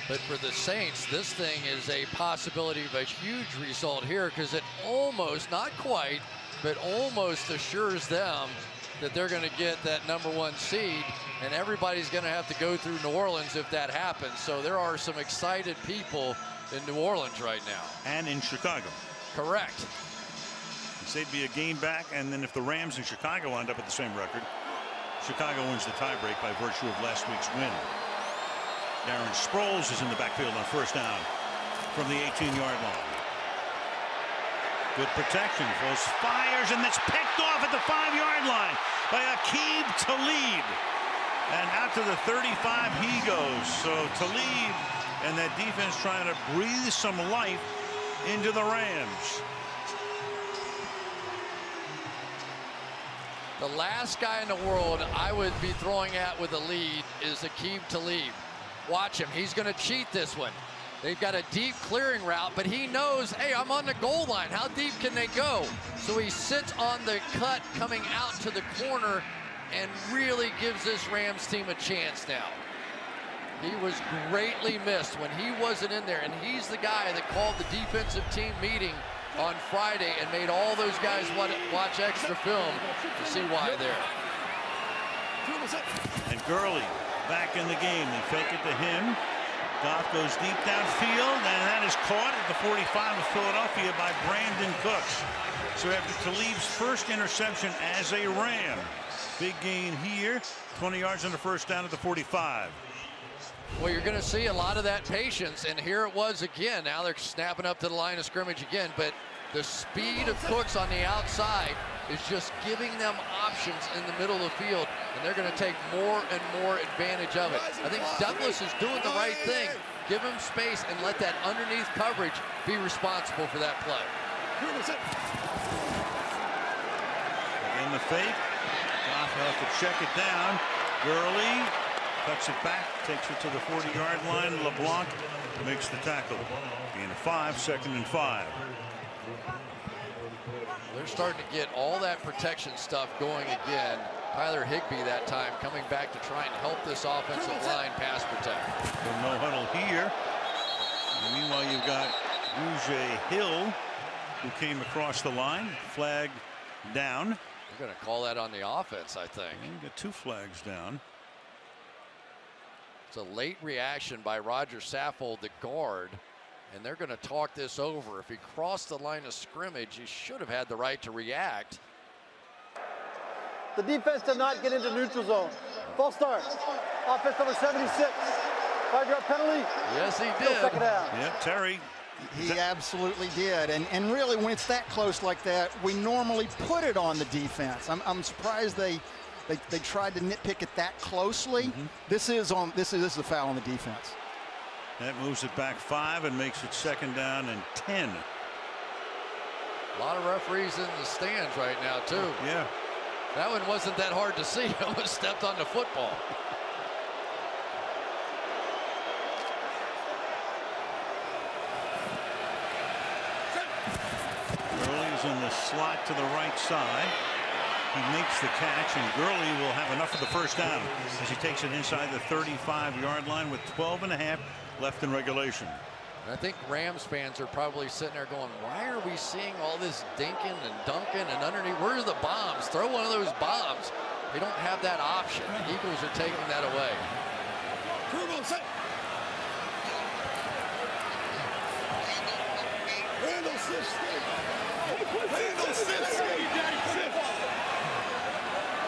But for the Saints, this thing is a possibility of a huge result here because it almost, not quite, but almost assures them that they're going to get that #1 seed, and everybody's going to have to go through New Orleans if that happens. So there are some excited people in New Orleans right now. And in Chicago. Correct. They'd be a game back, and then if the Rams and Chicago end up at the same record, Chicago wins the tiebreak by virtue of last week's win. Darren Sproles is in the backfield on first down from the 18-yard line. Good protection. Foles fires, and that's picked off at the 5-yard line by Aqib Talib. And out to the 35 he goes. So Talib and that defense trying to breathe some life into the Rams. The last guy in the world I would be throwing at with a lead is Aqib Talib. Watch him. He's going to cheat this one. They've got a deep clearing route, but he knows, hey, I'm on the goal line. How deep can they go? So he sits on the cut coming out to the corner and really gives this Rams team a chance now. He was greatly missed when he wasn't in there, and he's the guy that called the defensive team meeting on Friday and made all those guys watch extra film to see why there. And Gurley back in the game. They fake it to him. Goff goes deep downfield, and that is caught at the 45 of Philadelphia by Brandon Cooks. So after Talib's first interception as a Ram, big gain here, 20 yards on the first down at the 45. Well, you're going to see a lot of that patience, and here it was again. Now they're snapping up to the line of scrimmage again, but the speed of Cooks on the outside is just giving them options in the middle of the field, and they're going to take more and more advantage of it. I think Douglas is doing the right thing. Give him space and let that underneath coverage be responsible for that play. Again, the fake. Goff has to check it down. Gurley cuts it back, takes it to the 40-yard line. LeBlanc makes the tackle. Gain of 5, 2nd and 5. They're starting to get all that protection stuff going again. Tyler Higbee that time coming back to try and help this offensive line pass protect. No huddle here. And meanwhile, you've got Rouge Hill, who came across the line, flag down. They're going to call that on the offense, I think. And you got 2 flags down. It's a late reaction by Roger Saffold, the guard, and they're going to talk this over. If he crossed the line of scrimmage, he should have had the right to react. The defense did not get into neutral zone. False start. Offense number 76. 5-yard penalty. Yes, he Still did. second down. Yeah, Terry. He absolutely did. And really, when it's that close like that, we normally put it on the defense. I'm surprised they tried to nitpick it that closely. This is a foul on the defense. That moves it back 5 and makes it 2nd down and 10. A lot of referees in the stands right now, too. Yeah. That one wasn't that hard to see. It almost stepped on the football. Gurley's in the slot to the right side. He makes the catch, and Gurley will have enough of the first down as he takes it inside the 35-yard line with 12.5 left in regulation. And I think Rams fans are probably sitting there going, why are we seeing all this dinking and dunking and underneath? Where's the bombs? Throw one of those bombs. They don't have that option. The Eagles are taking that away.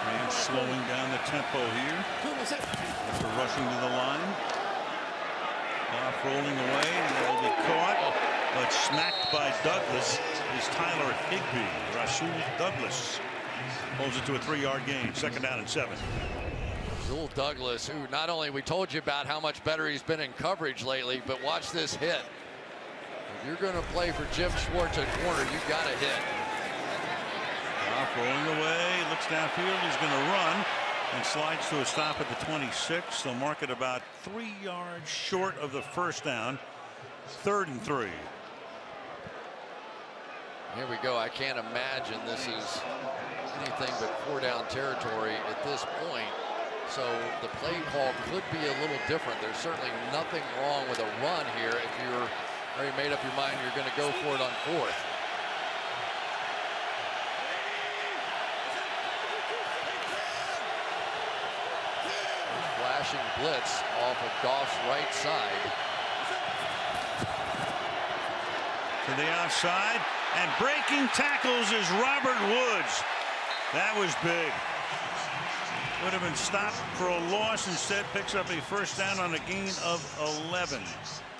Rams slowing down the tempo here after rushing to the line. Goff rolling away, and that'll be caught, but smacked by Douglas is Tyler Higbee. Rasul Douglas holds it to a 3-yard gain, 2nd down and 7. Rasul Douglas, who not only we told you about how much better he's been in coverage lately, but watch this hit. If you're going to play for Jim Schwartz at corner, you've got to hit. Goff rolling away, looks downfield, he's going to run and slides to a stop at the 26. They'll mark it about 3 yards short of the first down. 3rd and 3. Here we go. I can't imagine this is anything but 4-down territory at this point. So the play call could be a little different. There's certainly nothing wrong with a run here if you're already made up your mind you're going to go for it on 4th. Flashing blitz off of Goff's right side. To the outside, and breaking tackles is Robert Woods. That was big. Would have been stopped for a loss. Instead picks up a first down on a gain of 11.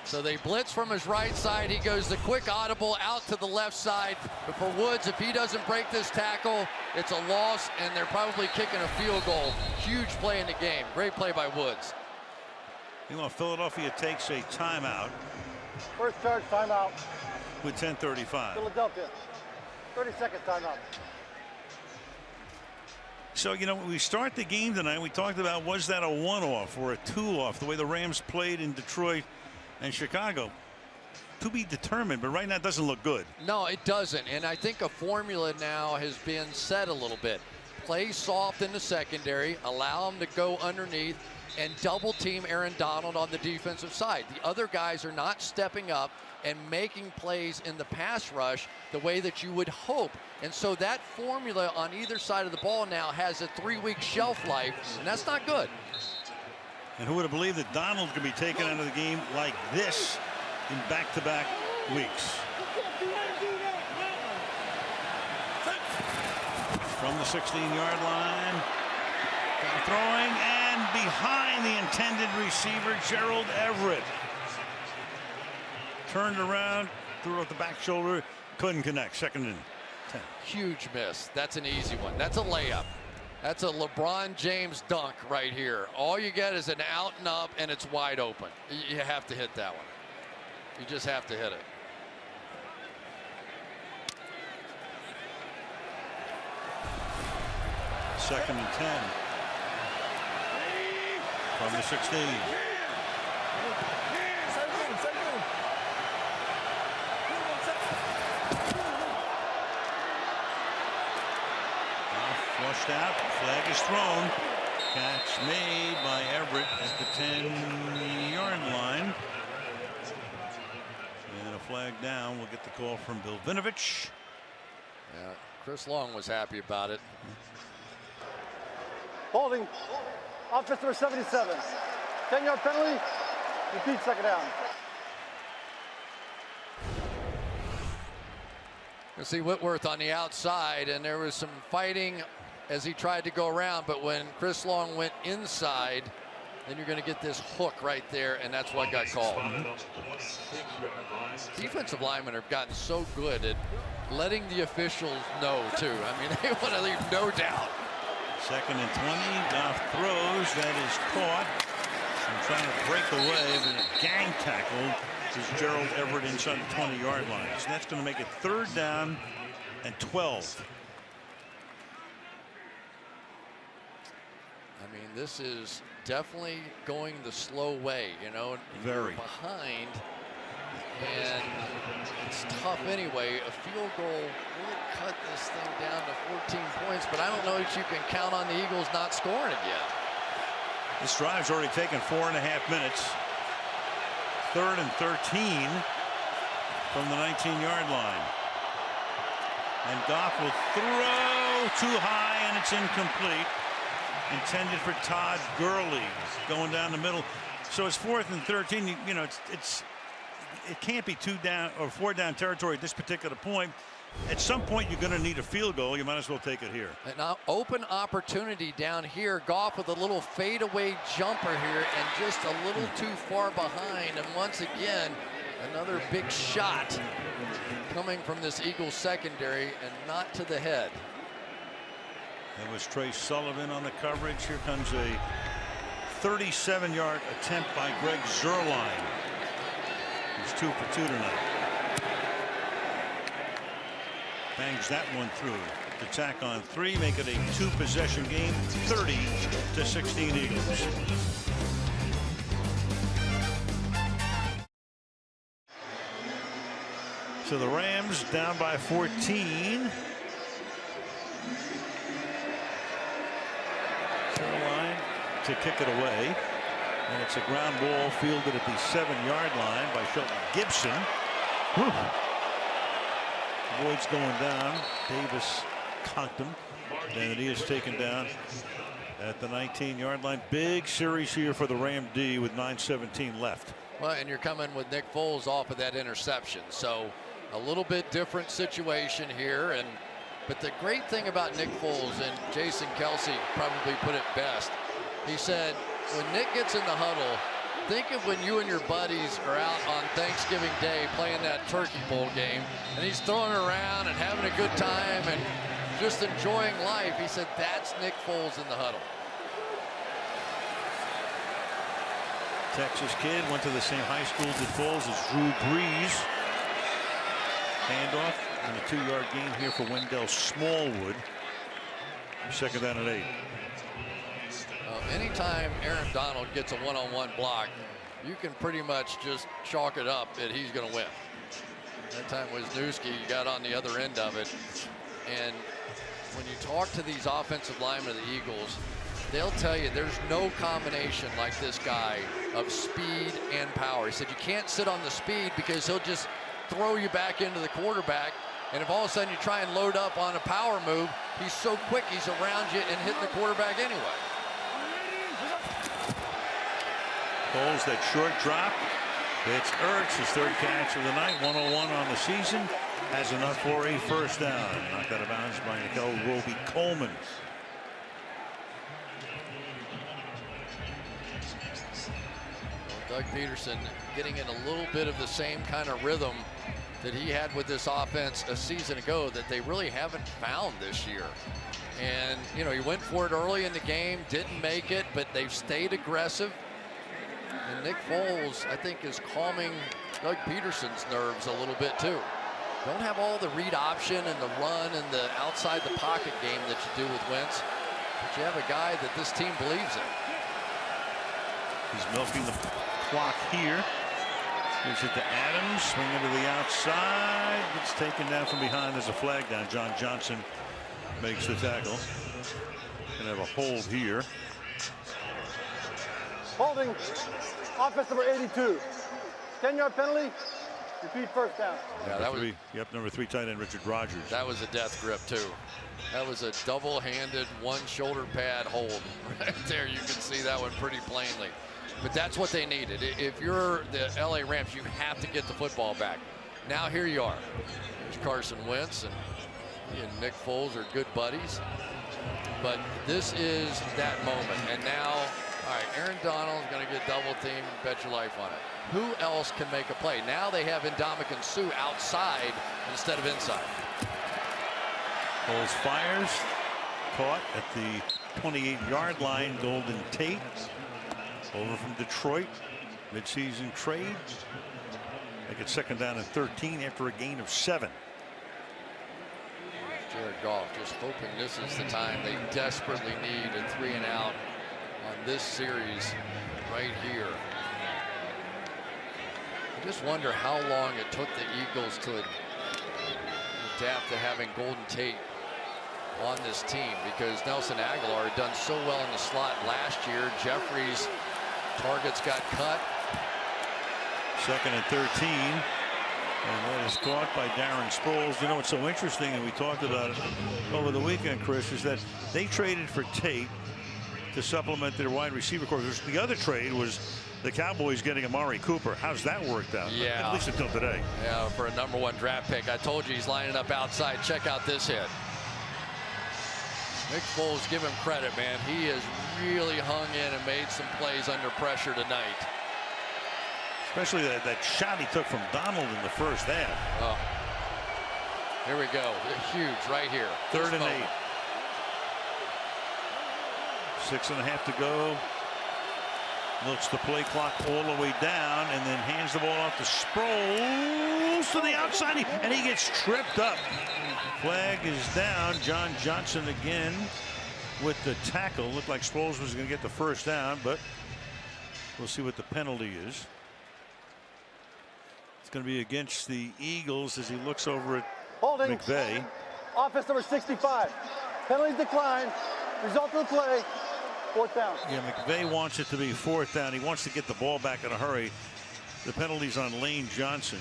So they blitz from his right side. He goes the quick audible out to the left side. But for Woods, if he doesn't break this tackle, it's a loss, and they're probably kicking a field goal. Huge play in the game. Great play by Woods. You know, Philadelphia takes a timeout. First charge timeout. With 10:35. Philadelphia. 30-second timeout. So, you know, when we start the game tonight, we talked about, was that a 1-off or a 2-off, the way the Rams played in Detroit and Chicago. To be determined, but right now it doesn't look good. No, it doesn't. And I think a formula now has been set a little bit. Play soft in the secondary, allow them to go underneath, and double team Aaron Donald on the defensive side. The other guys are not stepping up and making plays in the pass rush the way that you would hope. And so that formula on either side of the ball now has a 3-week shelf life, and that's not good. And who would have believed that Donald could be taken out of the game like this in back-to-back weeks? From the 16-yard line, throwing and behind the intended receiver, Gerald Everett. Turned around, threw out the back shoulder, couldn't connect. 2nd and 10. Huge miss. That's an easy one. That's a layup. That's a LeBron James dunk right here. All you get is an out and up, and it's wide open. You have to hit that one. You just have to hit it. Second and 10 from the 16. Flushed out, flag is thrown. Catch made by Everett at the 10-yard line. And a flag down. We'll get the call from Bill Vinovich. Yeah, Chris Long was happy about it. Holding, offense number 77. 10-yard penalty, repeat 2nd down. You see Whitworth on the outside, and there was some fighting as he tried to go around, but when Chris Long went inside, then you're going to get this hook right there, and that's what got called. Defensive linemen have gotten so good at letting the officials know, too. I mean, they want to leave no doubt. 2nd and 20. Goff throws. That is caught. And trying to break away, but a gang tackle is Gerald Everett inside the 20-yard line. So that's going to make it 3rd down and 12. I mean, this is definitely going the slow way, you know. Very. Behind, and it's tough anyway. A field goal will cut this thing down to 14 points, but I don't know if you can count on the Eagles not scoring again. This drive's already taken 4.5 minutes. 3rd and 13 from the 19-yard line. And Goff will throw too high, and it's incomplete. Intended for Todd Gurley, going down the middle. So it's 4th and 13. You know, it can't be 2 down or 4 down territory at this particular point. At some point, you're going to need a field goal. You might as well take it here. An open opportunity down here. Goff with a little fadeaway jumper here, and just a little too far behind. And once again, another big shot coming from this Eagles secondary, and not to the head. That was Trey Sullivan on the coverage. Here comes a 37-yard attempt by Greg Zuerlein. He's 2 for 2 tonight. Bangs that one through to tack on 3, make it a 2-possession game, 30-16 Eagles. So the Rams down by 14. Line to kick it away, and it's a ground ball fielded at the 7-yard line by Shelton Gibson. Avoids going down. Davis conked him, and he is taken down at the 19-yard line. Big series here for the Ram D with 9:17 left. Well, and you're coming with Nick Foles off of that interception, so a little bit different situation here. But the great thing about Nick Foles, and Jason Kelce probably put it best, he said, when Nick gets in the huddle, think of when you and your buddies are out on Thanksgiving Day playing that Turkey Bowl game, and he's throwing around and having a good time and just enjoying life. He said that's Nick Foles in the huddle. Texas kid, went to the same high school as Foles as Drew Brees. Handoff and a 2-yard gain here for Wendell Smallwood. 2nd down and 8. Anytime Aaron Donald gets a one-on-one block, you can pretty much just chalk it up that he's going to win. That time Wisniewski got on the other end of it. And when you talk to these offensive linemen of the Eagles, they'll tell you there's no combination like this guy of speed and power. He said you can't sit on the speed because he'll just throw you back into the quarterback. And if all of a sudden you try and load up on a power move, he's so quick, he's around you and hitting the quarterback anyway. Foles, that short drop. It's Ertz, his third catch of the night, 101 on the season. Has enough for a first down. Knocked out of bounds by Nickel Roby Coleman. Doug Peterson getting in a little bit of the same kind of rhythm that he had with this offense a season ago that they really haven't found this year. And, you know, he went for it early in the game, didn't make it, but they've stayed aggressive. And Nick Foles, I think, is calming Doug Peterson's nerves a little bit, too. Don't have all the read option and the run and the outside the pocket game that you do with Wentz, but you have a guy that this team believes in. He's milking the clock here. Gives it to Adams, swinging to the outside. Gets taken down from behind. There's a flag down. John Johnson makes the tackle. Gonna have a hold here. Holding, offense number 82. 10-yard penalty, repeat first down. Yeah, that was number 3 tight end Richard Rodgers. That was a death grip too. That was a double-handed one shoulder pad hold right there. You can see that one pretty plainly. But that's what they needed. If you're the LA Rams, you have to get the football back. Now here you are. There's Carson Wentz and he and Nick Foles are good buddies. But this is that moment. And now, all right, Aaron Donald's going to get double teamed. Bet your life on it. Who else can make a play? Now they have Ndamukong Suh outside instead of inside. Foles fires. Caught at the 28-yard line. Golden Tate over from Detroit. Midseason trade. Make it second down and 13 after a gain of 7. Jared Goff just hoping this is the time they desperately need a 3-and-out on this series right here. I just wonder how long it took the Eagles to adapt to having Golden Tate on this team, because Nelson Aguilar had done so well in the slot last year. Jeffries' targets got cut. Second and 13. And that is caught by Darren Sproles. You know what's so interesting, and we talked about it over the weekend, Chris, is that they traded for Tate to supplement their wide receiver corps. The other trade was the Cowboys getting Amari Cooper. How's that worked out? Yeah. At least until today. Yeah, for a #1 draft pick. I told you he's lining up outside. Check out this hit. Nick Foles, give him credit, man. He has really hung in and made some plays under pressure tonight. Especially that shot he took from Donald in the first half. Oh. Here we go. Huge right here. Third and 8. 6.5 to go. Looks the play clock all the way down and then hands the ball off to Sproles to the outside, and he gets tripped up. Flag is down. John Johnson again with the tackle. Looked like Sproles was going to get the first down, but we'll see what the penalty is. It's going to be against the Eagles as he looks over at Holding. McVay. Offense number 65. Penalties decline. Result of the play. 4th down. Yeah, McVay wants it to be 4th down. He wants to get the ball back in a hurry. The penalty's on Lane Johnson.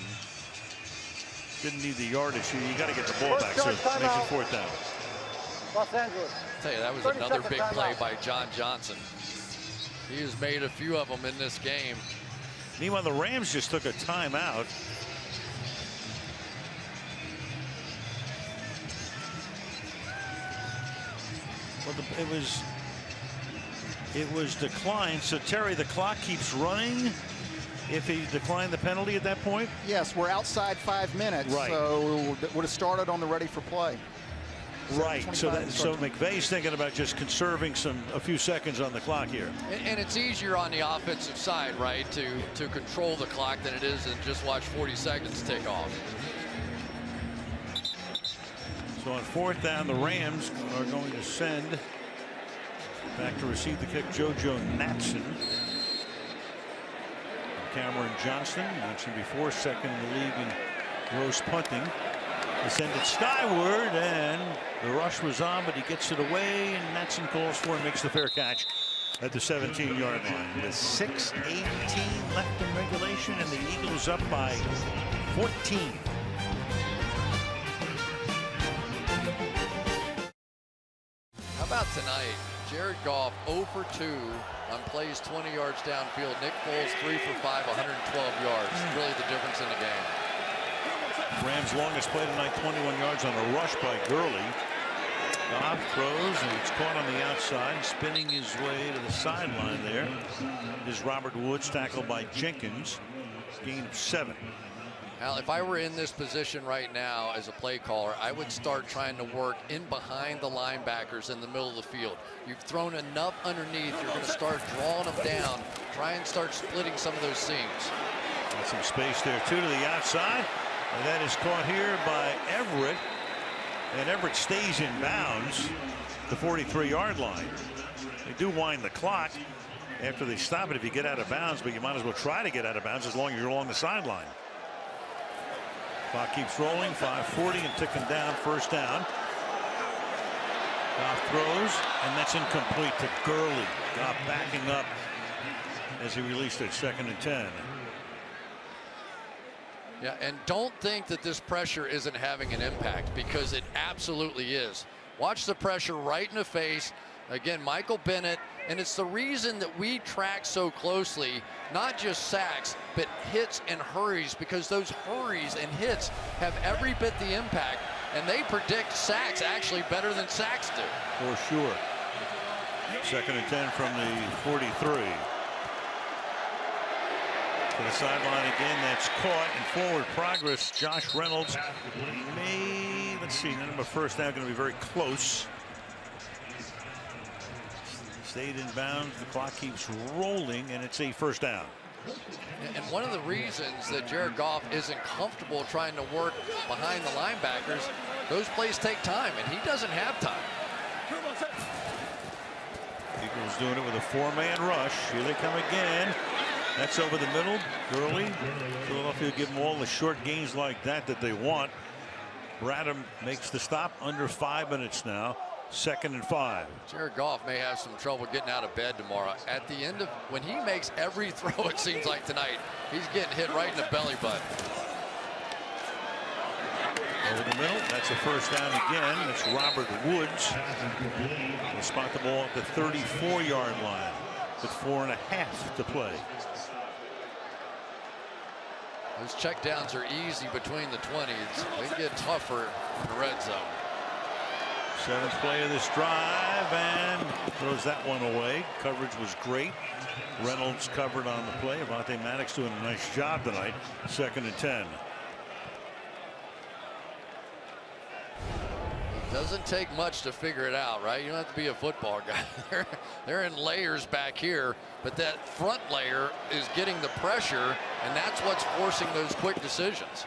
Didn't need the yardage here. You got to get the ball back, so it makes it 4th down. Los Angeles. I'll tell you, that was another big play by John Johnson. He has made a few of them in this game. Meanwhile, the Rams just took a timeout. Well, it was declined. So Terry, the clock keeps running. If he declined the penalty at that point? Yes, we're outside 5 minutes. Right. So it would have started on the ready for play. Right. So McVay's thinking about just conserving a few seconds on the clock here. And it's easier on the offensive side, right, to control the clock than it is and just watch 40 seconds tick off. So on 4th down, the Rams are going to send back to receive the kick JoJo Natson. Cameron Johnston, mentioned before, second in the league in gross punting. They send it skyward, and the rush was on, but he gets it away, and Matson calls for and makes the fair catch at the 17-yard line. With 6:18 left in regulation, and the Eagles up by 14. How about tonight? Jared Goff 0 for 2 on plays 20 yards downfield. Nick Foles 3 for 5, 112 yards. Really the difference in the game. Rams' longest play tonight, 21 yards on a rush by Gurley. Goff throws, and it's caught on the outside, spinning his way to the sideline there. Is Robert Woods, tackled by Jenkins. Gain of 7. Al, if I were in this position right now as a play caller, I would start trying to work in behind the linebackers in the middle of the field. You've thrown enough underneath, you're going to start drawing them down. Try and start splitting some of those seams. Got some space there, too, to the outside. And that is caught here by Everett. And Everett stays in bounds, the 43-yard line. They do wind the clock after they stop it if you get out of bounds, but you might as well try to get out of bounds as long as you're along the sideline. Clock keeps rolling, 5:40 and ticking down, first down. Goff throws, and that's incomplete to Gurley. Goff backing up as he released it, 2nd and 10. Yeah, and don't think that this pressure isn't having an impact, because it absolutely is. Watch the pressure right in the face. Again, Michael Bennett, and it's the reason that we track so closely, not just sacks, but hits and hurries, because those hurries and hits have every bit the impact, and they predict sacks actually better than sacks do. For sure. 2nd and 10 from the 43. To the sideline again, that's caught in forward progress. Josh Reynolds may, let's see, number first down, going to be very close. Stayed in bounds, the clock keeps rolling, and it's a first down. And one of the reasons that Jared Goff isn't comfortable trying to work behind the linebackers, those plays take time, and he doesn't have time. Eagles doing it with a 4-man rush. Here they come again. That's over the middle. Gurley. Philadelphia give them all the short gains like that they want. Bradham makes the stop under 5 minutes now. 2nd and 5. Jared Goff may have some trouble getting out of bed tomorrow. At the end of, when he makes every throw, it seems like tonight, he's getting hit right in the belly button. Over the middle, that's a first down again. That's Robert Woods. He'll spot the ball at the 34-yard line with 4.5 to play. Those checkdowns are easy between the 20s. They get tougher in the red zone. 7th play of this drive, and throws that one away. Coverage was great. Reynolds covered on the play. Avonte Maddox doing a nice job tonight. 2nd and 10. It doesn't take much to figure it out, right? You don't have to be a football guy. They're in layers back here, but that front layer is getting the pressure, and that's what's forcing those quick decisions.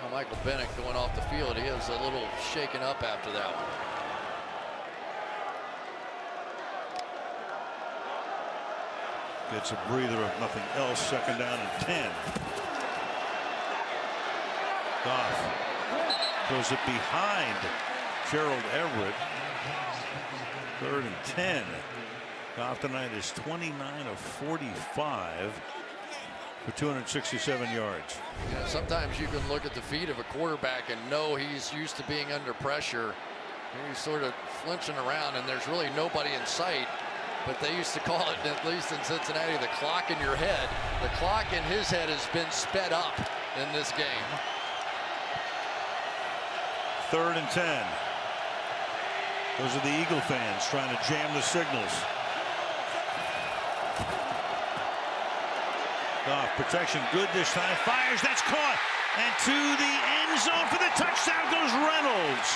Now Michael Bennett going off the field. He is a little shaken up after that one. Gets a breather if nothing else. 2nd down and 10. Goff throws it behind Gerald Everett. 3rd and 10. Goff tonight is 29 of 45 for 267 yards. You know, sometimes you can look at the feet of a quarterback and know he's used to being under pressure. He's sort of flinching around, and there's really nobody in sight. But they used to call it, at least in Cincinnati, the clock in your head. The clock in his head has been sped up in this game. 3rd and 10. Those are the Eagle fans trying to jam the signals. Goff, protection good this time. Fires, that's caught. And to the end zone for the touchdown goes Reynolds.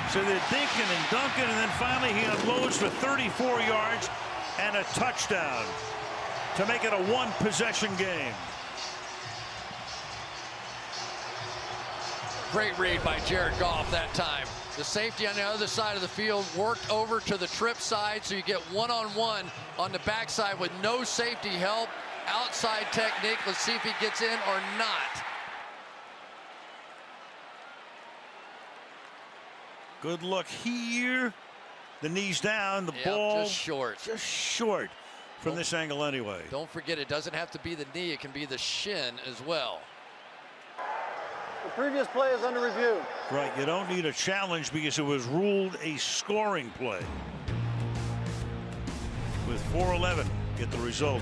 So they're dinking and dunking, and then finally he unloads for 34 yards and a touchdown to make it a 1-possession game. Great read by Jared Goff that time. The safety on the other side of the field worked over to the trip side, so you get one-on-one on the backside with no safety help. Outside technique. Let's see if he gets in or not. Good look here. The knees down. The ball just short. Just short from this angle anyway. Don't forget, it doesn't have to be the knee. It can be the shin as well. The previous play is under review. Right. You don't need a challenge because it was ruled a scoring play. With 4:11, get the result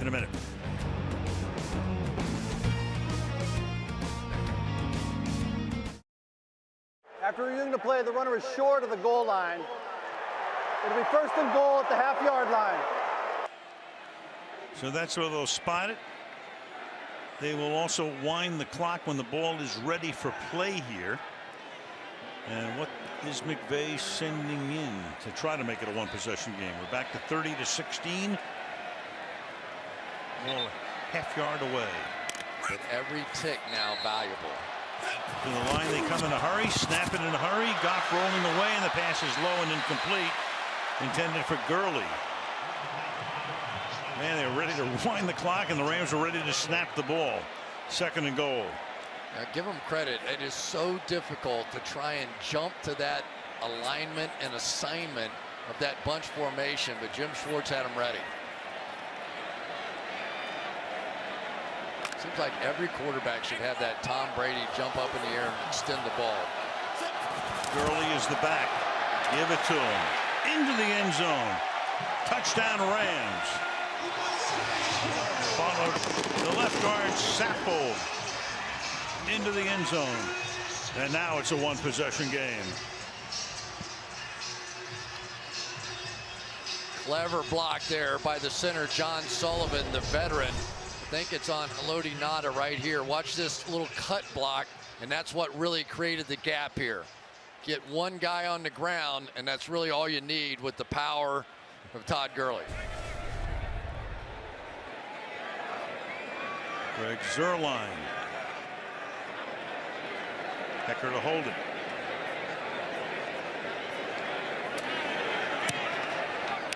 in a minute. After reviewing the play, the runner is short of the goal line. It'll be first and goal at the half-yard line. So that's where they'll spot it. They will also wind the clock when the ball is ready for play here. And what is McVay sending in to try to make it a one-possession game? We're back to 30-16. Well, half-yard away. But every tick now valuable. To the line they come in a hurry, snap it in a hurry. Goff rolling away, and the pass is low and incomplete. Intended for Gurley. Man, they were ready to wind the clock, and the Rams were ready to snap the ball. Second and goal. Now, give them credit. It is so difficult to try and jump to that alignment and assignment of that bunch formation, but Jim Schwartz had them ready. Seems like every quarterback should have that Tom Brady jump up in the air and extend the ball. Gurley is the back. Give it to him. Into the end zone. Touchdown Rams. Followed the left guard Saffold into the end zone. And now it's a one-possession game. Clever block there by the center, John Sullivan, the veteran. I think it's on Haloti Ngata right here. Watch this little cut block, and that's what really created the gap here. Get one guy on the ground, and that's really all you need with the power of Todd Gurley. Greg Zuerlein. Hecker to hold it.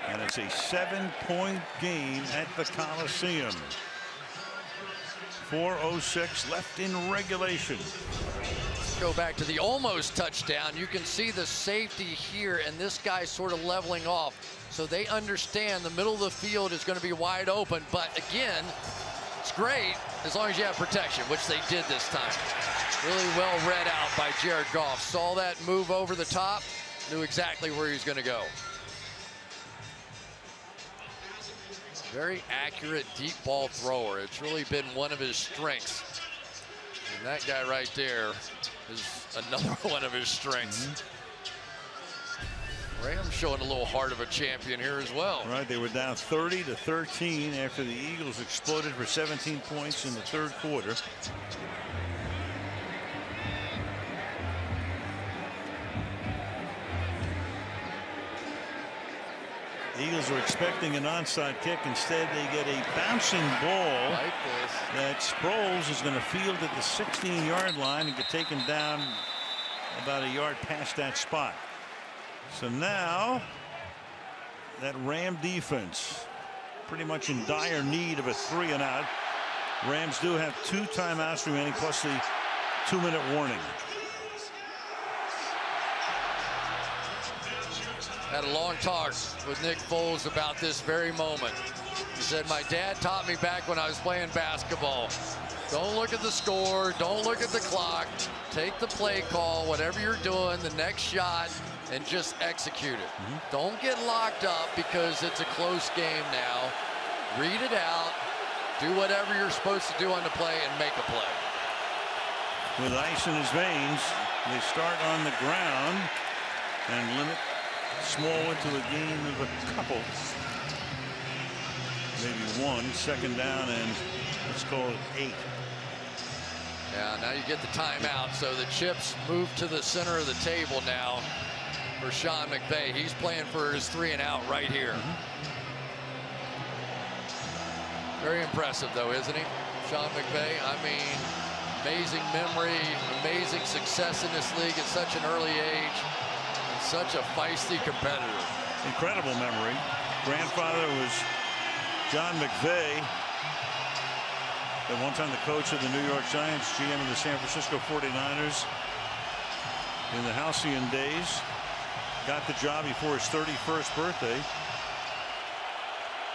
And it's a 7-point game at the Coliseum. 4:06 left in regulation. Let's go back to the almost touchdown. You can see the safety here, and this guy sort of leveling off. So they understand the middle of the field is going to be wide open. But again, it's great as long as you have protection, which they did this time. Really well read out by Jared Goff. Saw that move over the top, knew exactly where he was going to go. Very accurate deep ball thrower. It's really been one of his strengths. And that guy right there is another one of his strengths. Rams showing a little heart of a champion here as well. Right, they were down 30-13 after the Eagles exploded for 17 points in the third quarter. The Eagles were expecting an onside kick. Instead, they get a bouncing ball like this that Sproles is going to field at the 16-yard line and get taken down about a yard past that spot. So now that Ram defense pretty much in dire need of a 3-and-out. Rams do have 2 timeouts remaining plus the 2-minute warning. Had a long talk with Nick Foles about this very moment. He said, my dad taught me back when I was playing basketball. Don't look at the score. Don't look at the clock. Take the play call, whatever you're doing, the next shot, and just execute it. Don't get locked up because it's a close game now. Read it out. Do whatever you're supposed to do on the play and make a play. With ice in his veins, they start on the ground and limit Small into a game of a couple, maybe 1. Second down and let's call it 8. Yeah, now you get the timeout, so the chips move to the center of the table now for Sean McVay. He's playing for his 3-and-out right here. Very impressive, though, isn't he? Sean McVay, I mean, amazing memory, amazing success in this league at such an early age. Such a feisty competitor. Incredible memory. Grandfather was John McVay, at one time the coach of the New York Giants, GM of the San Francisco 49ers. in the halcyon days. Got the job before his 31st birthday.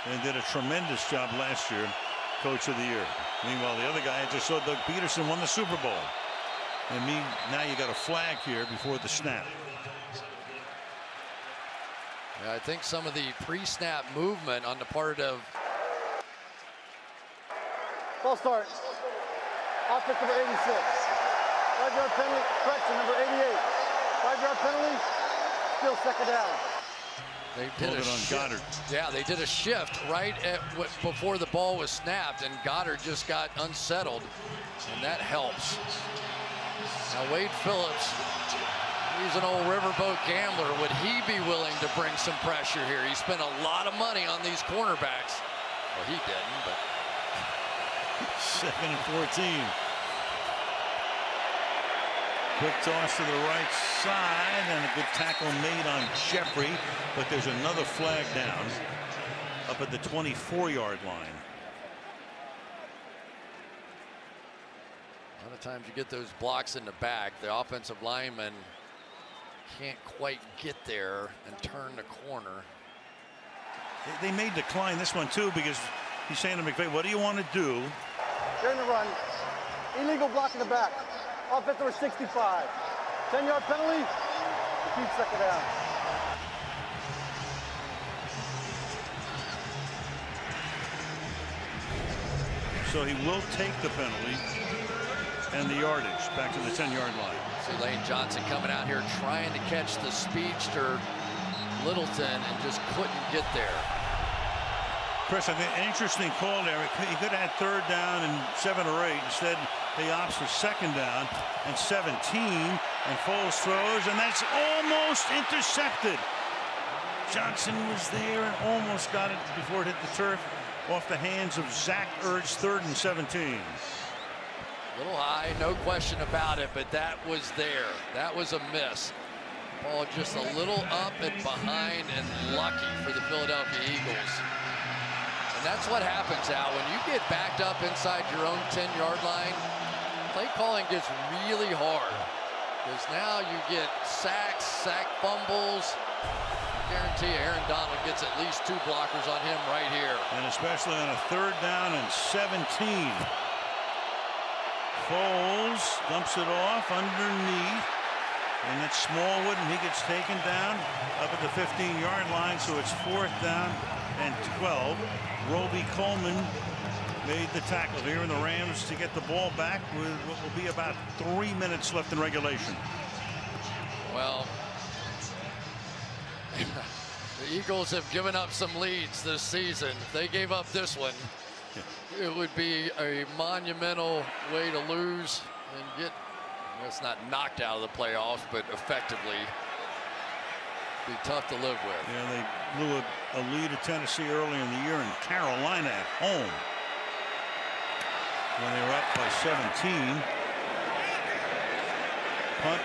And did a tremendous job last year, Coach of the Year. Meanwhile, the other guy, I just saw Doug Peterson won the Super Bowl. And now you got a flag here before the snap. Yeah, I think some of the pre-snap movement on the part of False start. Offense number 86. 5-yard penalty. Correction, number 88. 5-yard penalty. Still second down. They did a shift. Yeah, they did a shift right before the ball was snapped, and Goddard just got unsettled, and that helps. Now Wade Phillips, he's an old riverboat gambler. Would he be willing to bring some pressure here? He spent a lot of money on these cornerbacks. Well, he didn't, but 2nd and 14. Quick toss to the right side, and a good tackle made on Jeffrey, but there's another flag down up at the 24-yard line. A lot of times you get those blocks in the back, the offensive lineman can't quite get there and turn the corner. They may decline this one too, because he's saying to McVay, what do you want to do? During the run, illegal block in the back. Offense number 65. 10-yard penalty. Repeat second down. So he will take the penalty and the yardage back to the 10-yard line. See Lane Johnson coming out here trying to catch the speedster Littleton and just couldn't get there. Chris, I think an interesting call there. He could have had 3rd down and 7 or 8. Instead, he opts for 2nd down and 17. And Foles throws, and that's almost intercepted. Johnson was there and almost got it before it hit the turf off the hands of Zach Ertz. 3rd and 17. A little high, no question about it, but that was there. That was a miss. Ball just a little up and behind, and lucky for the Philadelphia Eagles. And that's what happens, Al. When you get backed up inside your own 10-yard line, play calling gets really hard. Because now you get sacks, sack fumbles. I guarantee you Aaron Donald gets at least 2 blockers on him right here. And especially on a 3rd down and 17. Foles dumps it off underneath. And it's Smallwood, and he gets taken down up at the 15-yard line. So it's 4th down and 12. Roby Coleman made the tackle here, and the Rams to get the ball back with what will be about 3 minutes left in regulation. Well, the Eagles have given up some leads this season. If they gave up this one, it would be a monumental way to lose and get, it's not knocked out of the playoffs, but effectively be tough to live with. Yeah, they blew a lead at Tennessee early in the year, in Carolina at home when they were up by 17. Punt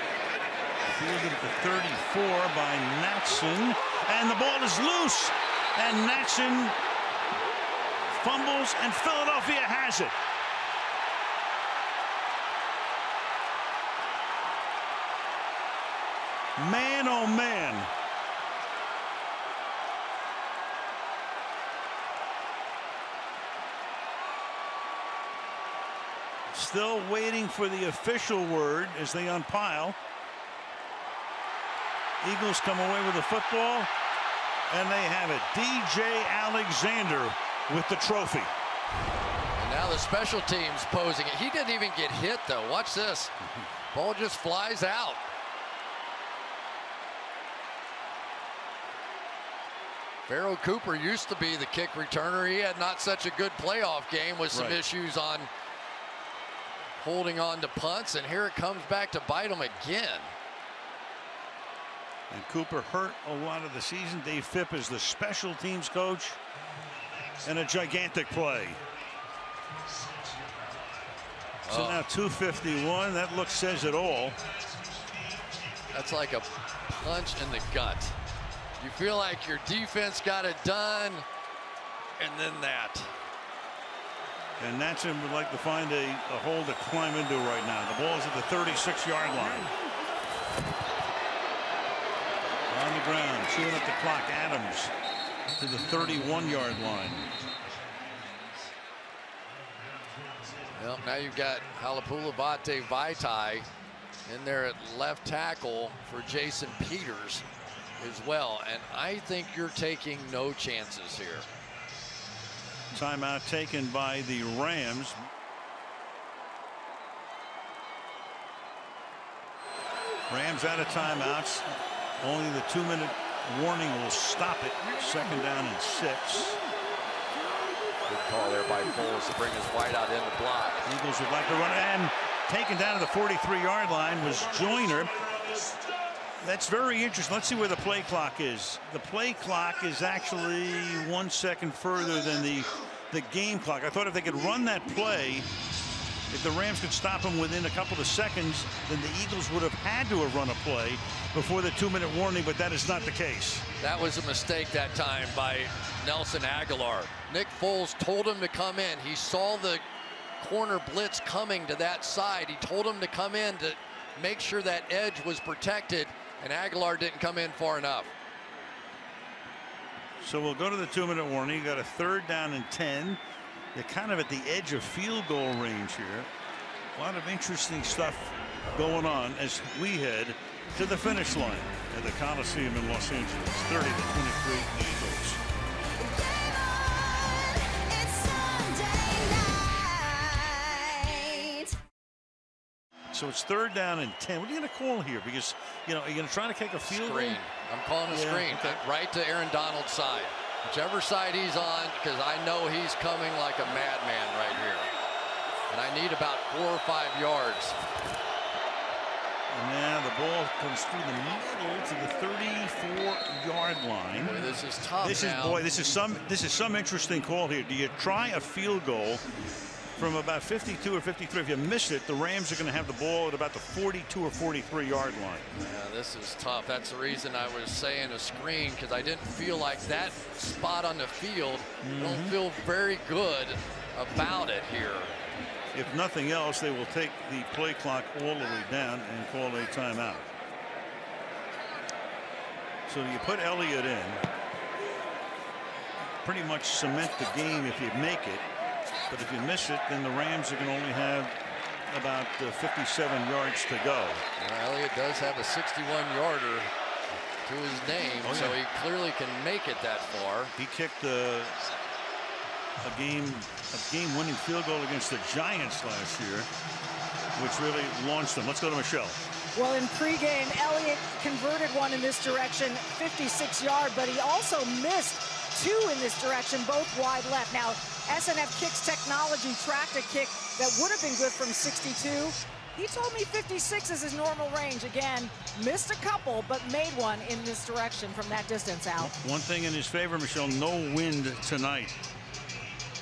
fielded at the 34 by Natson, and the ball is loose, and Natson fumbles, and Philadelphia has it. Man, oh man. Still waiting for the official word as they unpile. Eagles come away with the football, and they have it. DJ Alexander with the trophy. And now the special teams posing it. He didn't even get hit, though. Watch this. Ball just flies out. Pharoh Cooper used to be the kick returner. He had not such a good playoff game with some issues on holding on to punts, and here it comes back to bite him again. And Cooper hurt a lot of the season. Dave Phipp is the special teams coach, and a gigantic play. So now 251. That look says it all. That's like a punch in the gut. You feel like your defense got it done, and then that. And Natson would like to find a hole to climb into right now. The ball is at the 36-yard line. On the ground, chewing up the clock. Adams to the 31-yard line. Well, now you've got Halapoulivaati Vaitai in there at left tackle for Jason Peters as well. And I think you're taking no chances here. Timeout taken by the Rams. Rams out of timeouts. Only the 2-minute warning will stop it. 2nd down and 6. Good call there by Foles to bring his wide out in the block. Eagles would like to run, and taken down to the 43-yard line was Joyner. That's very interesting. Let's see where the play clock is. The play clock is actually 1 second further than the game clock. I thought if they could run that play, if the Rams could stop him within a couple of seconds, then the Eagles would have had to have run a play before the 2-minute warning, but that is not the case. That was a mistake that time by Nelson Aguilar. Nick Foles told him to come in. He saw the corner blitz coming to that side. He told him to come in to make sure that edge was protected, and Aguilar didn't come in far enough. So we'll go to the 2-minute warning. You got a 3rd down and 10. They're kind of at the edge of field goal range here. A lot of interesting stuff going on as we head to the finish line at the Coliseum in Los Angeles. 30-23 Eagles. So it's 3rd down and 10. What are you going to call here? Because, you know, are you going to try to kick a field goal? Screen. I'm calling a screen. Okay. Right to Aaron Donald's side. Whichever side he's on, because I know he's coming like a madman right here. And I need about 4 or 5 yards. And now the ball comes through the middle to the 34-yard line. Boy, this is tough. This is some interesting call here. Do you try a field goal from about 52 or 53? If you miss it, the Rams are going to have the ball at about the 42 or 43-yard line. Yeah, this is tough. That's the reason I was saying a screen, because I didn't feel like that spot on the field. Don't feel very good about it here. If nothing else, they will take the play clock all the way down and call a timeout. So you put Elliott in, pretty much cement the game if you make it. But if you miss it, then the Rams are going to only have about 57 yards to go. Elliott does have a 61-yarder to his name, so he clearly can make it that far. He kicked a game-winning field goal against the Giants last year, which really launched them. Let's go to Michelle. Well, in pregame, Elliott converted one in this direction, 56-yard, but he also missed 2 in this direction, both wide left. Now, SNF Kicks Technology tracked a kick that would have been good from 62. He told me 56 is his normal range. Again, missed a couple, but made one in this direction from that distance out. One thing in his favor, Michelle, no wind tonight.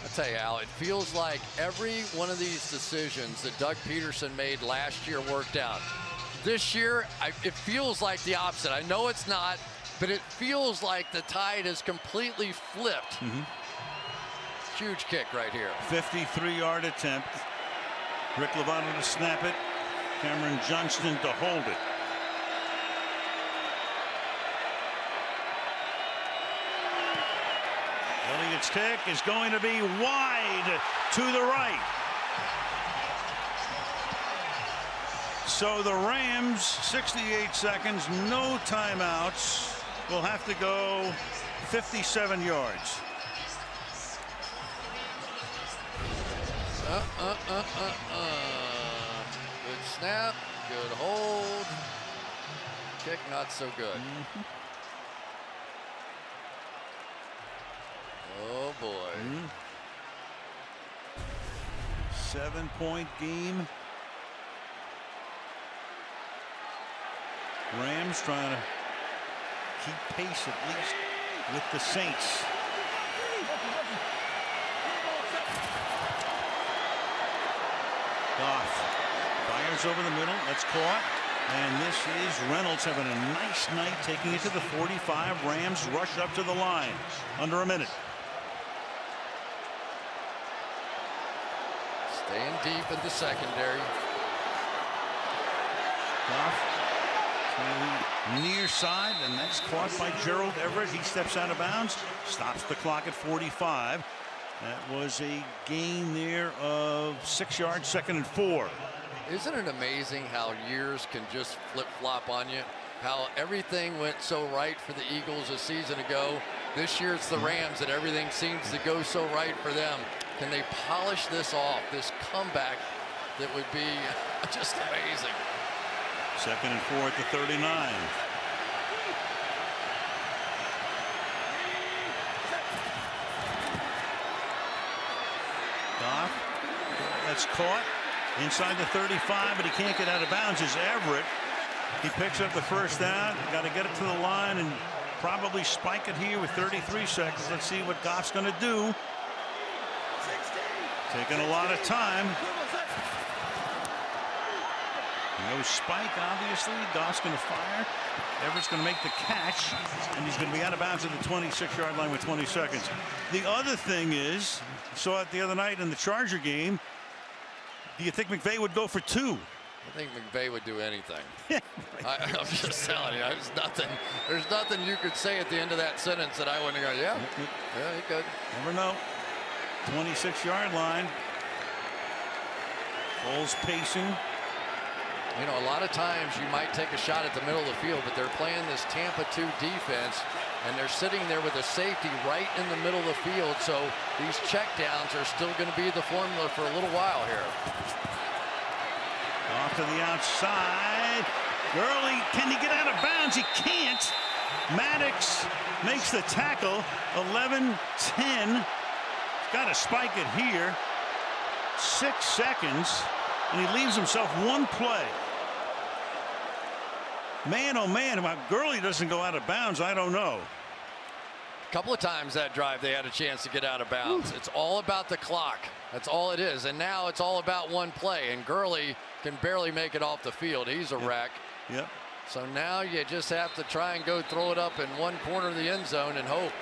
I tell you, Al, it feels like every one of these decisions that Doug Peterson made last year worked out. This year, it feels like the opposite. I know it's not, but it feels like the tide has completely flipped. Huge kick right here. 53-yard attempt. Rick Lovato to snap it. Cameron Johnston to hold it. Elliott's kick is going to be wide to the right. So the Rams, 68 seconds, no timeouts, will have to go 57 yards. Good snap, good hold. Kick not so good. Oh boy. 7-point game. Rams trying to keep pace at least with the Saints. Goff fires over the middle. That's caught. And this is Reynolds having a nice night, taking it to the 45. Rams rush up to the line. Under a minute. Staying deep in the secondary. Goff Near side, and that's caught by Gerald Everett. He steps out of bounds, stops the clock at 45. That was a gain there of 6 yards, 2nd and 4. Isn't it amazing how years can just flip-flop on you? How everything went so right for the Eagles a season ago. This year it's the Rams that everything seems to go so right for them. Can they polish this off, this comeback that would be just amazing? 2nd and 4 at the 39. Goff, that's caught inside the 35, but he can't get out of bounds. Is Everett. He picks up the first down. Got to get it to the line and probably spike it here with 33 seconds. Let's see what Goff's going to do. Taking a lot of time. No spike, obviously. Goff's going to fire. Everett's going to make the catch, and he's going to be out of bounds at the 26-yard line with 20 seconds. The other thing is, saw it the other night in the Charger game. Do you think McVay would go for 2? I think McVay would do anything. I'm just telling you, there's nothing you could say at the end of that sentence that I wouldn't go, yeah, he could. Never know. 26-yard line. Foles pacing. You know, a lot of times you might take a shot at the middle of the field, but they're playing this Tampa 2 defense, and they're sitting there with a safety right in the middle of the field. So these checkdowns are still going to be the formula for a little while here. Off to the outside. Gurley, can he get out of bounds? He can't. Maddox makes the tackle. 11-10. Got to spike it here. 6 seconds. And he leaves himself one play. Man, oh man, if Gurley doesn't go out of bounds, I don't know. A couple of times that drive they had a chance to get out of bounds. It's all about the clock. That's all it is. And now it's all about one play. And Gurley can barely make it off the field. He's a wreck. Yep. So now you just have to try and go throw it up in one corner of the end zone and hope.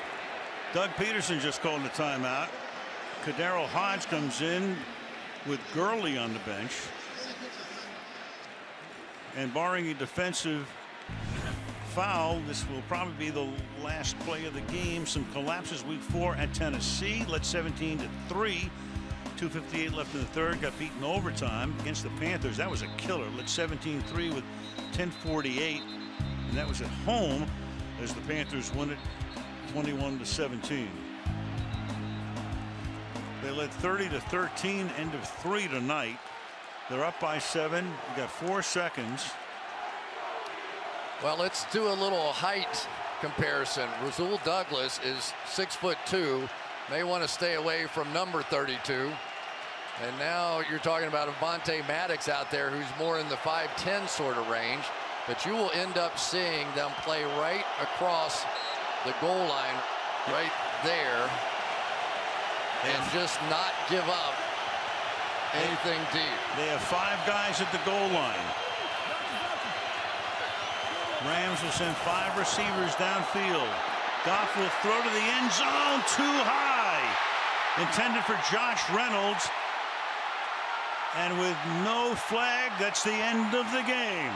Doug Peterson just called a timeout. Kadaro Hodge comes in with Gurley on the bench. And barring a defensive foul, this will probably be the last play of the game. Some collapses week 4 at Tennessee. Led 17-3. 2:58 left in the third. Got beaten overtime against the Panthers. That was a killer. Led 17-3 with 10:48. And that was at home as the Panthers won it 21-17. They led 30-13, end of 3 tonight. They're up by 7. We got 4 seconds. Well, let's do a little height comparison. Rasul Douglas is 6'2". May want to stay away from number 32. And now you're talking about Avonte Maddox out there who's more in the 5'10" sort of range. But you will end up seeing them play right across the goal line right there. And just not give up anything deep. They have 5 guys at the goal line. Rams will send 5 receivers downfield. Goff will throw to the end zone, too high. Intended for Josh Reynolds. And with no flag, that's the end of the game.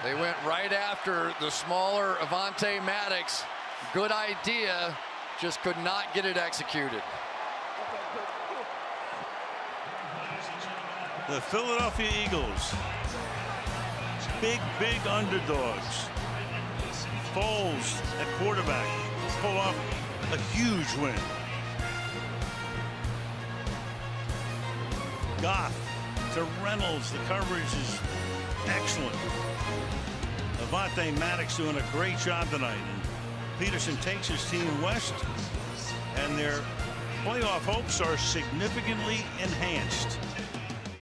They went right after the smaller Avonte Maddox. Good idea, just could not get it executed. The Philadelphia Eagles, big underdogs. Foles at quarterback pull off a huge win. Goff to Reynolds. The coverage is excellent. Avonte Maddox doing a great job tonight. And Peterson takes his team west, and their playoff hopes are significantly enhanced.